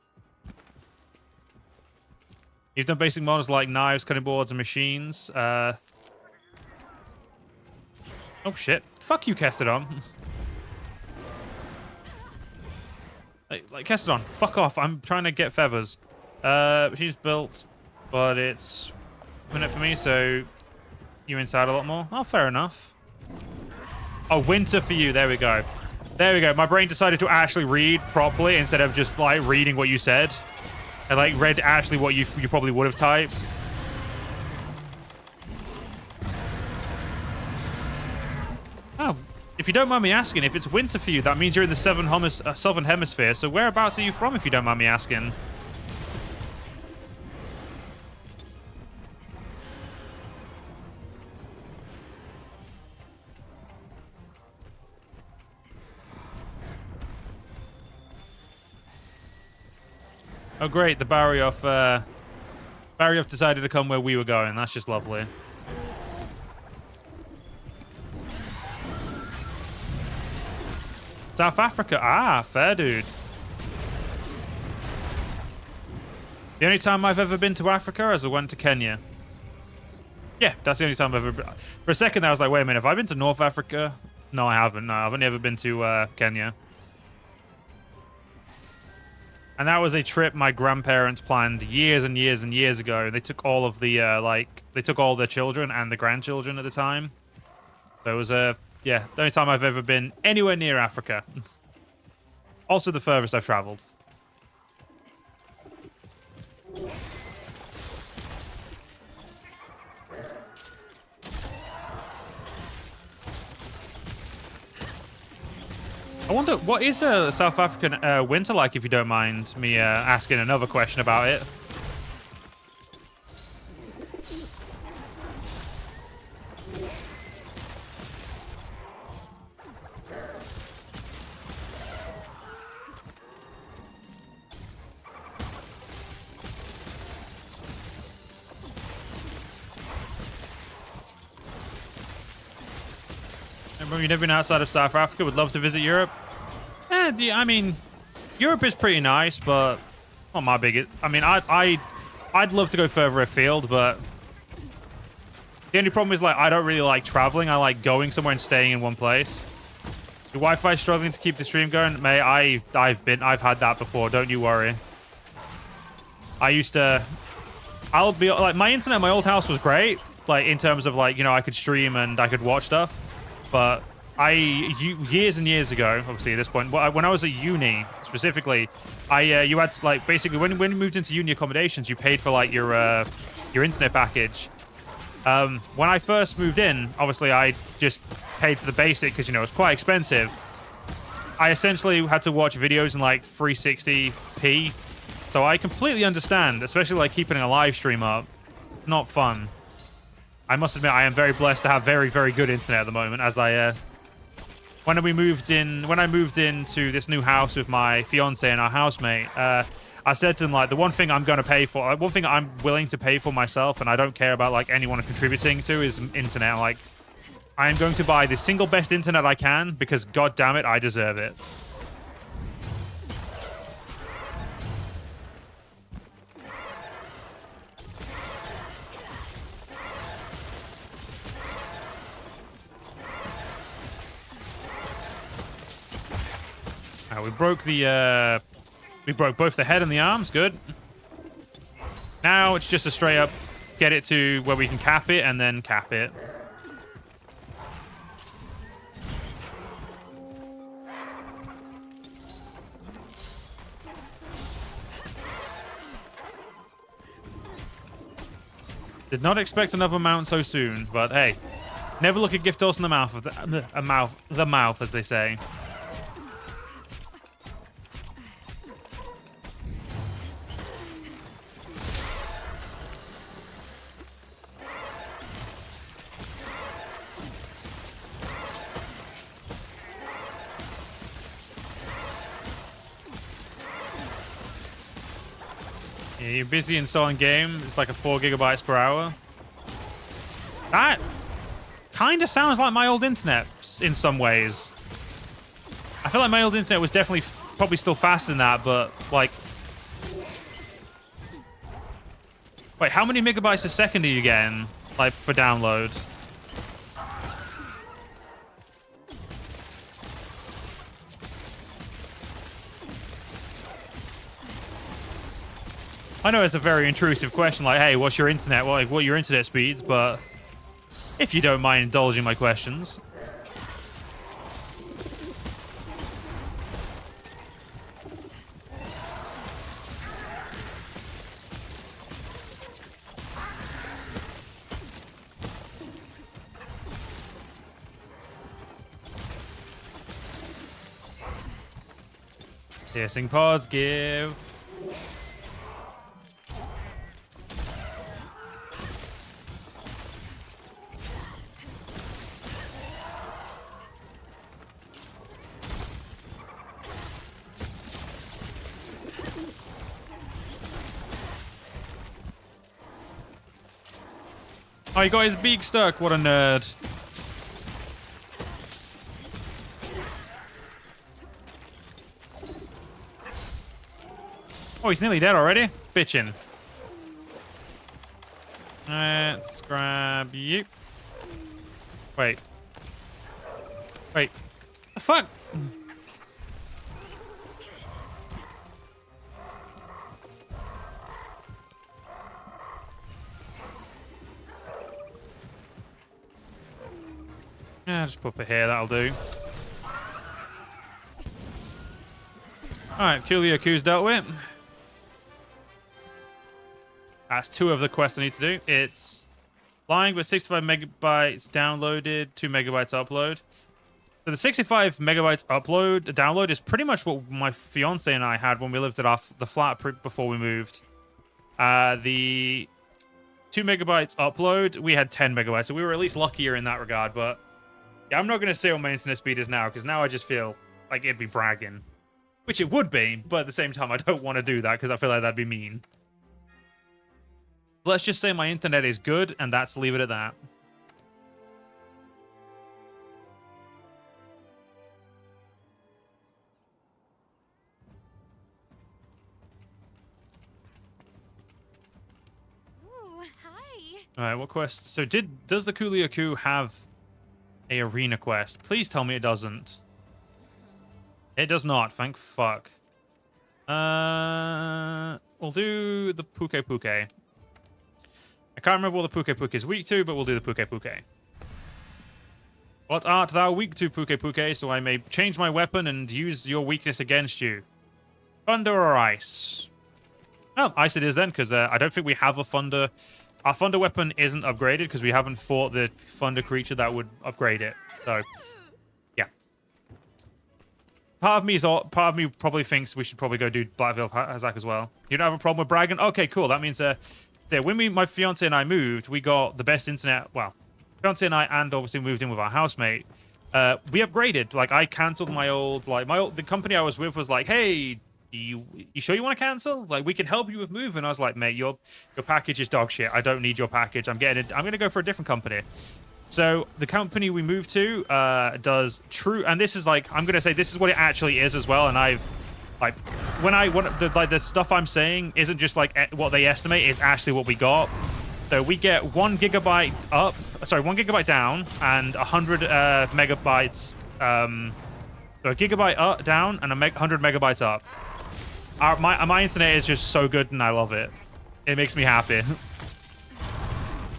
You've done basic models like knives, cutting boards, and machines. Oh, shit. Fuck you, Kestodon. like, Kestodon, fuck off. I'm trying to get feathers. She's built, but it's a minute for me, so you inside a lot more. Oh, fair enough. Oh, winter for you. There we go. There we go. My brain decided to actually read properly instead of just, like, reading what you said. I, like, read actually what you probably would have typed. Oh, if you don't mind me asking, if it's winter for you, that means you're in the southern hemisphere. So whereabouts are you from, if you don't mind me asking? Oh, great. The Barrioff decided to come where we were going. That's just lovely. South Africa. Ah, fair, dude. The only time I've ever been to Africa is I went to Kenya. Yeah, that's the only time I've ever been. For a second, I was like, wait a minute. Have I been to North Africa? No, I haven't. No, I've only ever been to Kenya. And that was a trip my grandparents planned years and years and years ago. They took all of the, they took all their children and the grandchildren at the time. So it was, yeah, the only time I've ever been anywhere near Africa. Also the furthest I've traveled. I wonder, what is a South African winter like, if you don't mind me asking another question about it? Remember, you've never been outside of South Africa? Would love to visit Europe. I mean, Europe is pretty nice, but not my biggest. I mean, I'd love to go further afield, but the only problem is, like, I don't really like traveling. I like going somewhere and staying in one place. Your Wi-Fi struggling to keep the stream going, mate. I've had that before. Don't you worry. I'll be like, my internet at my old house was great, like, in terms of, like, you know, I could stream and I could watch stuff. But years and years ago, obviously at this point, when I was at uni specifically, you had to, like, basically when you moved into uni accommodations, you paid for, like, your internet package. When I first moved in, obviously I just paid for the basic because, you know, it's quite expensive. I essentially had to watch videos in, like, 360p. So I completely understand, especially, like, keeping a live stream up. Not fun. I must admit, I am very blessed to have very, very good internet at the moment. As when I moved into this new house with my fiance and our housemate, I said to them, like, the one thing I'm going to pay for, like, one thing I'm willing to pay for myself, and I don't care about, like, anyone contributing to, is internet. Like, I am going to buy the single best internet I can because, god damn it, I deserve it. We broke both the head and the arms. Good. Now it's just a straight up get it to where we can cap it and then cap it. Did not expect another mount so soon, but hey, never look a gift horse in the mouth, the mouth, as they say. Yeah, you're busy installing game. It's like a 4 gigabytes per hour. That kind of sounds like my old internet in some ways. I feel like my old internet was definitely probably still faster than that, but like, wait, how many megabytes a second are you getting, like, for download? I know it's a very intrusive question, like, hey, what's your internet? Well, like, what are your internet speeds? But if you don't mind indulging my questions. Piercing pods give. Oh, he got his beak stuck. What a nerd. Oh, he's nearly dead already? Bitchin'. Let's grab you. Wait. Wait. The fuck? Yeah, just pop it here. That'll do. Alright, Kuliaku's dealt with. That's 2 of the quests I need to do. It's flying with 65 megabytes downloaded, 2 megabytes upload. So the 65 megabytes download is pretty much what my fiance and I had when we lived at the flat before we moved. The 2 megabytes upload, we had 10 megabytes, so we were at least luckier in that regard. But yeah, I'm not going to say what my internet speed is now, because now I just feel like it'd be bragging. Which it would be, but at the same time, I don't want to do that, because I feel like that'd be mean. Let's just say my internet is good, and that's leave it at that. Ooh, hi. All right, what quest? So does the Kuliaku have a arena quest? Please tell me it doesn't. It does not. Thank fuck. We'll do the Puke Puke. I can't remember what the Puke Puke is weak to, but we'll do the Puke Puke. What art thou weak to, Puke Puke, so I may change my weapon and use your weakness against you? Thunder or ice? Oh, ice it is then, because I don't think we have a thunder. Our thunder weapon isn't upgraded because we haven't fought the thunder creature that would upgrade it. So, yeah. Part of me probably thinks we should probably go do Black Veil Hazak as well. You don't have a problem with bragging? Okay, cool. That means yeah, when my fiance and I moved, we got the best internet. Well, fiance and I, and obviously moved in with our housemate. We upgraded. Like, I canceled the company I was with was like, hey, you sure you want to cancel? Like, we can help you with moving. I was like, mate, your package is dog shit. I don't need your package. I'm gonna go for a different company. So the company we moved to does true, and this is like, I'm gonna say this is what it actually is as well. And I've like, the stuff I'm saying isn't just like what they estimate, it's actually what we got. So we get 1 gigabyte up, sorry, 1 gigabyte down, and 100 megabytes. So a gigabyte up, down, and 100 megabytes up. My internet is just so good, and I love it. It makes me happy.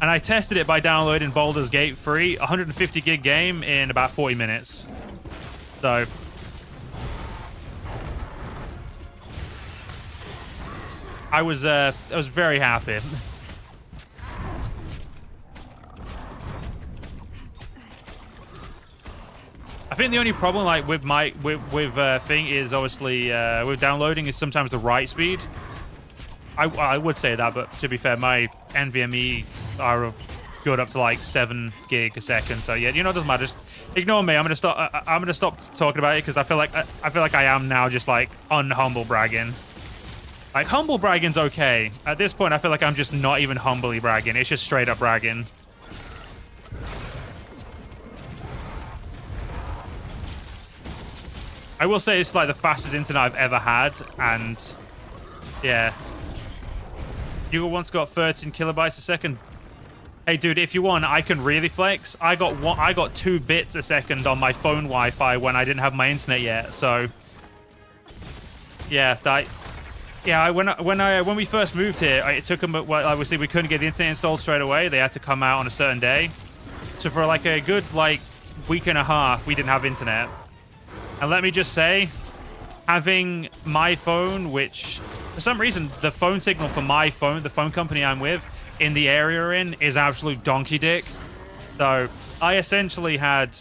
And I tested it by downloading Baldur's Gate free, 150 gig game in about 40 minutes. So I was very happy. I think the only problem, like, with thing is obviously with downloading is sometimes the write speed. I would say that, but to be fair, my NVMe's are good up to like 7 gig a second. So yeah, you know, it doesn't matter. Just ignore me. I'm gonna stop talking about it because I feel like I am now just like unhumble bragging. Like, humble bragging's okay. At this point, I feel like I'm just not even humbly bragging. It's just straight up bragging. I will say it's like the fastest internet I've ever had, and yeah. You once got 13 kilobytes a second. Hey, dude, if you want, I can really flex. I got 2 bits a second on my phone Wi-Fi when I didn't have my internet yet. So, yeah, when we first moved here, it took them. Well, obviously, we couldn't get the internet installed straight away. They had to come out on a certain day. So for like a good week and a half, we didn't have internet. And let me just say, having my phone, which for some reason the phone signal for my phone, the phone company I'm with, in the area we're in, is absolute donkey dick. So I essentially had,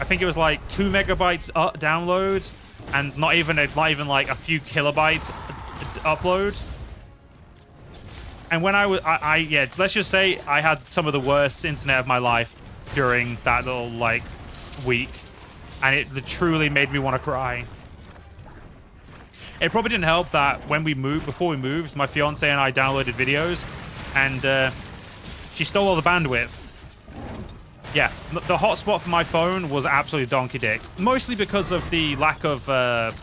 I think it was like 2 megabytes download, and not even like a few kilobytes upload. And when yeah, let's just say I had some of the worst internet of my life during that little like week, and it truly made me want to cry. It probably didn't help that before we moved, my fiance and I downloaded videos, and she stole all the bandwidth. Yeah, the hotspot for my phone was absolutely donkey dick. Mostly because of the lack of, the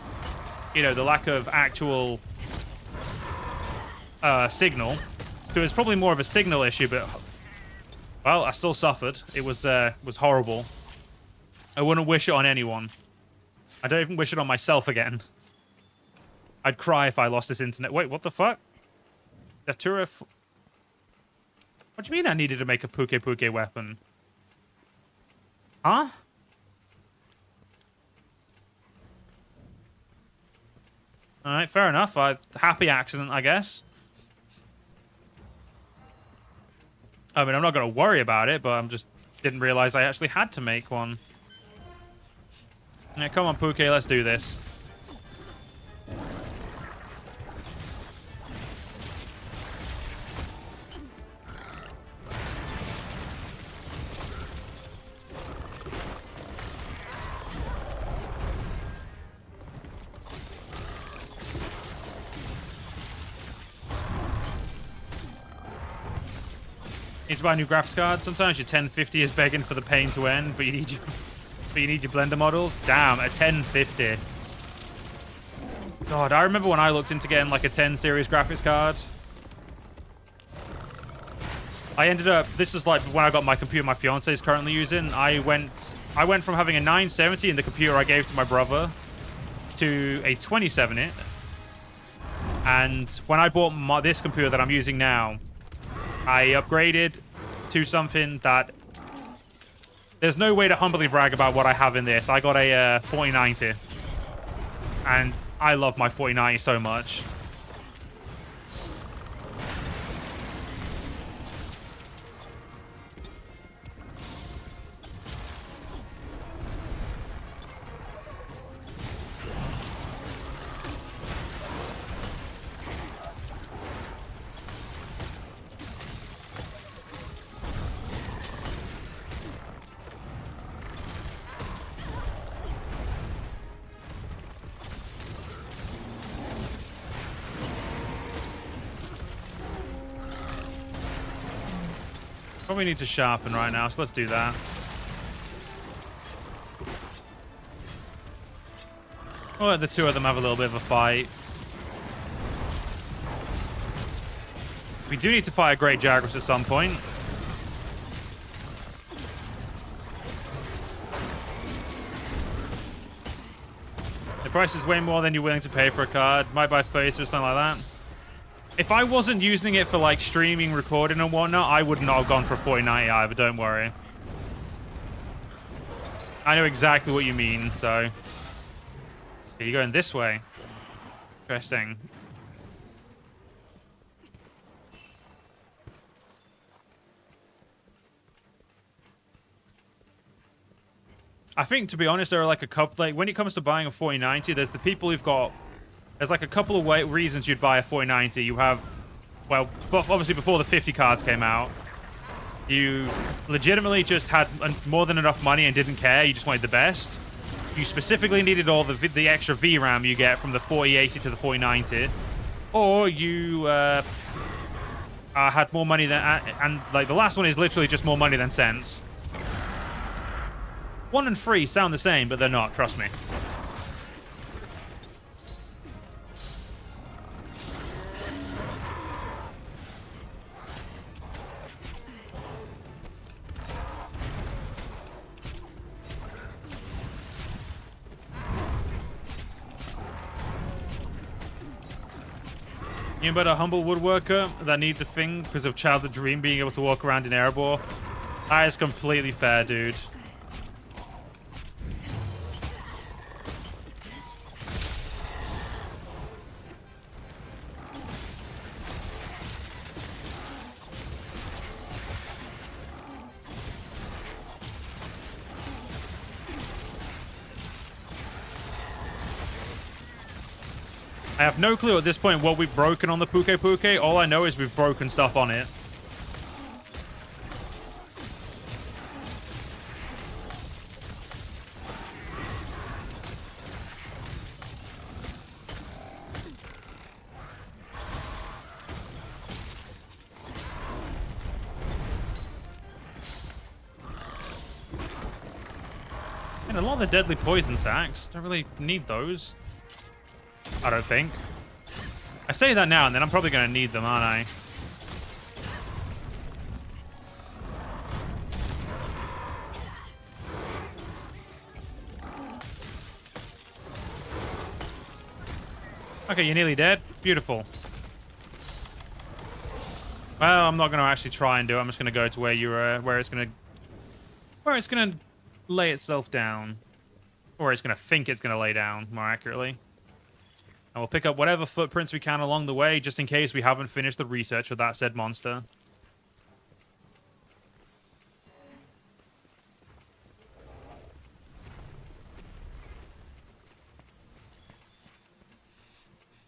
lack of actual signal. So it was probably more of a signal issue, but, well, I still suffered. It was horrible. I wouldn't wish it on anyone. I don't even wish it on myself again. I'd cry if I lost this internet. Wait, what the fuck? Datura... What do you mean I needed to make a Puke weapon? Huh? Alright, fair enough. Happy accident, I guess. I mean, I'm not going to worry about it, but I'm just... Didn't realize I actually had to make one. Yeah, come on, Puke, let's do this. Need to buy a new graphics card. Sometimes your 1050 is begging for the pain to end, but you need your Blender models. Damn, a 1050. God, I remember when I looked into getting like a 10 series graphics card. I ended up, this is like when I got my computer my fiance is currently using. I went from having a 970 in the computer I gave to my brother to a 2070. And when I bought this computer that I'm using now, I upgraded to something that there's no way to humbly brag about what I have in this. I got a 4090, and I love my 4090 so much. Probably need to sharpen right now, so let's do that. We'll let the two of them have a little bit of a fight. We do need to fight a Great Jagras at some point. The price is way more than you're willing to pay for a card. Might buy face or something like that. If I wasn't using it for like streaming, recording and whatnot, I would not have gone for a 4090 either, don't worry. I know exactly what you mean, so... Okay, you're going this way. Interesting. I think, to be honest, there are like a couple... Like, when it comes to buying a 4090, there's the people who've got... There's like a couple of reasons you'd buy a 4090. You have, well, obviously before the 50 cards came out, you legitimately just had more than enough money and didn't care. You just wanted the best. You specifically needed all the extra VRAM you get from the 4080 to the 4090. Or you had more money than... And like the last one is literally just more money than sense. 1 and 3 sound the same, but they're not, trust me. You about a humble woodworker that needs a thing because of childhood dream being able to walk around in Erebor? That is completely fair, dude. I have no clue at this point what we've broken on the Puke Puke. All I know is we've broken stuff on it. And a lot of the deadly poison sacks. Don't really need those. I don't think. I say that now, and then I'm probably going to need them, aren't I? Okay, you're nearly dead. Beautiful. Well, I'm not going to actually try and do it. I'm just going to go to where you're, where it's going to lay itself down, or it's going to think it's going to lay down more accurately. And we'll pick up whatever footprints we can along the way, just in case we haven't finished the research with that said monster.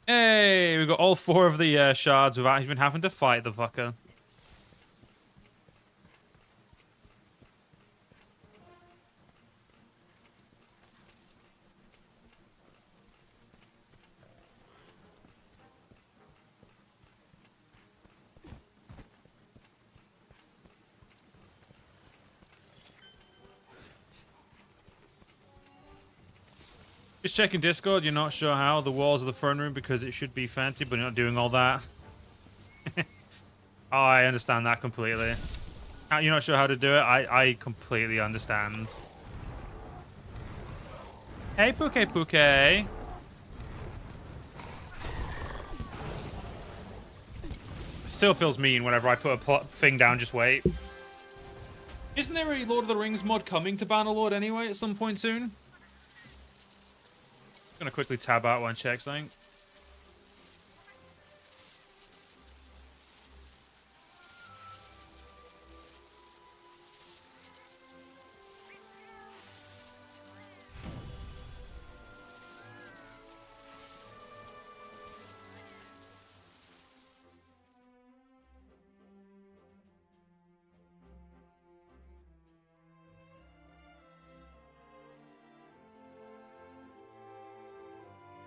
Hey, we got all 4 of the shards without even having to fight the fucker. Just checking Discord, you're not sure how. The walls of the throne room because it should be fancy, but you're not doing all that. Oh, I understand that completely. You're not sure how to do it? I completely understand. Hey, Puke Puke. Still feels mean whenever I put a thing down, just wait. Isn't there a Lord of the Rings mod coming to Bannerlord anyway at some point soon? Gonna quickly tab out one check something.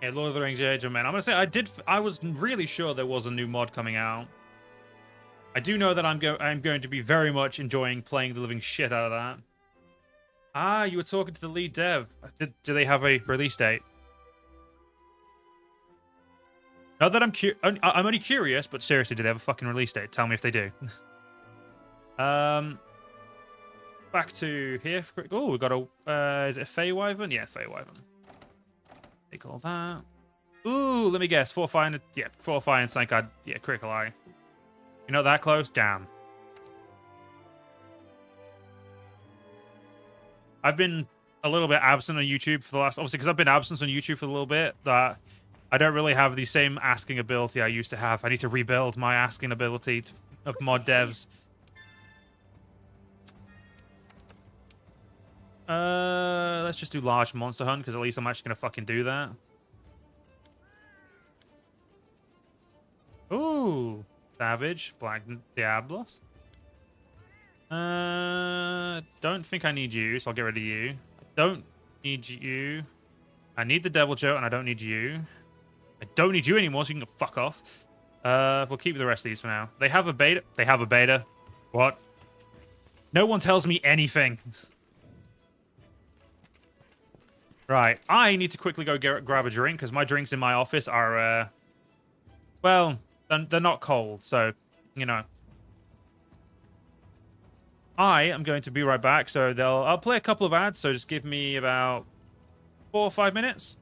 Yeah, Lord of the Rings Age of Men. I'm gonna say I was really sure there was a new mod coming out. I do know that I'm going to be very much enjoying playing the living shit out of that. Ah, you were talking to the lead dev. Do they have a release date? Not that I'm only curious, but seriously, do they have a fucking release date? Tell me if they do. Back to here. Oh, we got a. Is it a Fey Wyvern? Yeah, Fey Wyvern. Take all that. Ooh, let me guess. 4 fire and yeah, 4 fire and snake. Yeah, critical eye. You're not that close? Damn. I've been a little bit absent on YouTube for the last... Obviously, because I've been absent on YouTube for a little bit, that I don't really have the same asking ability I used to have. I need to rebuild my asking ability of mod devs. Let's just do large monster hunt, because at least I'm actually going to fucking do that. Ooh. Savage. Black Diablos. Don't think I need you, so I'll get rid of you. I don't need you. I need the Devil Joe, and I don't need you. I don't need you anymore, so you can fuck off. We'll keep the rest of these for now. They have a beta. They have a beta. What? No one tells me anything. Right. I need to quickly go grab a drink, because my drinks in my office are, well, they're not cold, so, you know. I am going to be right back, so I'll play a couple of ads, so just give me about 4 or 5 minutes.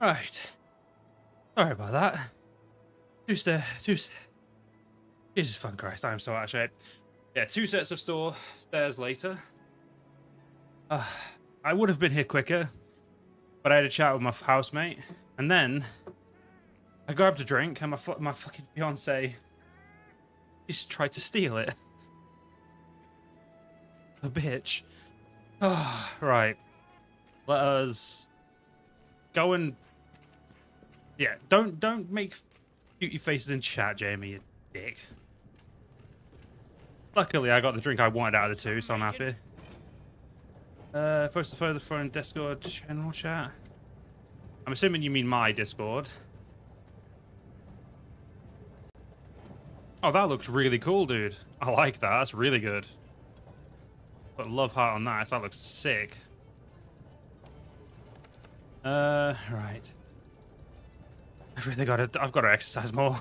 Right. Sorry about that. Jesus fucking Christ, I am so out of shape. Yeah, 2 sets of stairs later. I would have been here quicker, but I had a chat with my housemate, and then I grabbed a drink, and my fucking fiance just tried to steal it. A bitch. Oh, right. Let us go and... Yeah, don't make cutie faces in chat, Jamie, you dick. Luckily, I got the drink I wanted out of the two, so I'm happy. Post the further phone Discord general chat. I'm assuming you mean my Discord. Oh, that looks really cool, dude. I like that. That's really good. Put a love heart on that. That looks sick. Right. I've got to exercise more.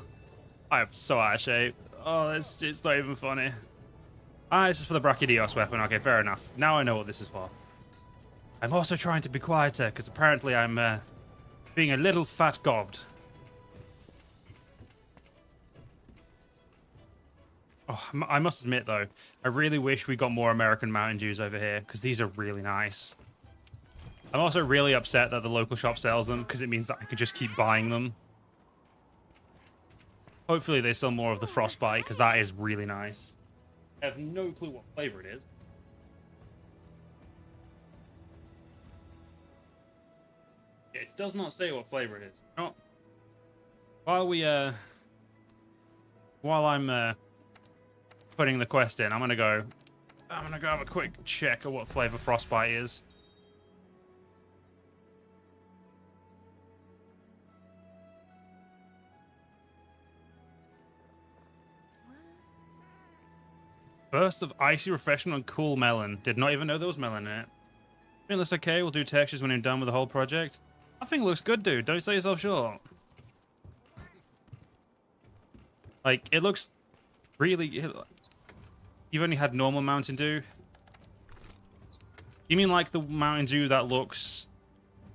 I am so out of shape. Oh, it's not even funny. Ah, this is for the Brachydios weapon. Okay, fair enough. Now I know what this is for. I'm also trying to be quieter, because apparently I'm being a little fat gobbed. Oh, I must admit, though, I really wish we got more American Mountain Dews over here, because these are really nice. I'm also really upset that the local shop sells them, because it means that I could just keep buying them. Hopefully they sell more of the Frostbite, because that is really nice. I have no clue what flavor it is. It does not say what flavor it is. Oh. While I'm putting the quest in, I'm gonna go have a quick check of what flavor Frostbite is. Burst of icy refreshment and cool melon. Did not even know there was melon in it. I think it looks okay. We'll do textures when I'm done with the whole project. I think it looks good, dude. Don't sell yourself short. Like, it looks really... You've only had normal Mountain Dew? You mean like the Mountain Dew that looks...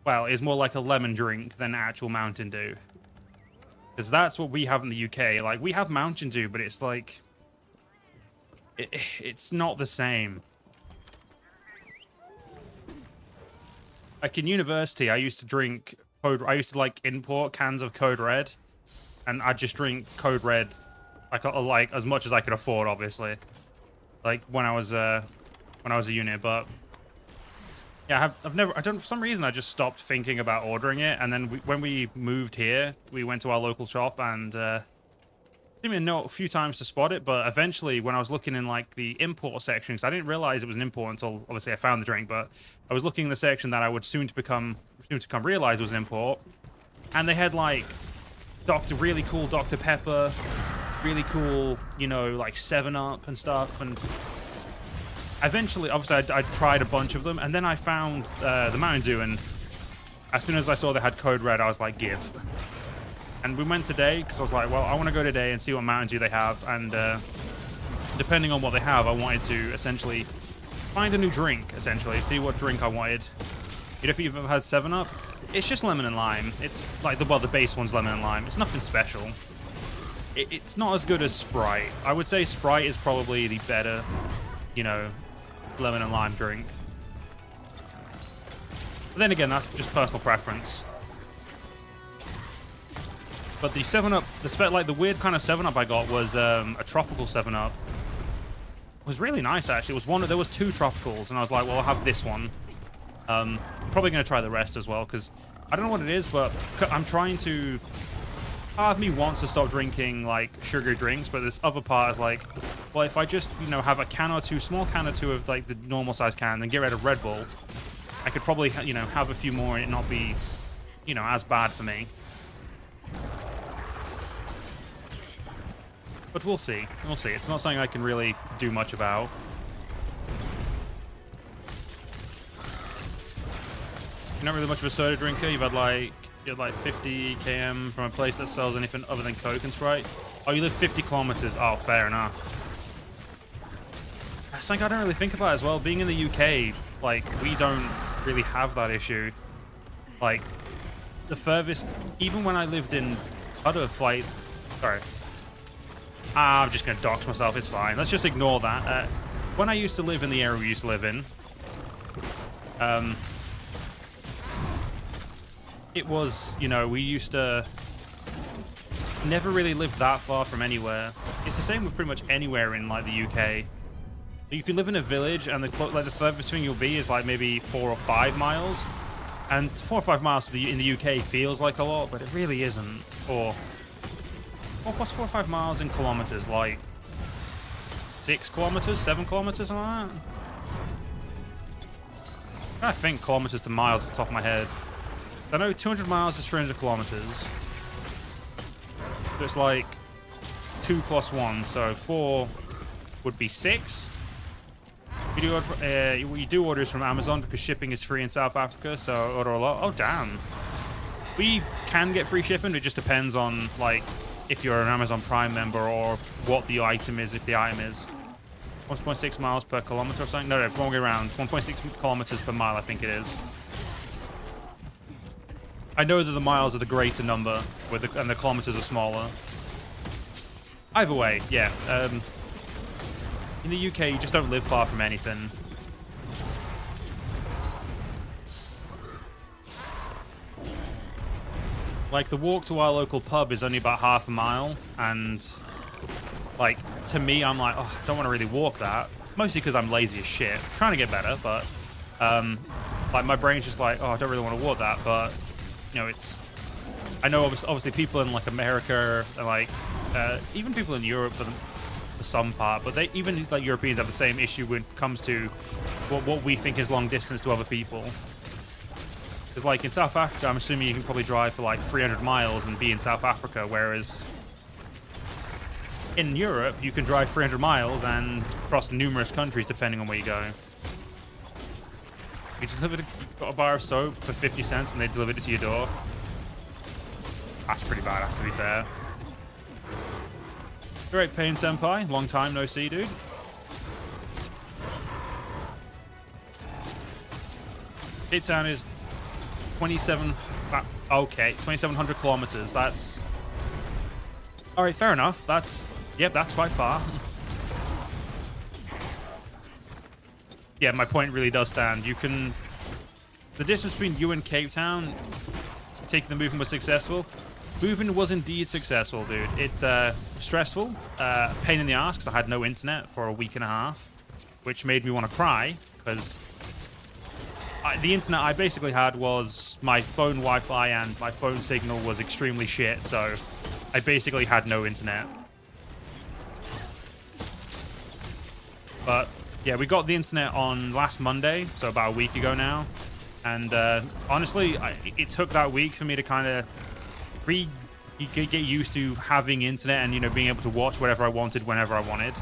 Well, is more like a lemon drink than actual Mountain Dew? Because that's what we have in the UK. Like, we have Mountain Dew, but it's like... It's not the same. Like in university, I used to drink I used to like import cans of Code Red, and I'd just drink Code Red like as much as I could afford, obviously. Like when I was a unit, but yeah, for some reason I just stopped thinking about ordering it, and then when we moved here, we went to our local shop and. Didn't even know a few times to spot it, but eventually when I was looking in like the import section, because I didn't realize it was an import until obviously I found the drink, but I was looking in the section that I would soon to come realize was an import, and they had like really cool Dr. Pepper, really cool, you know, like 7-Up and stuff, and eventually, obviously I tried a bunch of them, and then I found the Mountain Dew, and as soon as I saw they had Code Red, I was like, give. And we went today because I was like, well, I want to go today and see what Mountain Dew they have. And depending on what they have, I wanted to essentially find a new drink, essentially. See what drink I wanted. You know, if you've ever had 7-Up, it's just lemon and lime. It's like, the base one's lemon and lime. It's nothing special. It's not as good as Sprite. I would say Sprite is probably the better, you know, lemon and lime drink. But then again, that's just personal preference. But the 7-Up, the weird kind of 7-Up I got was a tropical 7-Up. It was really nice, actually. It was there was 2 tropicals, and I was like, well, I'll have this one. I'm probably going to try the rest as well, because I don't know what it is, but I'm trying to... Part of me wants to stop drinking, like, sugary drinks, but this other part is like, well, if I just, you know, have a can or two, small can or two of, like, the normal size can, then get rid of Red Bull, I could probably, you know, have a few more and it not be, you know, as bad for me. But we'll see. We'll see. It's not something I can really do much about. You're not really much of a soda drinker. You had like 50 km from a place that sells anything other than Coke and Sprite. Oh, you live 50 kilometers. Oh, fair enough. That's something I don't really think about as well. Being in the UK, like, we don't really have that issue. Like, the furthest, even when I lived in other flight. Sorry. I'm just going to dox myself. It's fine. Let's just ignore that. When I used to live in the area we used to live in, it was, you know, we used to never really live that far from anywhere. It's the same with pretty much anywhere in, like, the UK. You could live in a village, and the furthest thing you'll be is, like, maybe 4 or 5 miles. And 4 or 5 miles in the UK feels like a lot, but it really isn't. Or what's 4 or 5 miles in kilometers? Like 6 kilometers, 7 kilometers, something like that? I think kilometers to miles off the top of my head. I know 200 miles is 300 kilometers. So it's like 2 plus 1, so 4 would be 6. You do orders from Amazon because shipping is free in South Africa, so order a lot. Oh, damn. We can get free shipping. It just depends on, like, if you're an Amazon Prime member or what the item is, if the item is. 1.6 miles per kilometer or something? No, wrong way around. 1.6 kilometers per mile, I think it is. I know that the miles are the greater number, and the kilometers are smaller. Either way, yeah. In the UK, you just don't live far from anything. Like, the walk to our local pub is only about half a mile, and, like, to me, I'm like, oh, I don't want to really walk that. Mostly because I'm lazy as shit. I'm trying to get better, but, like, my brain's just like, oh, I don't really want to walk that, but, you know, it's... I know, obviously people in, like, America, and, like, even people in Europe, for some part, but they even like Europeans have the same issue when it comes to what we think is long distance to other people. Because like in South Africa, I'm assuming you can probably drive for like 300 miles and be in South Africa, whereas in Europe you can drive 300 miles and cross numerous countries depending on where you go. You just got a bar of soap for 50 cents and they delivered it to your door. That's pretty badass, to be fair. Great Pain Senpai, long time no see, dude. Cape Town is 2,700 kilometers. That's all right. Fair enough. That's quite far. Yeah, my point really does stand. You can. The distance between you and Cape Town, taking the movement was successful. Moving was indeed successful, dude. It's stressful, pain in the ass because I had no internet for a week and a half, which made me want to cry because the internet I basically had was my phone Wi-Fi and my phone signal was extremely shit, so I basically had no internet. But yeah, we got the internet on last Monday, so about a week ago now, and honestly, it took that week for me to kind of get used to having internet and, you know, being able to watch whatever I wanted whenever I wanted,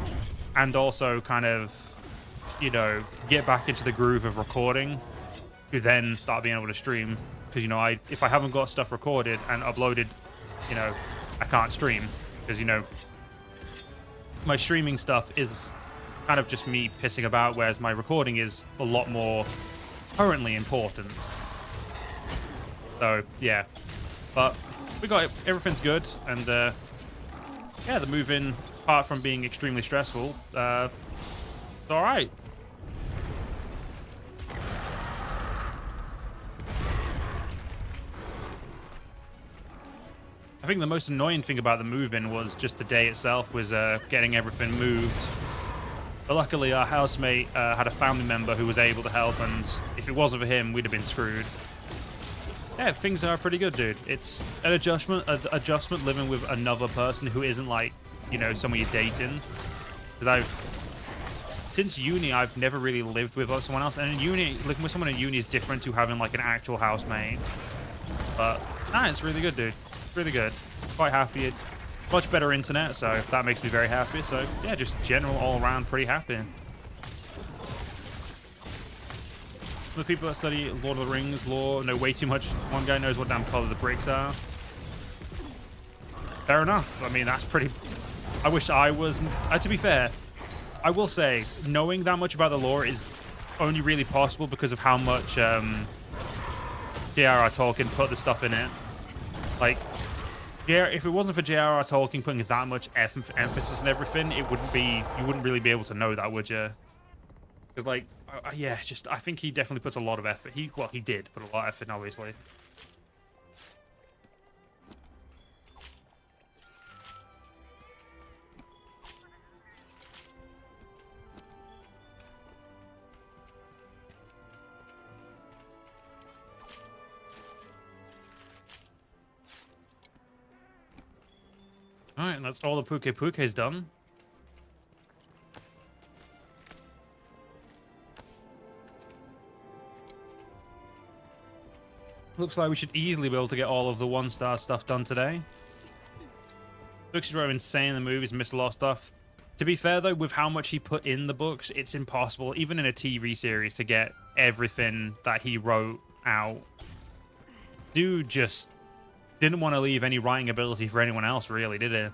and also kind of, you know, get back into the groove of recording to then start being able to stream, because, you know, if I haven't got stuff recorded and uploaded, you know, I can't stream because, you know, my streaming stuff is kind of just me pissing about, whereas my recording is a lot more currently important. So yeah, but we got it. Everything's good, and yeah, the move-in, apart from being extremely stressful, it's all right. I think the most annoying thing about the move-in was just the day itself was getting everything moved. But luckily, our housemate had a family member who was able to help, and if it wasn't for him, we'd have been screwed. Yeah, things are pretty good, dude. It's an adjustment living with another person who isn't, like, you know, someone you're dating. Because since uni, I've never really lived with someone else. And in uni, living with someone in uni is different to having, like, an actual housemate. But, nah, it's really good, dude. It's really good. Quite happy. Much better internet, so that makes me very happy. So, yeah, just general, all-around pretty happy. The people that study Lord of the Rings lore know way too much. One guy knows what damn color the bricks are. Fair enough. I mean, that's pretty... I wish I was... to be fair, I will say, knowing that much about the lore is only really possible because of how much J.R.R. Tolkien put the stuff in it. Like, if it wasn't for J.R.R. Tolkien putting that much emphasis and everything, it wouldn't be. You wouldn't really be able to know that, would you? Because, like, yeah, just I think he definitely puts a lot of effort. He did put a lot of effort, obviously. Alright, and that's all the Puke Puke's done. Looks like we should easily be able to get all of the 1-star stuff done today. Books wrote insane in the movies, missed a lot of stuff. To be fair, though, with how much he put in the books, it's impossible, even in a TV series, to get everything that he wrote out. Dude just didn't want to leave any writing ability for anyone else, really, did he?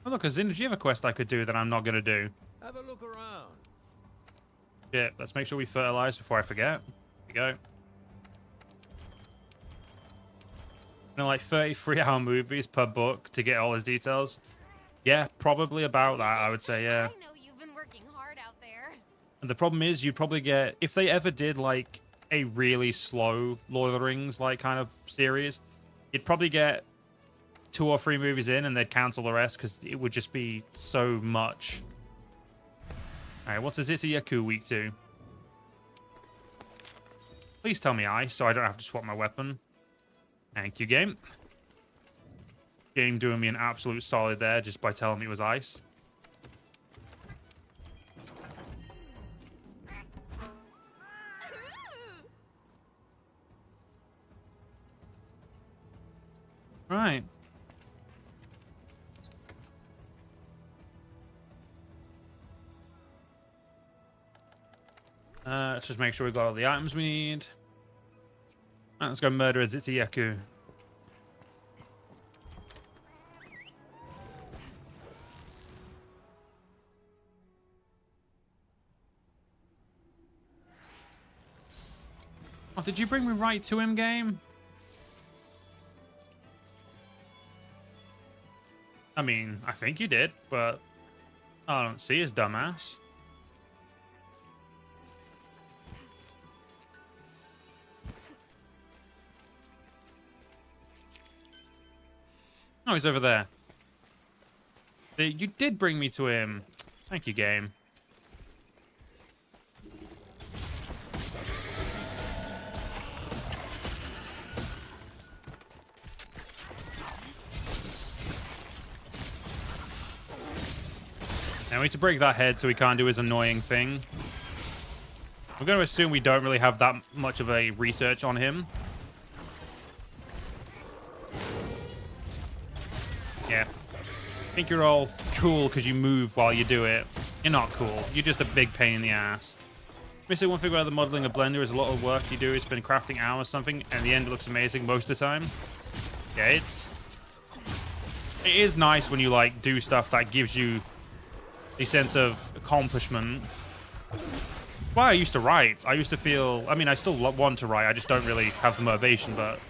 Oh, look, Azin, did you have a quest I could do that I'm not going to do? Have a look around. Yeah, let's make sure we fertilize before I forget. There we go. Like 33-hour movies per book to get all his details. Yeah, probably about that, I would say, yeah. I know you've been working hard out there. And the problem is you'd probably get, if they ever did like a really slow Lord of the Rings like kind of series, you'd probably get 2 or 3 movies in and they'd cancel the rest because it would just be so much. Alright, what's Zityaku week 2? Please tell me ice so I don't have to swap my weapon. Thank you, game. Game doing me an absolute solid there just by telling me it was ice. Right. Let's just make sure we've got all the items we need. Right, let's go murder a Zityaku. Oh, did you bring me right to him, game? I mean, I think you did, but I don't see his dumbass. Oh, he's over there. You did bring me to him. Thank you, game. Now we need to break that head so we can't do his annoying thing. We're going to assume we don't really have that much of a research on him. Yeah. I think you're all cool because you move while you do it. You're not cool. You're just a big pain in the ass. Basically, one thing about the modeling a blender is a lot of work you do. It's been crafting hours something, and in the end it looks amazing most of the time. Yeah, it is nice when you like do stuff that gives you a sense of accomplishment. Well, I used to write. I used to feel, I mean, I still want to write. I just don't really have the motivation, but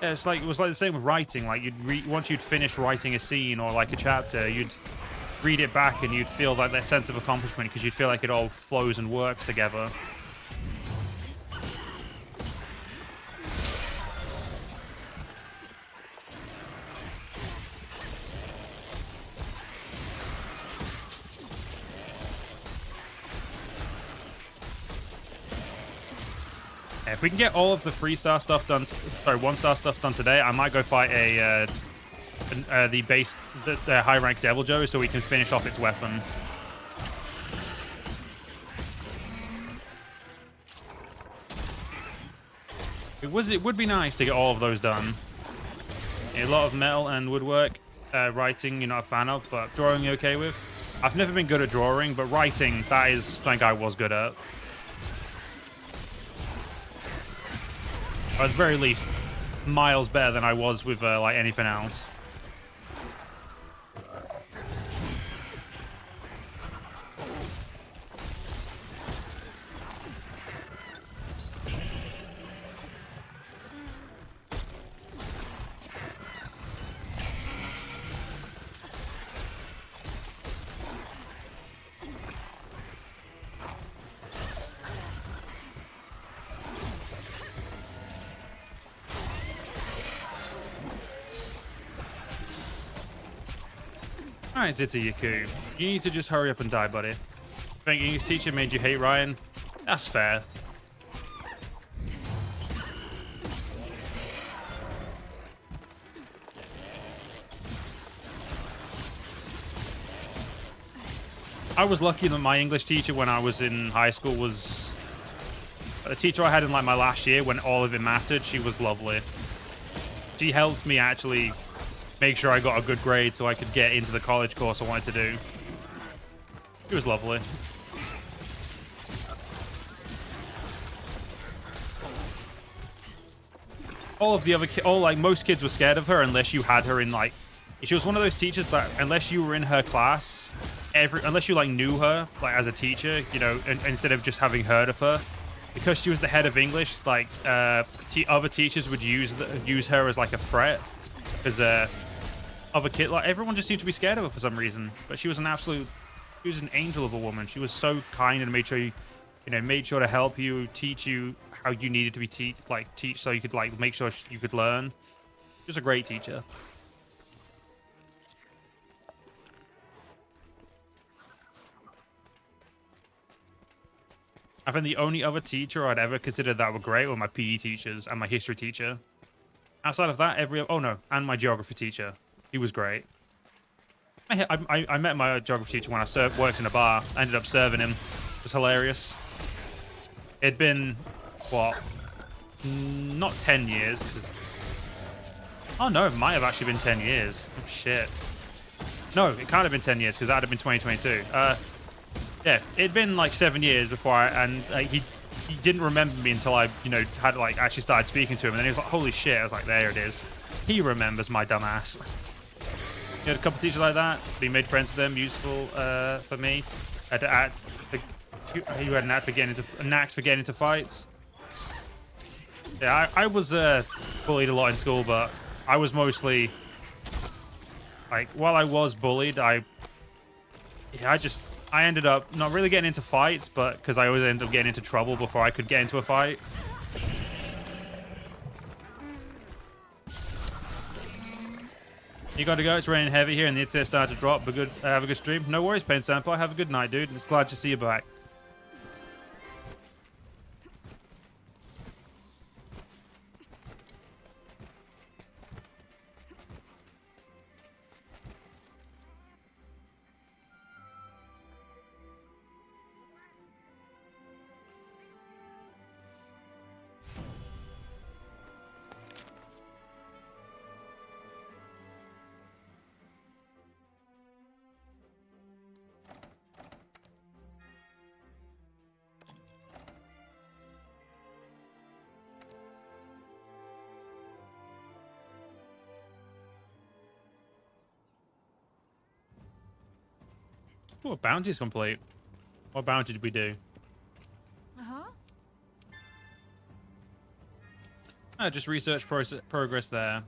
yeah, it was like the same with writing. Like once you'd finish writing a scene or like a chapter, you'd read it back and you'd feel like that sense of accomplishment because you'd feel like it all flows and works together. If we can get all of the 3-star stuff done, sorry, 1-star stuff done today, I might go fight the high rank Devil Joe so we can finish off its weapon. It would be nice to get all of those done. A lot of metal and woodwork, writing you're not a fan of, but drawing you're okay with. I've never been good at drawing, but writing, that is something I was good at. Or at the very least, miles better than I was with like anything else. Alright, Yaku. You need to just hurry up and die, buddy. Think English teacher made you hate Ryan? That's fair. I was lucky that my English teacher when I was in high school was a teacher I had in like my last year when all of it mattered. She was lovely. She helped me actually make sure I got a good grade so I could get into the college course I wanted to do. It was lovely. All of the other most kids were scared of her unless you had her in like, she was one of those teachers that unless you were in her class, unless you like knew her like as a teacher, you know, instead of just having heard of her, because she was the head of English, like other teachers would use her as like a threat, because other kid, like everyone just seemed to be scared of her for some reason. But she was an angel of a woman. She was so kind and made sure made sure to help you, teach you how you needed to be teach so you could like make sure you could learn. She was a great teacher. I think the only other teacher I'd ever considered that were great were my PE teachers and my history teacher. Outside of that, and my geography teacher. He was great. I met my geography teacher when I worked in a bar. I ended up serving him. It was hilarious. It'd been, what? Not 10 years. Oh no, it might have actually been 10 years. Oh shit. No, it can't have been 10 years because that'd have been 2022. Yeah, it'd been like 7 years before he didn't remember me until I, had like actually started speaking to him, and then he was like, "Holy shit!" I was like, "There it is." He remembers my dumb ass. You had a couple teachers like that. We made friends with them. Useful for me. You had a knack for getting into fights. Yeah, I was bullied a lot in school, but I was mostly like while I was bullied, I ended up not really getting into fights, but because I always ended up getting into trouble before I could get into a fight. You got to go. It's raining heavy here, and the internet started to drop. But good, have a good stream. No worries, Pain Senpai. Have a good night, dude. It's glad to see you back. What bounty is complete? What bounty did we do? Just research progress there.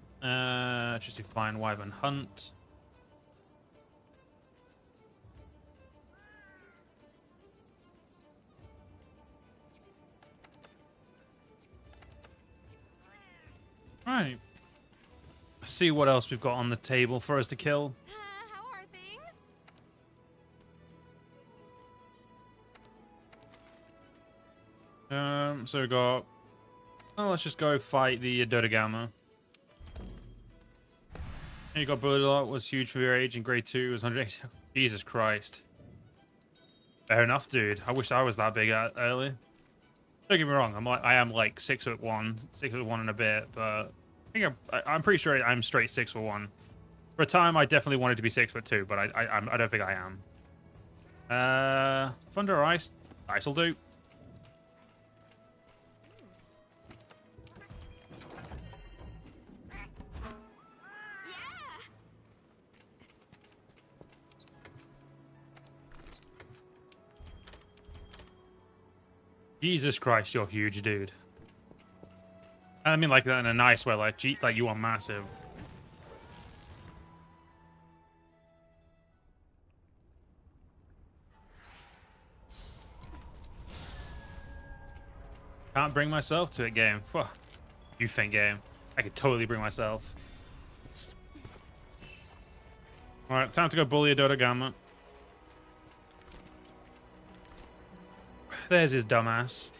Just to find wyvern hunt. Right. See what else we've got on the table for us to kill. How are things? So we got. Oh, let's just go fight the Dodogama. You got bullied a lot. Was huge for your age. In grade 2 was 180. Jesus Christ. Fair enough, dude. I wish I was that big early. Don't get me wrong. I am like 6'1", 6'1" and a bit, but I think I'm pretty sure I'm straight 6'1". For a time, I definitely wanted to be 6'2", but I don't think I am. Thunder or ice? Ice will do. Jesus Christ, you're huge, dude. And I mean like that in a nice way, like, like you are massive. Can't bring myself to it, game. Phew. You think, game. I could totally bring myself. Alright, time to go bully a Dodogama. There's his dumbass.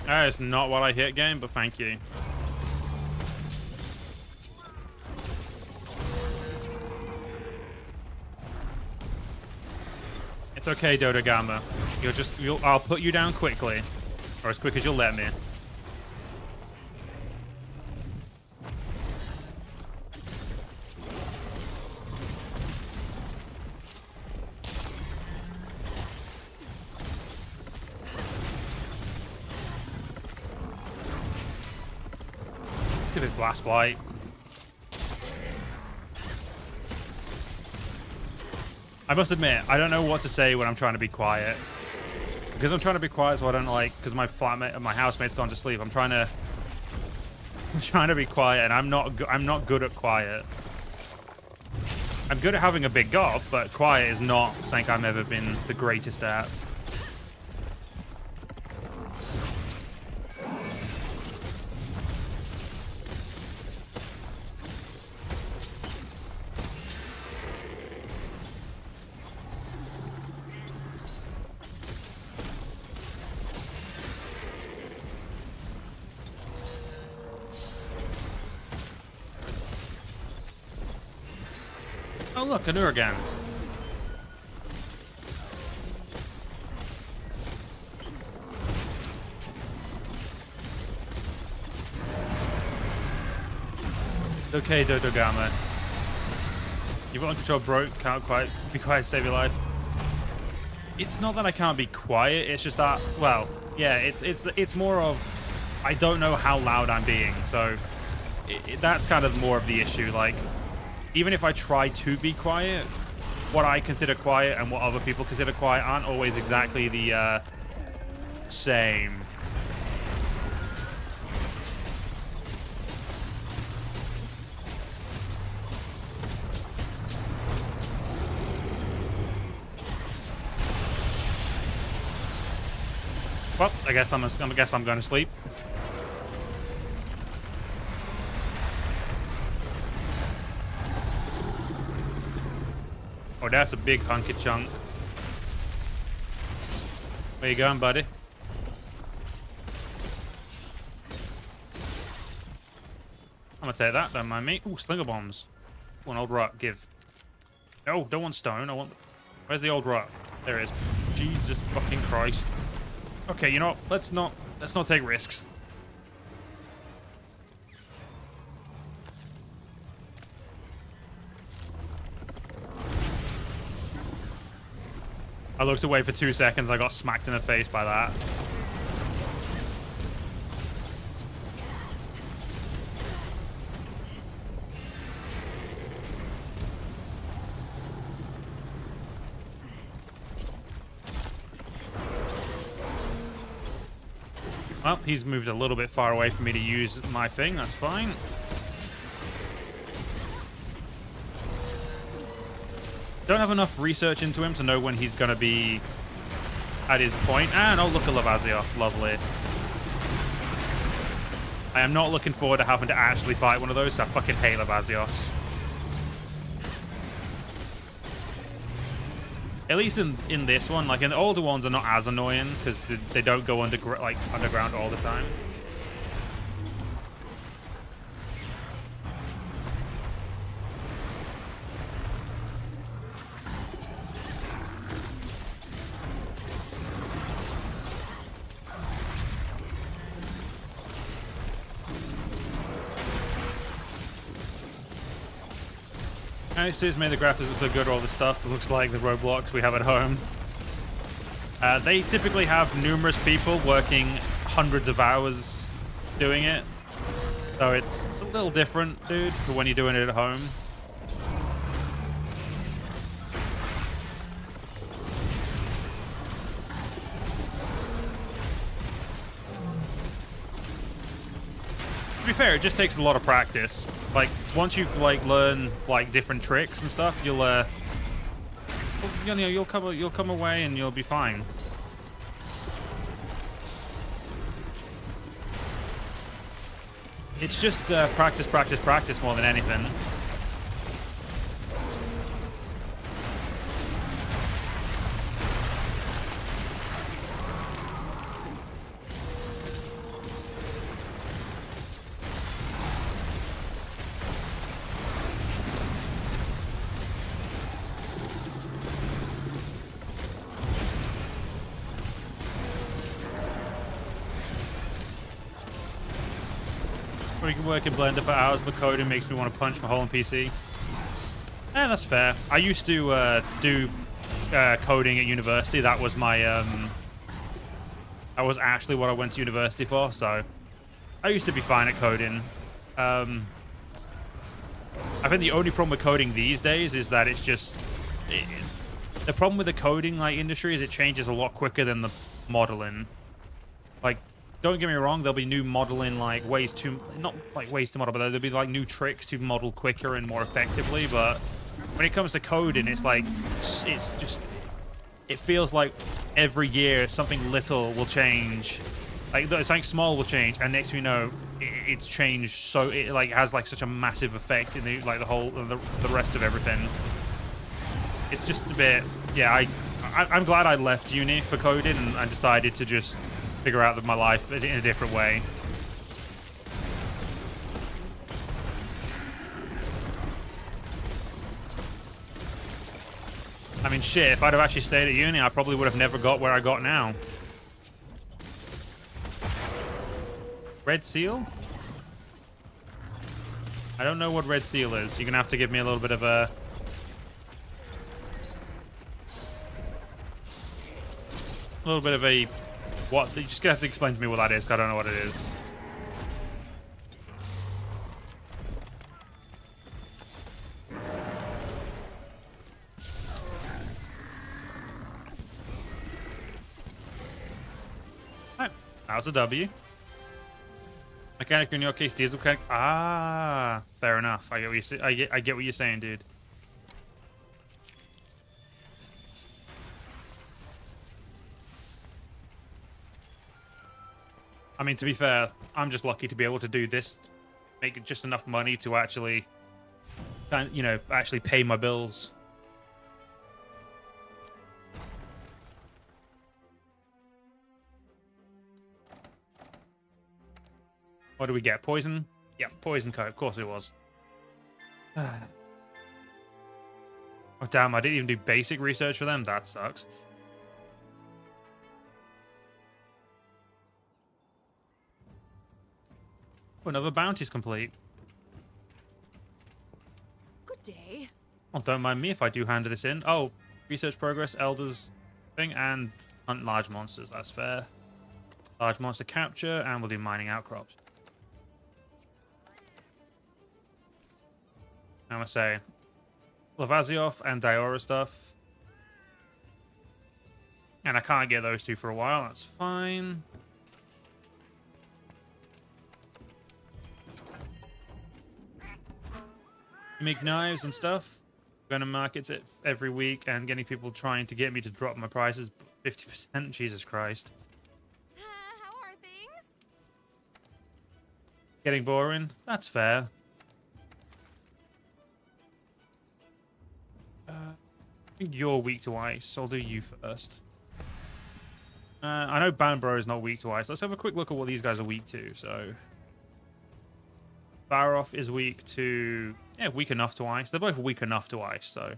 That is not what I hit, game, but thank you. It's okay, Dodogama. I'll put you down quickly. Or as quick as you'll let me. Give it blast blight. I must admit, I don't know what to say when I'm trying to be quiet. Because I'm trying to be quiet, so I don't because my flatmate, my housemate's gone to sleep. I'm trying to be quiet, and I'm not good at quiet. I'm good at having a big gob, but quiet is not something I've ever been the greatest at. Oh look, an Uragan. It's okay, Dodogama. You've got control broke, can't quite be quiet to save your life. It's not that I can't be quiet, it's just that, well, yeah, it's more of I don't know how loud I'm being, so that's kind of more of the issue. Like, even if I try to be quiet, what I consider quiet and what other people consider quiet aren't always exactly the same. Well, I guess I'm going to sleep. Oh, that's a big hunky chunk. Where you going, buddy? I'm gonna take that, don't mind me. Ooh, slinger bombs. Ooh, an old rock, give. No, don't want stone, I want... Where's the old rock? There it is. Jesus fucking Christ. Okay, you know what? Let's not take risks. I looked away for 2 seconds. I got smacked in the face by that. Well, he's moved a little bit far away for me to use my thing. That's fine. Don't have enough research into him to know when he's going to be at his point. And oh, look at Lavazioth. Lovely. I am not looking forward to having to actually fight one of those, because I fucking hate Lavazioths. At least in this one. Like, in the older ones are not as annoying, because they don't go underground all the time. And it made the graphics look so good, all this stuff. It looks like the Roblox we have at home. They typically have numerous people working hundreds of hours doing it. So it's a little different, dude, to when you're doing it at home. To be fair, it just takes a lot of practice. Like, once you've, like, learned, like, different tricks and stuff, you'll, you know, you'll come away and you'll be fine. It's just practice, practice, practice more than anything. We can work in Blender for hours, but coding makes me want to punch my hole in PC. That's fair. I used to do coding at university. That was my that was actually what I went to university for. So I used to be fine at coding. I think the only problem with coding these days is that it's just the problem with the coding like industry is it changes a lot quicker than the modeling. Like, don't get me wrong, there'll be new modeling, like, ways to... Not, like, ways to model, but there'll be, like, new tricks to model quicker and more effectively, but when it comes to coding, it's like... It's just... It feels like every year something little will change. Like, something small will change, and next thing you know, it's changed so... It, like, has, like, such a massive effect in the, like, the whole... The rest of everything. It's just a bit... Yeah, I'm glad I left uni for coding, and I decided to just... figure out my life in a different way. I mean, shit, if I'd have actually stayed at uni, I probably would have never got where I got now. Red seal? I don't know what red seal is. You're gonna have to give me a little bit of a... What? You're just gonna have to explain to me what that is, because I don't know what it is. Alright, that was a W. Mechanic in your case, diesel mechanic. Ah, fair enough. I get what you I get what you're saying, dude. I mean, to be fair, I'm just lucky to be able to do this, make just enough money to actually, you know, actually pay my bills. What do we get? Poison? Yeah, poison coat. Of course it was. Oh, damn, I didn't even do basic research for them. That sucks. Another bounty's complete. Good day. Well, don't mind me if I do hand this in. Oh, research progress, elders thing, and hunt large monsters. That's fair. Large monster capture, and we'll do mining outcrops. I'm gonna say Lavaziov and Diora stuff. And I can't get those two for a while. That's fine. You make knives and stuff. Going to markets it every week and getting people trying to get me to drop my prices 50%. Jesus Christ. How are things? Getting boring? That's fair. I think you're weak to ice. I'll do you first. I know Banbro is not weak to ice. Let's have a quick look at what these guys are weak to. So, Baroff is weak to... Yeah, weak enough to ice. They're both weak enough to ice, so...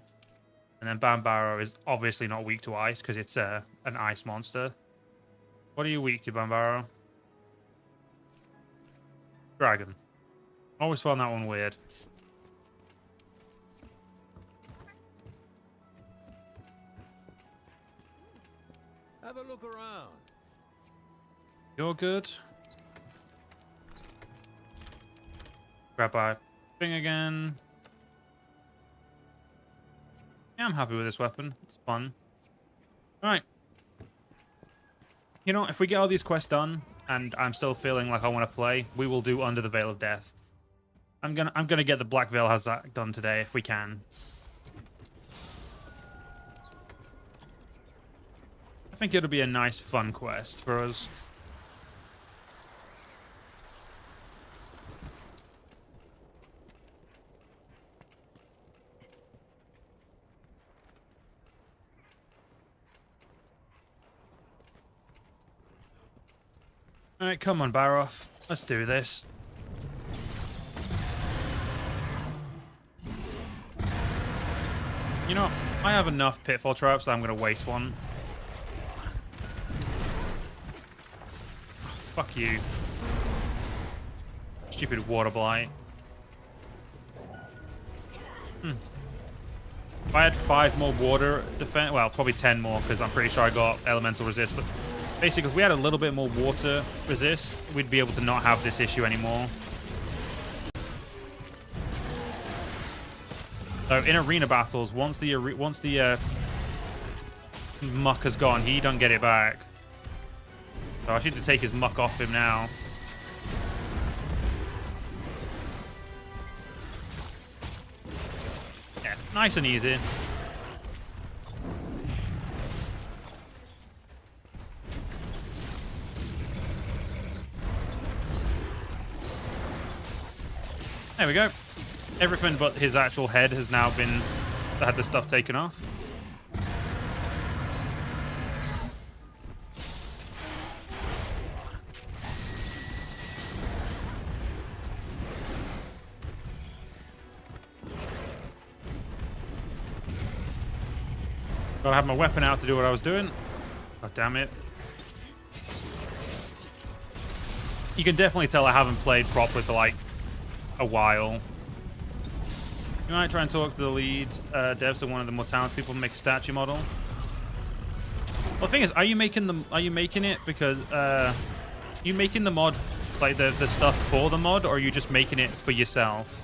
And then Bambaro is obviously not weak to ice, because it's an ice monster. What are you weak to, Bambaro? Dragon. Always found that one weird. Have a look around. You're good. Grab our thing again. Yeah, I'm happy with this weapon. It's fun. Alright. You know, if we get all these quests done, and I'm still feeling like I want to play, we will do Under the Veil of Death. I'm gonna get the Black Veil Hazak done today if we can. I think it'll be a nice, fun quest for us. Alright, come on, Baroff. Let's do this. You know, I have enough pitfall traps that I'm going to waste one. Oh, fuck you. Stupid water blight. If I had 5 more water defense, well, probably 10 more, because I'm pretty sure I got elemental resist, but basically, if we had a little bit more water resist, we'd be able to not have this issue anymore. So in arena battles, once the muck has gone, he don't get it back. So I should have to take his muck off him now. Yeah, nice and easy. There we go. Everything but his actual head has now had the stuff taken off. Gotta have my weapon out to do what I was doing. God damn it. You can definitely tell I haven't played properly for like a while. You might try and talk to the lead devs of one of the more talented people to make a statue model. Well, the thing is, are you making it because you making the mod, like the stuff for the mod, or are you just making it for yourself?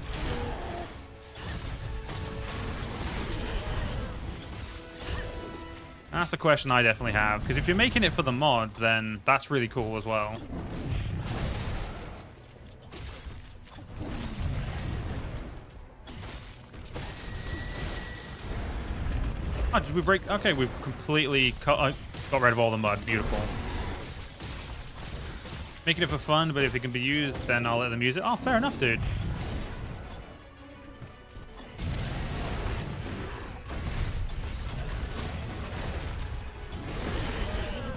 That's the question I definitely have, because if you're making it for the mod, then that's really cool as well. Oh, did we break? Okay, we've completely got rid of all the mud. Beautiful. Making it for fun, but if it can be used, then I'll let them use it. Oh, fair enough, dude.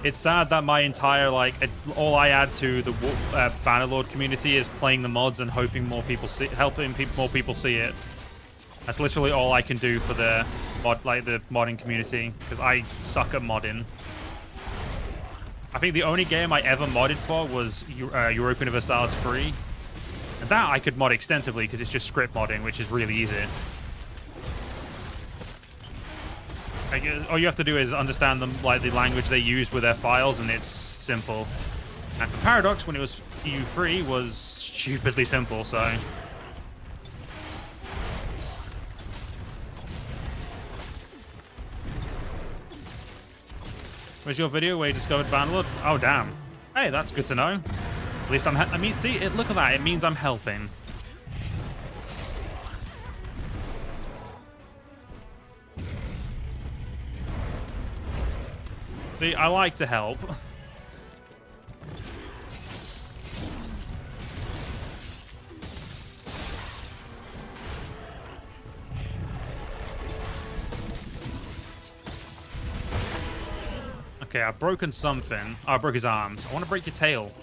It's sad that my entire, like, all I add to the Bannerlord community is playing the mods and hoping more people see, more people see it. That's literally all I can do for the mod, like the modding community, because I suck at modding. I think the only game I ever modded for was Europa Universalis 3. And that I could mod extensively because it's just script modding, which is really easy. Like, all you have to do is understand them, like the language they use with their files, and it's simple. And for Paradox, when it was EU3, was stupidly simple, so... Where's your video where you discovered Bannerlord? Oh, damn. Hey, that's good to know. At least I mean, see, look at that. It means I'm helping. See, I like to help. Okay, I've broken something. Oh, I broke his arms. I want to break your tail.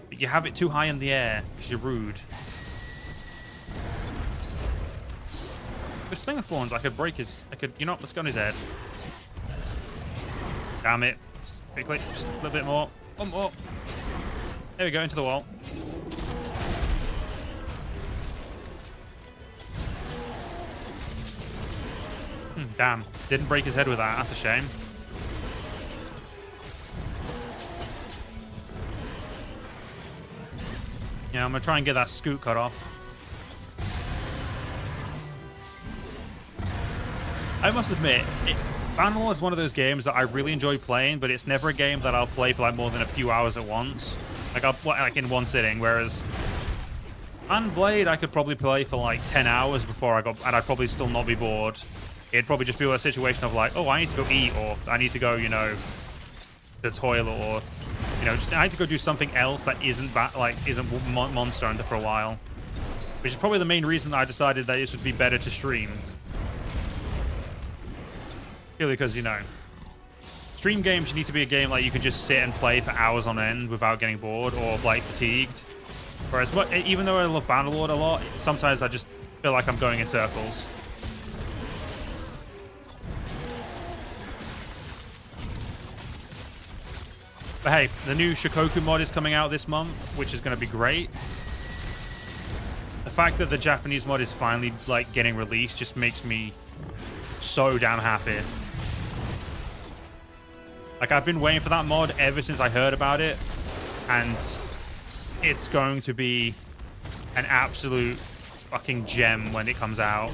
But you have it too high in the air because you're rude. With Slinger Thorns, I could break his... you know what? Let's go on his head. Damn it. Quickly. Just a little bit more. One more. There we go, into the wall. Damn. Didn't break his head with that. That's a shame. Yeah, I'm gonna try and get that scoot cut off. I must admit, Armour is one of those games that I really enjoy playing, but it's never a game that I'll play for like more than a few hours at once. Like I'll play like in one sitting, whereas Blade I could probably play for like 10 hours before I got, and I'd probably still not be bored. It'd probably just be a situation of like, oh, I need to go eat, or I need to go, you know, to the toilet, or you know, just I need to go do something else that isn't Monster Hunter for a while. Which is probably the main reason I decided that this would be better to stream. Purely because, you know, stream games, you need to be a game like you can just sit and play for hours on end without getting bored or like fatigued. Whereas, even though I love Bannerlord a lot, sometimes I just feel like I'm going in circles. But hey, the new Shikoku mod is coming out this month, which is going to be great. The fact that the Japanese mod is finally like getting released just makes me so damn happy. Like, I've been waiting for that mod ever since I heard about it, and it's going to be an absolute fucking gem when it comes out.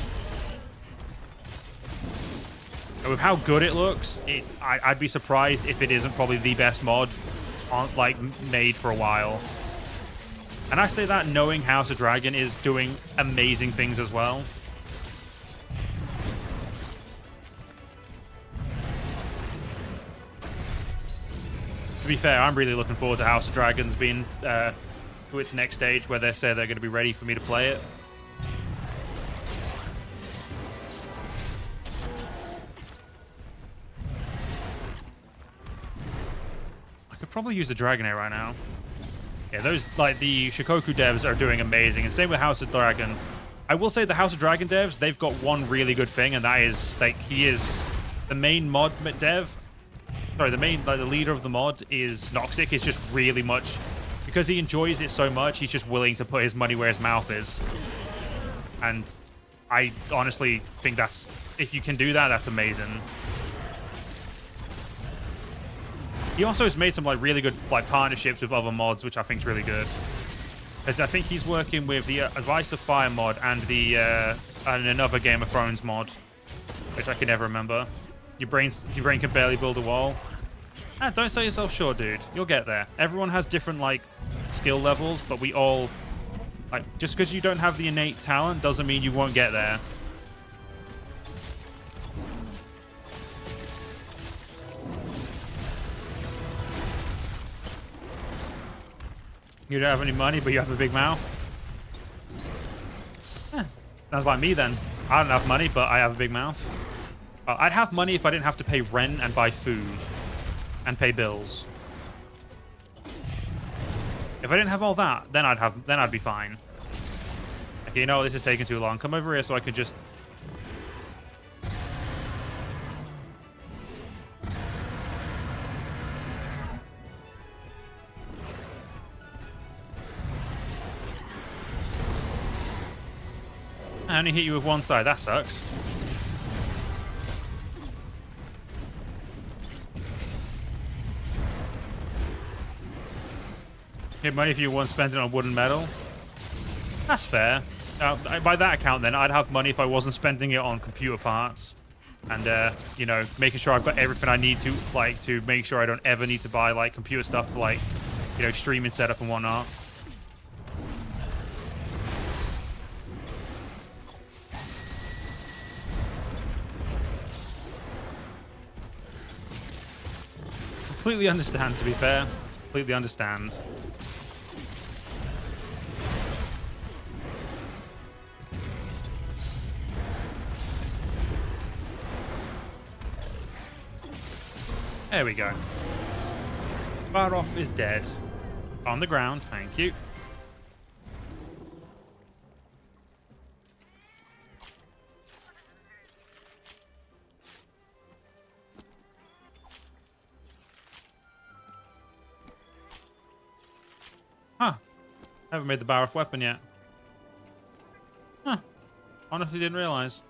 And with how good it looks, I'd be surprised if it isn't probably the best mod like made for a while. And I say that knowing House of Dragon is doing amazing things as well. To be fair, I'm really looking forward to House of Dragons being to its next stage, where they say they're going to be ready for me to play it. I could probably use the Dragonair right now. Yeah, those, like, the Shikoku devs are doing amazing, and same with House of Dragon. I will say the House of Dragon devs, they've got one really good thing, and that is, like, he is the main mod dev. Sorry, the main, like, the leader of the mod is Noxic. Is just really much, because he enjoys it so much, he's just willing to put his money where his mouth is. And I honestly think that's, if you can do that, that's amazing. He also has made some like really good like partnerships with other mods, which I think is really good. As I think he's working with the Advice of Fire mod and the and another Game of Thrones mod, which I can never remember. Your brain can barely build a wall. Ah, don't sell yourself short, dude. You'll get there. Everyone has different like skill levels, but we all like, just because you don't have the innate talent doesn't mean you won't get there. You don't have any money, but you have a big mouth. Sounds like me then. I don't have money, but I have a big mouth. I'd have money if I didn't have to pay rent and buy food and pay bills. If I didn't have all that, then I'd be fine. Okay, you know what? This is taking too long. Come over here so I could just. I only hit you with one side. That sucks. Hit money if you want to spend it on wood and metal. That's fair. By that account, then, I'd have money if I wasn't spending it on computer parts. And, you know, making sure I've got everything I need to, like, to make sure I don't ever need to buy, like, computer stuff for, like, you know, streaming setup and whatnot. Completely understand, to be fair. Completely understand. There we go. Baroff is dead. On the ground, thank you. Huh. Haven't made the Baroff weapon yet. Huh. Honestly didn't realize.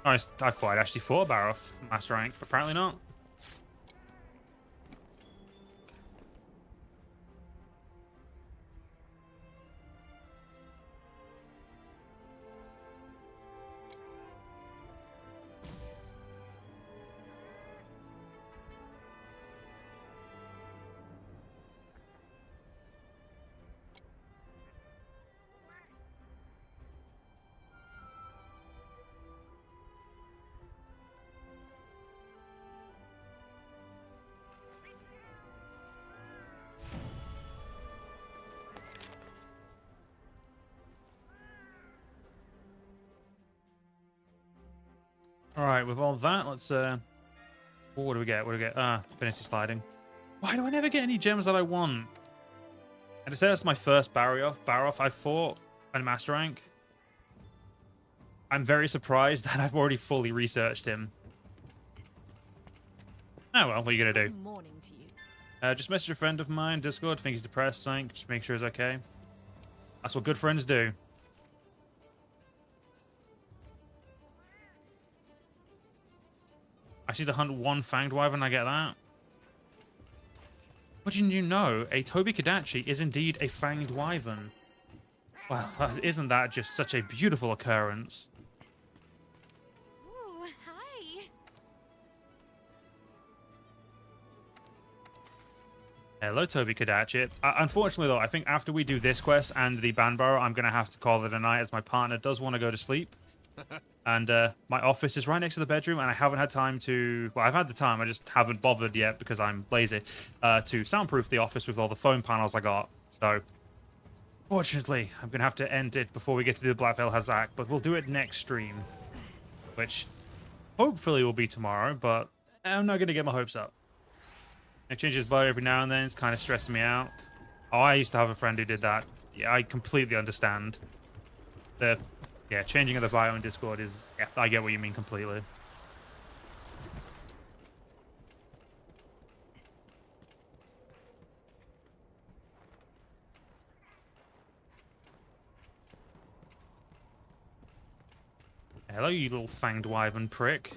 Oh, I thought I'd actually fought Baroff Master Rank, but apparently not. All right, with all that, let's oh, what do we get? What do we get? Affinity sliding. Why do I never get any gems that I want? And to say that's my first Baroff I fought in Master Rank. I'm very surprised that I've already fully researched him. Oh well, what are you gonna do? Good morning to you. Just message a friend of mine, Discord, think he's depressed, something, just make sure he's okay. That's what good friends do. I see to hunt one fanged wyvern, I get that. What did you know? A Toby Kadachi is indeed a fanged wyvern. Well, isn't that just such a beautiful occurrence? Ooh, hi. Hello, Toby Kadachi. Unfortunately, though, I think after we do this quest and the Banbaro, I'm going to have to call it a night as my partner does want to go to sleep. And my office is right next to the bedroom, and I haven't had time to... Well, I've had the time, I just haven't bothered yet because I'm lazy to soundproof the office with all the phone panels I got. So, fortunately, I'm going to have to end it before we get to do the Black Veil Hazak, but we'll do it next stream, which hopefully will be tomorrow, but I'm not going to get my hopes up. It changes bio every now and then. It's kind of stressing me out. Oh, I used to have a friend who did that. Yeah, I completely understand. Yeah, changing of the bio in Discord is... Yeah, I get what you mean completely. Hello, you little fanged wyvern prick.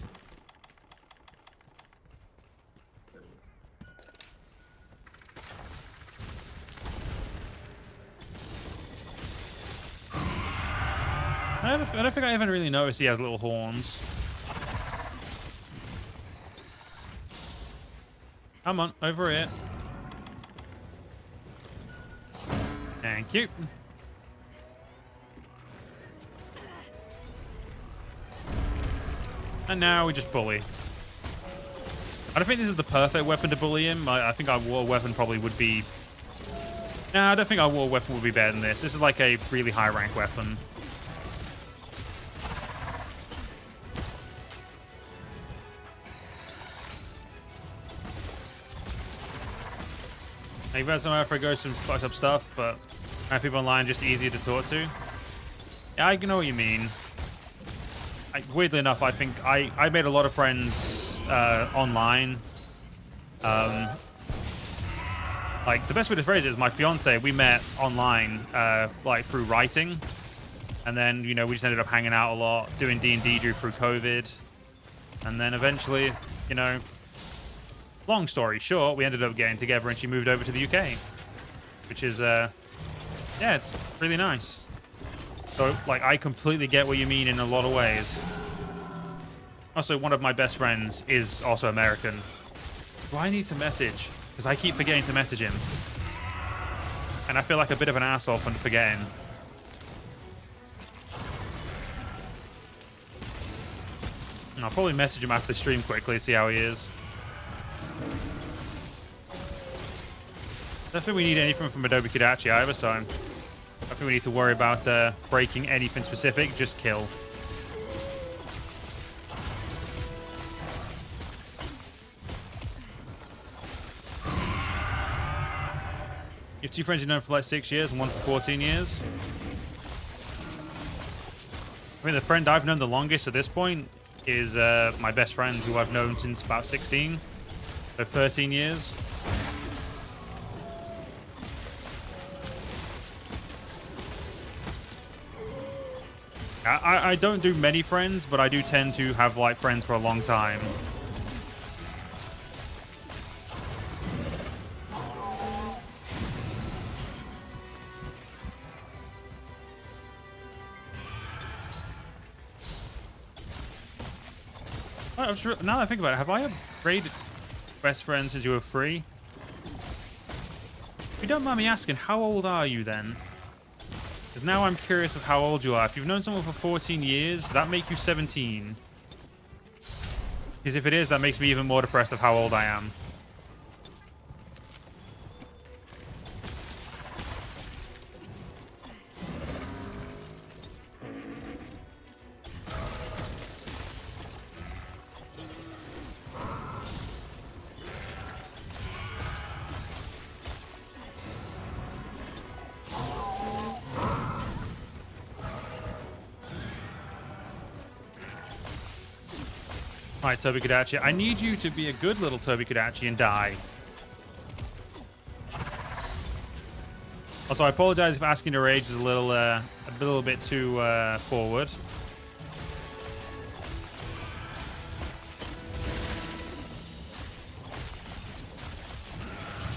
I don't think I even really noticed he has little horns. Come on, over here. Thank you. And now we just bully. I don't think this is the perfect weapon to bully him. I think our war weapon probably would be... Nah, I don't think our war weapon would be better than this. This is like a really high rank weapon. You've had somewhere for go some fucked up stuff, but people online just easier to talk to. Yeah, I know what you mean. Weirdly enough, I think I made a lot of friends online. Like the best way to phrase it is my fiance. We met online, like through writing, and then we just ended up hanging out a lot, doing D&D through COVID, and then eventually, long story short, we ended up getting together and she moved over to the UK, which is, yeah, it's really nice. So, like, I completely get what you mean in a lot of ways. Also, one of my best friends is also American. Do I need to message? Because I keep forgetting to message him. And I feel like a bit of an asshole for forgetting. And I'll probably message him after the stream quickly, see how he is. I don't think we need anything from Adobe Kodachi either, so I don't think we need to worry about breaking anything specific, just kill. You have two friends you've known for like 6 years and one for 14 years. I mean, the friend I've known the longest at this point is my best friend who I've known since about 16. So 13 years. I don't do many friends, but I do tend to have like friends for a long time. Now that I think about it, have I upgraded best friends since you were free? If you don't mind me asking, how old are you then? Because now I'm curious of how old you are. If you've known someone for 14 years, that make you 17. Because if it is, that makes me even more depressed of how old I am. Right, Toby Kadachi. I need you to be a good little Toby Kadachi and die. Also, I apologize if asking your age is a little bit too forward.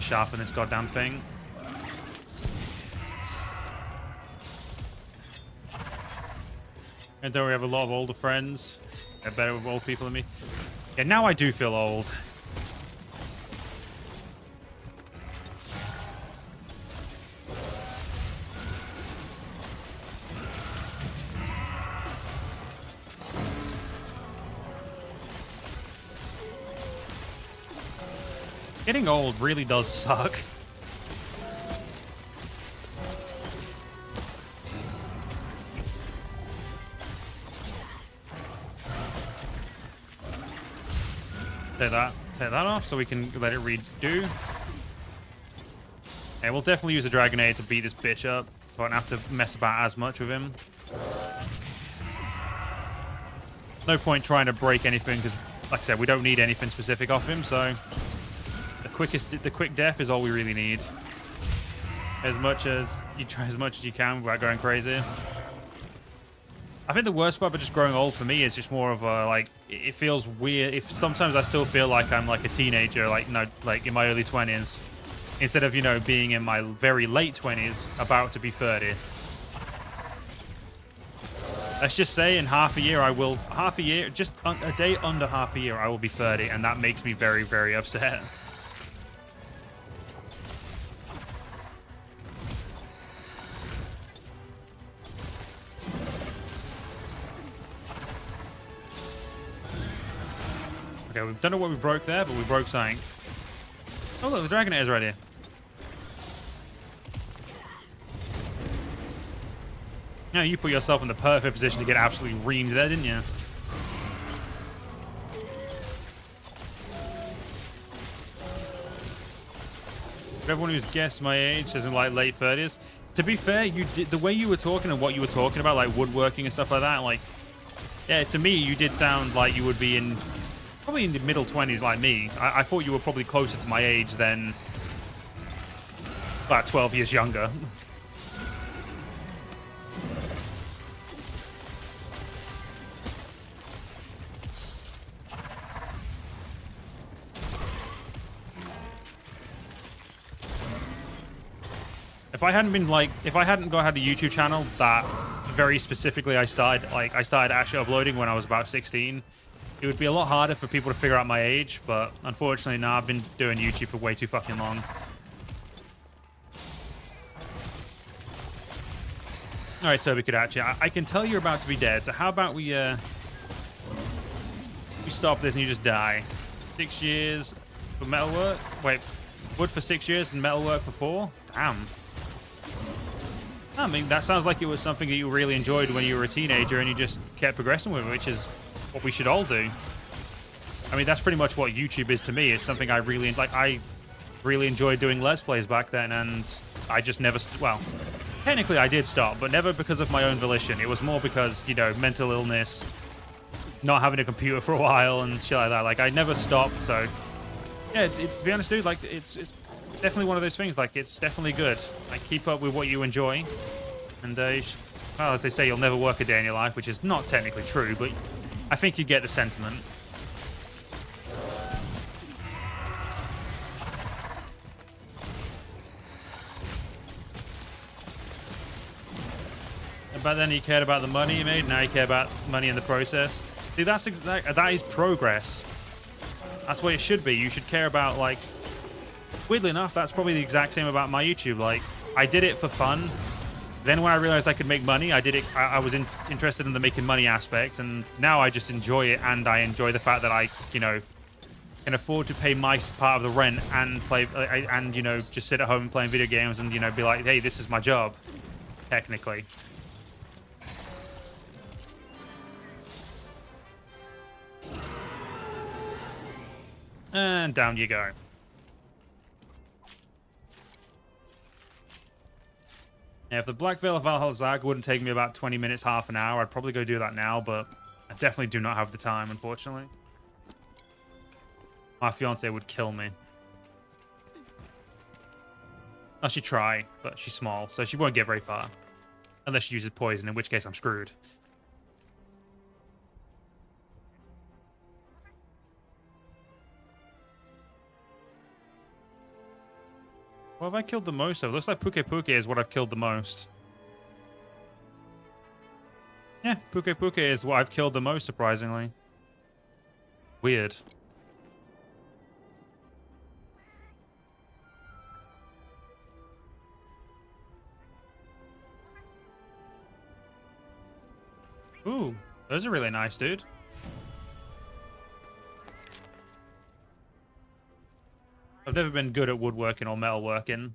Sharpen this goddamn thing. And don't we have a lot of older friends? They're better with old people than me. Yeah, now I do feel old. Getting old really does suck. Take that off so we can let it redo. Yeah, we'll definitely use a Dragonade to beat this bitch up, so I don't have to mess about as much with him. No point trying to break anything because, like I said, we don't need anything specific off him, so the quick death is all we really need. As much as you try as much as you can without going crazy. I think the worst part of just growing old for me is just more of a, like, it feels weird. If sometimes I still feel like I'm like a teenager, like, no, like in my early 20s, instead of, you know, being in my very late 20s, about to be 30. Let's just say in half a year, just a day under half a year, I will be 30, and that makes me very, very upset. Okay, we don't know what we broke there, but we broke something. Oh, look, the Dragonade is ready. Yeah, you put yourself in the perfect position to get absolutely reamed there, didn't you? For everyone who's guessed my age, as in like late 30s, to be fair, you did the way you were talking and what you were talking about, like woodworking and stuff like that. Like, yeah, to me, you did sound like you would be probably in the middle 20s, like me. I thought you were probably closer to my age than about 12 years younger. If I hadn't had a YouTube channel that very specifically I started actually uploading when I was about 16, it would be a lot harder for people to figure out my age, but unfortunately now I've been doing YouTube for way too fucking long. Alright, Toby Kadachi, I can tell you're about to be dead, so how about we stop this and you just die. 6 years for metalwork? Wait, wood for 6 years and metalwork for 4? Damn. I mean, that sounds like it was something that you really enjoyed when you were a teenager and you just kept progressing with it, which is what we should all do. I mean, that's pretty much what YouTube is to me. It's something I really like. I really enjoyed doing Let's Plays back then, and I just never, well, technically I did stop, but never because of my own volition. It was more because, you know, mental illness, not having a computer for a while and shit like that. Like, I never stopped, so yeah, to be honest, dude, like, it's definitely one of those things. Like, it's definitely good. Like, keep up with what you enjoy, and well, as they say, you'll never work a day in your life, which is not technically true, but I think you get the sentiment. But then you cared about the money you made, now you care about money in the process. See, that is progress. That's what it should be. You should care about, like, weirdly enough, that's probably the exact same about my YouTube. Like, I did it for fun. Then when I realized I could make money, I did it. I was interested in the making money aspect, and now I just enjoy it, and I enjoy the fact that I, you know, can afford to pay my part of the rent and play, and, you know, just sit at home playing video games and, you know, be like, hey, this is my job, technically. And down you go. Yeah, if the Black Veil of Valhalla wouldn't take me about 20 minutes, half an hour, I'd probably go do that now, but I definitely do not have the time, unfortunately. My fiance would kill me. Oh, she'd try, but she's small, so she won't get very far. Unless she uses poison, in which case I'm screwed. What have I killed the most of? Looks like Puke Puke is what I've killed the most. Yeah, Puke Puke is what I've killed the most, surprisingly. Weird. Ooh, those are really nice, dude. I've never been good at woodworking or metalworking.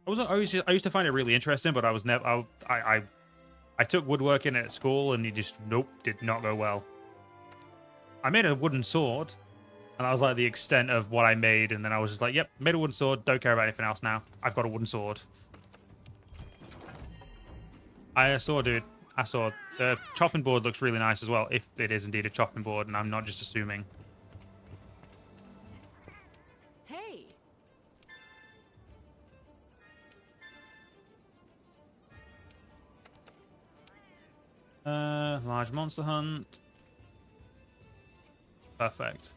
I used to find it really interesting, but I was never. I took woodworking at school, and it just did not go well. I made a wooden sword, and that was like the extent of what I made. And then I was just like, "Yep, made a wooden sword. Don't care about anything else now. I've got a wooden sword." I saw, dude. I saw the chopping board looks really nice as well, if it is indeed a chopping board, and I'm not just assuming. Hey. Large monster hunt. Perfect.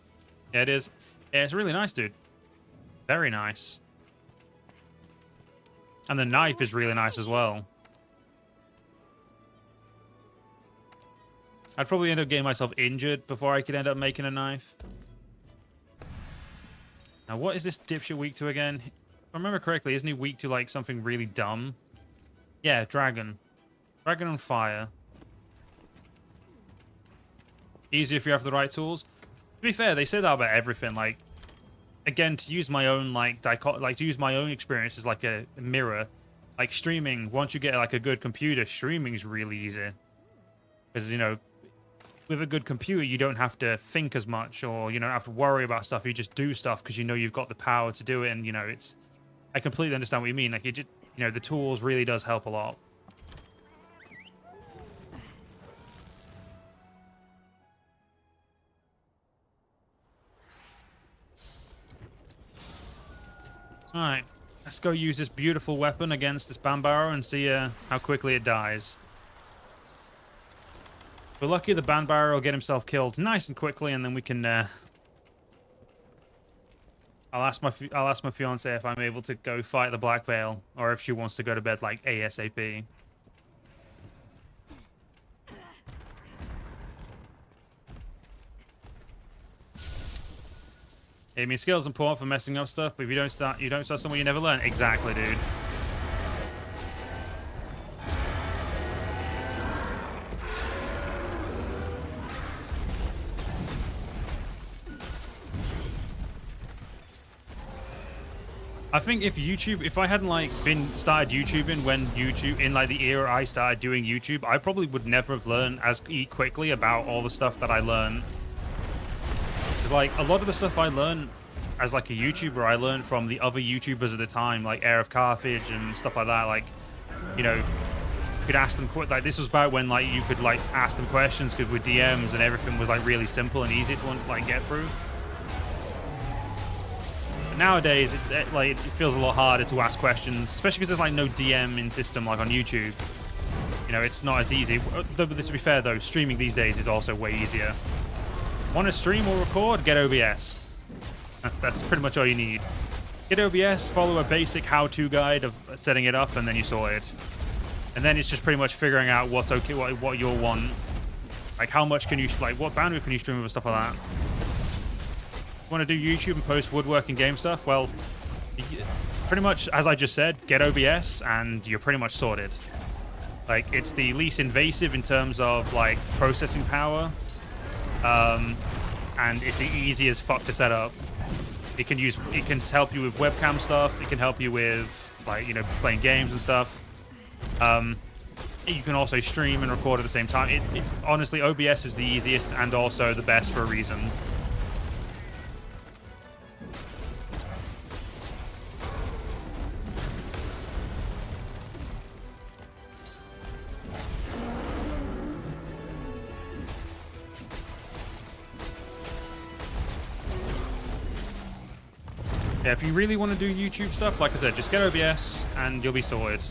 Yeah, it is. Yeah, it's really nice, dude. Very nice. And the knife is really nice as well. I'd probably end up getting myself injured before I could end up making a knife. Now, what is this dipshit weak to again? If I remember correctly, isn't he weak to, like, something really dumb? Yeah, dragon. Dragon on fire. Easier if you have the right tools. To be fair, they say that about everything. Like, again, to use my own, like, to use my own experience as, like, a mirror. Like, streaming, once you get, like, a good computer, streaming is really easy. Because, you know, with a good computer, you don't have to think as much, or you don't have to worry about stuff. You just do stuff because you know you've got the power to do it, and you know it's. I completely understand what you mean. Like, you just, you know, the tools really does help a lot. All right, let's go use this beautiful weapon against this Bambaro and see how quickly it dies. We're lucky the Bambaro will get himself killed nice and quickly, and then we can. I'll ask my fiance if I'm able to go fight the Black Veil, or if she wants to go to bed like ASAP. I mean, skill's important for messing up stuff, but if you don't start somewhere you never learn. Exactly, dude. I think if I hadn't like started YouTubing when in like the era I started doing YouTube, I probably would never have learned as quickly about all the stuff that I learned. Because like a lot of the stuff I learned as like a YouTuber, I learned from the other YouTubers at the time, like Air of Carthage and stuff like that. Like, you know, you could ask them like this was about when like you could like ask them questions because with DMs and everything was like really simple and easy to like get through. Nowadays, it feels a lot harder to ask questions, especially because there's like no DMing system like on YouTube. You know, it's not as easy. To be fair though, streaming these days is also way easier. Want to stream or record? Get OBS. That's pretty much all you need. Get OBS, follow a basic how-to guide of setting it up, and then you sort it. And then it's just pretty much figuring out what's okay, what you'll want. Like how much can you, like what bandwidth can you stream with, stuff like that. Want to do YouTube and post woodworking game stuff? Well, pretty much as I just said, get OBS and you're pretty much sorted. Like it's the least invasive in terms of like processing power, and it's the easy as fuck to set up. It can help you with webcam stuff. It can help you with like, you know, playing games and stuff. You can also stream and record at the same time. Honestly, OBS is the easiest and also the best for a reason. Yeah, if you really want to do YouTube stuff, like I said, just get OBS and you'll be sorted.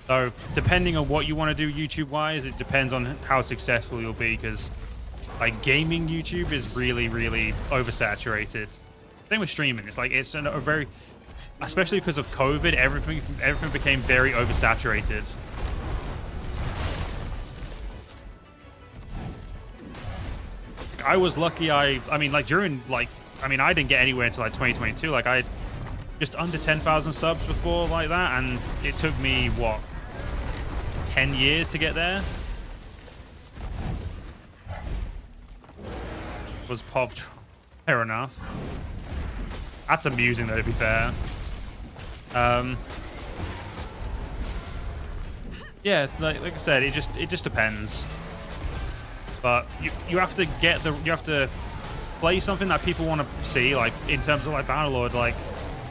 So, depending on what you want to do YouTube-wise, it depends on how successful you'll be, because, like, gaming YouTube is really, really oversaturated. Same with streaming. It's like, it's a very... Especially because of COVID, everything became very oversaturated. I was lucky. I mean, like, during, like... I mean, I didn't get anywhere until, like, 2022. Like, I had just under 10,000 subs before, like that, and it took me, what... 10 years to get there. Was POV fair enough. That's amusing though, to be fair. Yeah, like I said, it just depends. But you have to get you have to play something that people want to see, like in terms of like Bannerlord. Like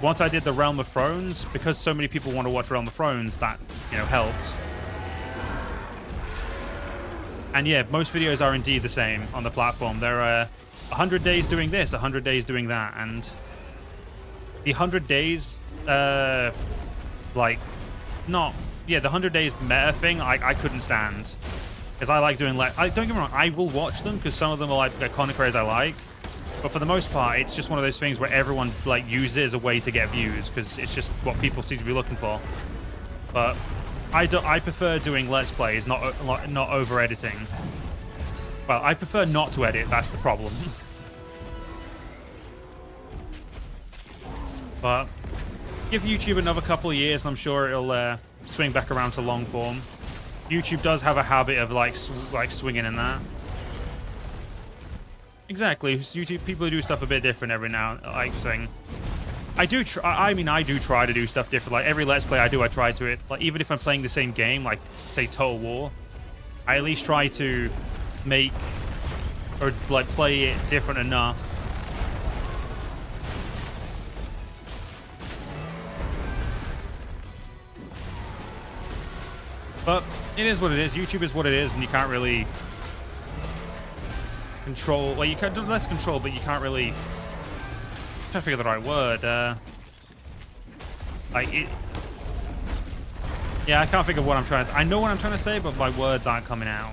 once I did the Realm of Thrones, because so many people want to watch Realm of Thrones, that helped. And yeah, most videos are indeed the same on the platform. There are 100 days doing this, 100 days doing that, and the 100 days, the 100 days meta thing, I couldn't stand, because I like doing don't get me wrong, I will watch them because some of them are like iconic creators I like, but for the most part, it's just one of those things where everyone like uses it as a way to get views because it's just what people seem to be looking for. But I prefer doing Let's Plays, not over editing. Well, I prefer not to edit, that's the problem. But give YouTube another couple of years and I'm sure it'll swing back around to long form. YouTube does have a habit of like swinging in that. Exactly, YouTube people do stuff a bit different every now, like saying. I do try to do stuff different. Like every Let's Play I do, I try to it. Like even if I'm playing the same game, like say Total War, I at least try to make or like play it different enough. But it is what it is. YouTube is what it is, and you can't really control. Well, you can do less control, but you can't really. I'm trying to figure the right word. Yeah, I can't figure what I'm trying to say. I know what I'm trying to say, but my words aren't coming out.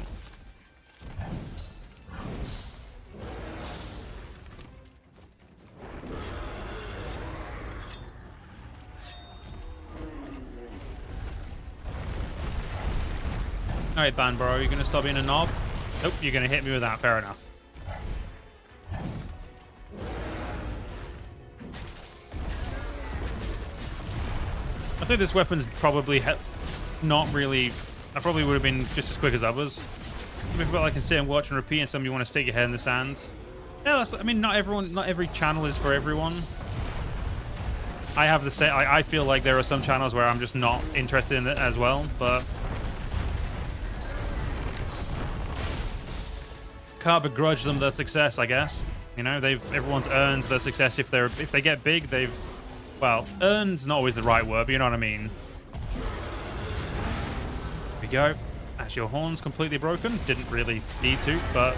Alright, Banbro, are you going to stop being a knob? Nope, you're going to hit me with that. Fair enough. I'd say this weapon's probably not really... I probably would have been just as quick as others. If you've got like a sit and watch and repeat and some you want to stick your head in the sand. Yeah, that's... I mean, not every channel is for everyone. I have the same... I feel like there are some channels where I'm just not interested in it as well, but... Can't begrudge them their success, I guess. You know, everyone's earned their success. If they get big, they've... Well, earned's not always the right word, but you know what I mean. Here we go. As your horn's completely broken. Didn't really need to, but...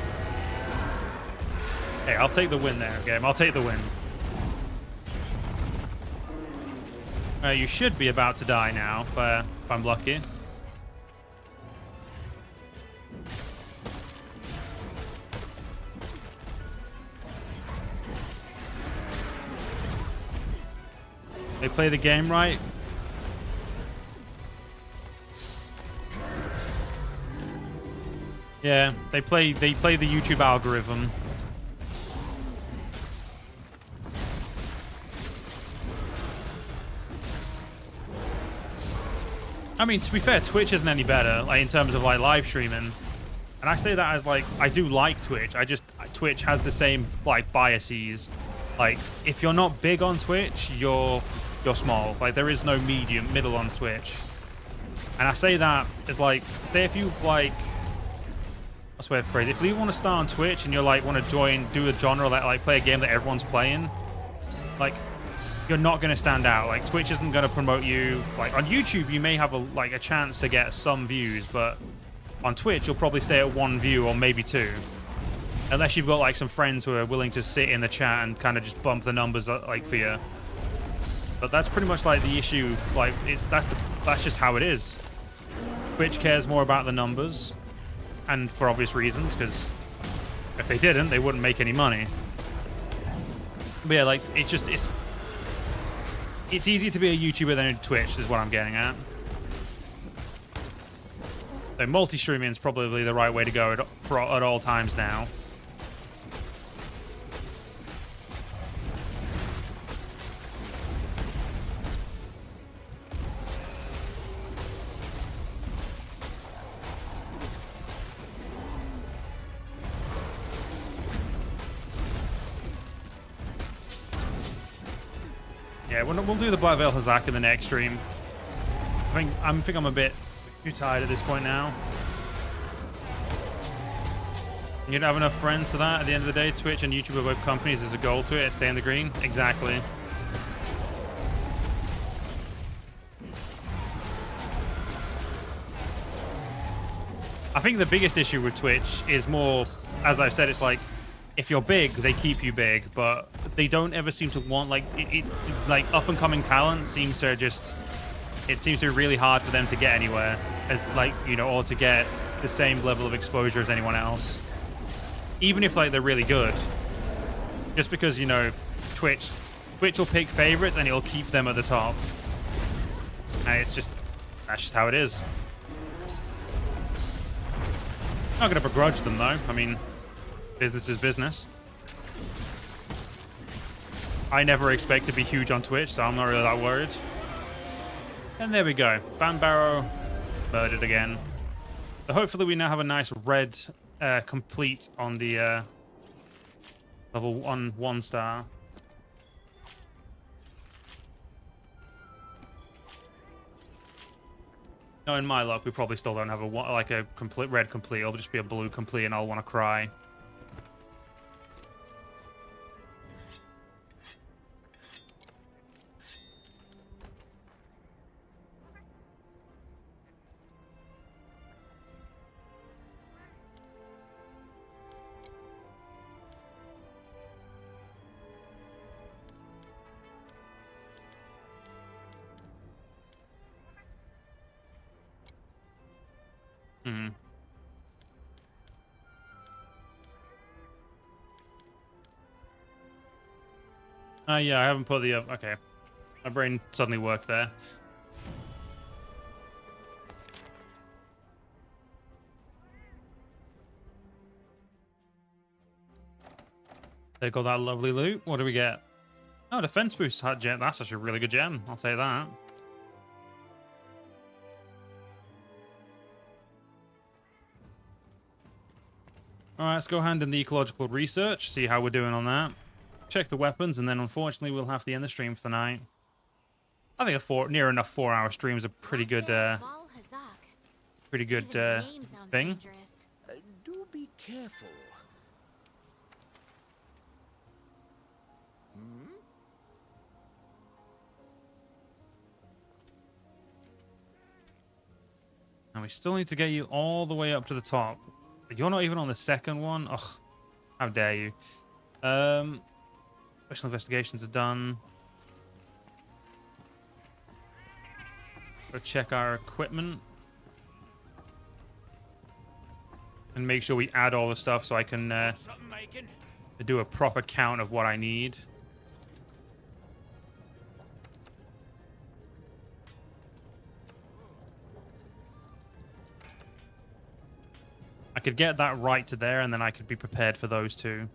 Hey, I'll take the win there, game. I'll take the win. You should be about to die now, if I'm lucky. They play the game right. Yeah, they play the YouTube algorithm. I mean, to be fair, Twitch isn't any better, like in terms of like live streaming. And I say that as like I do like Twitch. Twitch has the same like biases. Like if you're not big on Twitch, you're small. Like there is no middle on Twitch. And I say that as like, say if you like, what's the way to phrase it? If you want to start on Twitch and you're like want to do a genre that like play a game that everyone's playing, like you're not going to stand out. Like Twitch isn't going to promote you. Like on YouTube, you may have a chance to get some views, but on Twitch you'll probably stay at 1 view or maybe 2. Unless you've got like some friends who are willing to sit in the chat and kind of just bump the numbers like for you. But that's pretty much like the issue. Like that's just how it is. Twitch cares more about the numbers, and for obvious reasons, because if they didn't, they wouldn't make any money. But yeah, like it's easier to be a YouTuber than a Twitch, is what I'm getting at. So multi-streaming is probably the right way to go at all times now. Yeah, we'll do the Black Veil Hazak in the next stream. I think I'm a bit too tired at this point now. You don't have enough friends for that at the end of the day. Twitch and YouTube are both companies. There's a goal to it. Stay in the green. Exactly. I think the biggest issue with Twitch is more, as I've said, it's like, if you're big, they keep you big, but they don't ever seem to want, like, like up-and-coming talent seems to just, it seems to be really hard for them to get anywhere, as like, you know, or to get the same level of exposure as anyone else. Even if, like, they're really good. Just because, you know, Twitch will pick favorites and it'll keep them at the top. And it's just, that's just how it is. Not gonna begrudge them, though. I mean, business is business. I never expect to be huge on Twitch, so I'm not really that worried. And there we go. Banbarrow murdered again. So hopefully we now have a nice red complete on the level 1 star. No, in my luck, we probably still don't have a complete red complete. It'll just be a blue complete, and I'll want to cry. Hmm. Yeah, I haven't put the... okay. My brain suddenly worked there. They got that lovely loot. What do we get? Oh, defense boost gem. That's actually a really good gem. I'll take that. Alright, let's go hand in the ecological research, see how we're doing on that. Check the weapons, and then unfortunately we'll have to end the stream for the night. I think near enough 4-hour stream is a pretty good, thing. Do be careful. And we still need to get you all the way up to the top. You're not even on the second one? Ugh, how dare you. Special investigations are done. Go check our equipment. And make sure we add all the stuff so I can do a proper count of what I need. I could get that right to there, and then I could be prepared for those two.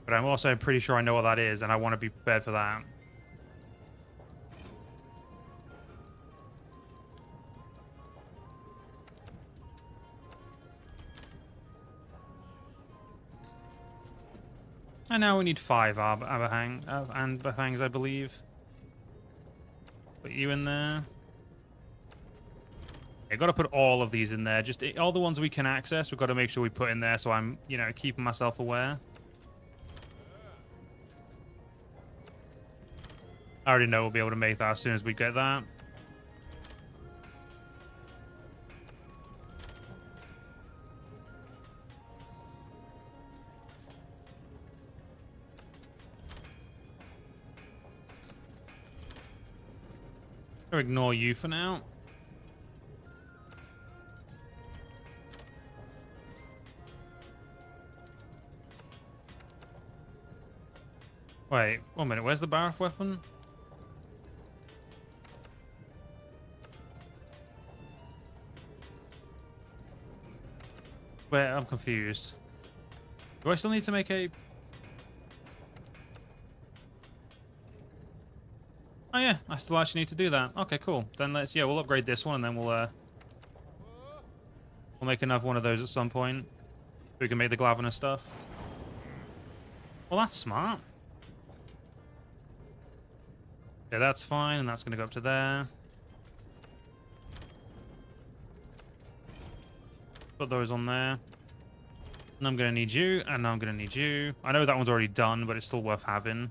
But I'm also pretty sure I know what that is, and I want to be prepared for that. And now we need 5 Abahangs, I believe. Put you in there. I've got to put all of these in there. Just all the ones we can access, we've got to make sure we put in there so I'm, you know, keeping myself aware. I already know we'll be able to make that as soon as we get that. I'll ignore you for now. Wait, 1 minute. Where's the Barrath weapon? Wait, I'm confused. Do I still need to make a... Oh yeah, I still actually need to do that. Okay, cool. Then we'll upgrade this one and then we'll make another one of those at some point. So we can make the Glavina stuff. Well, that's smart. Yeah, that's fine, and that's going to go up to there. Put those on there. And I'm going to need you, and I'm going to need you. I know that one's already done, but it's still worth having.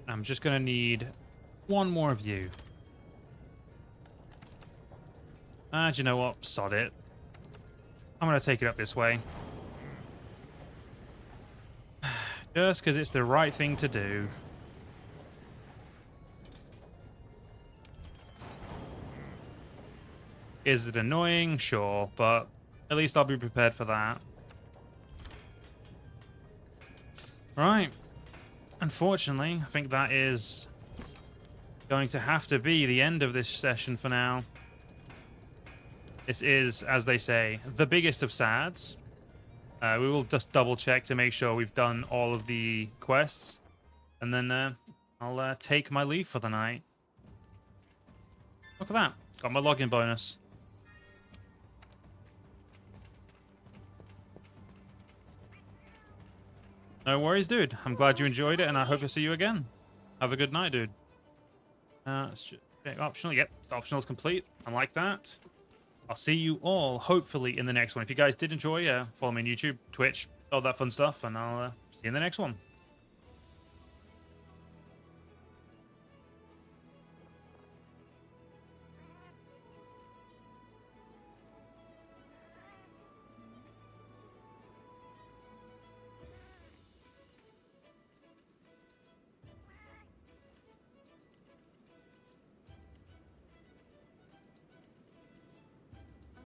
I'm just going to need one more of you. Do you know what? Sod it. I'm going to take it up this way. Just because it's the right thing to do. Is it annoying? Sure, but at least I'll be prepared for that. Right. Unfortunately, I think that is going to have to be the end of this session for now. This is, as they say, the biggest of sads. We will just double check to make sure we've done all of the quests. And then I'll take my leave for the night. Look at that. Got my login bonus. No worries, dude. I'm glad you enjoyed it, and I hope to see you again. Have a good night, dude. Let's just check optional. Yep, the optional's complete. I like that. I'll see you all, hopefully, in the next one. If you guys did enjoy, follow me on YouTube, Twitch, all that fun stuff, and I'll see you in the next one.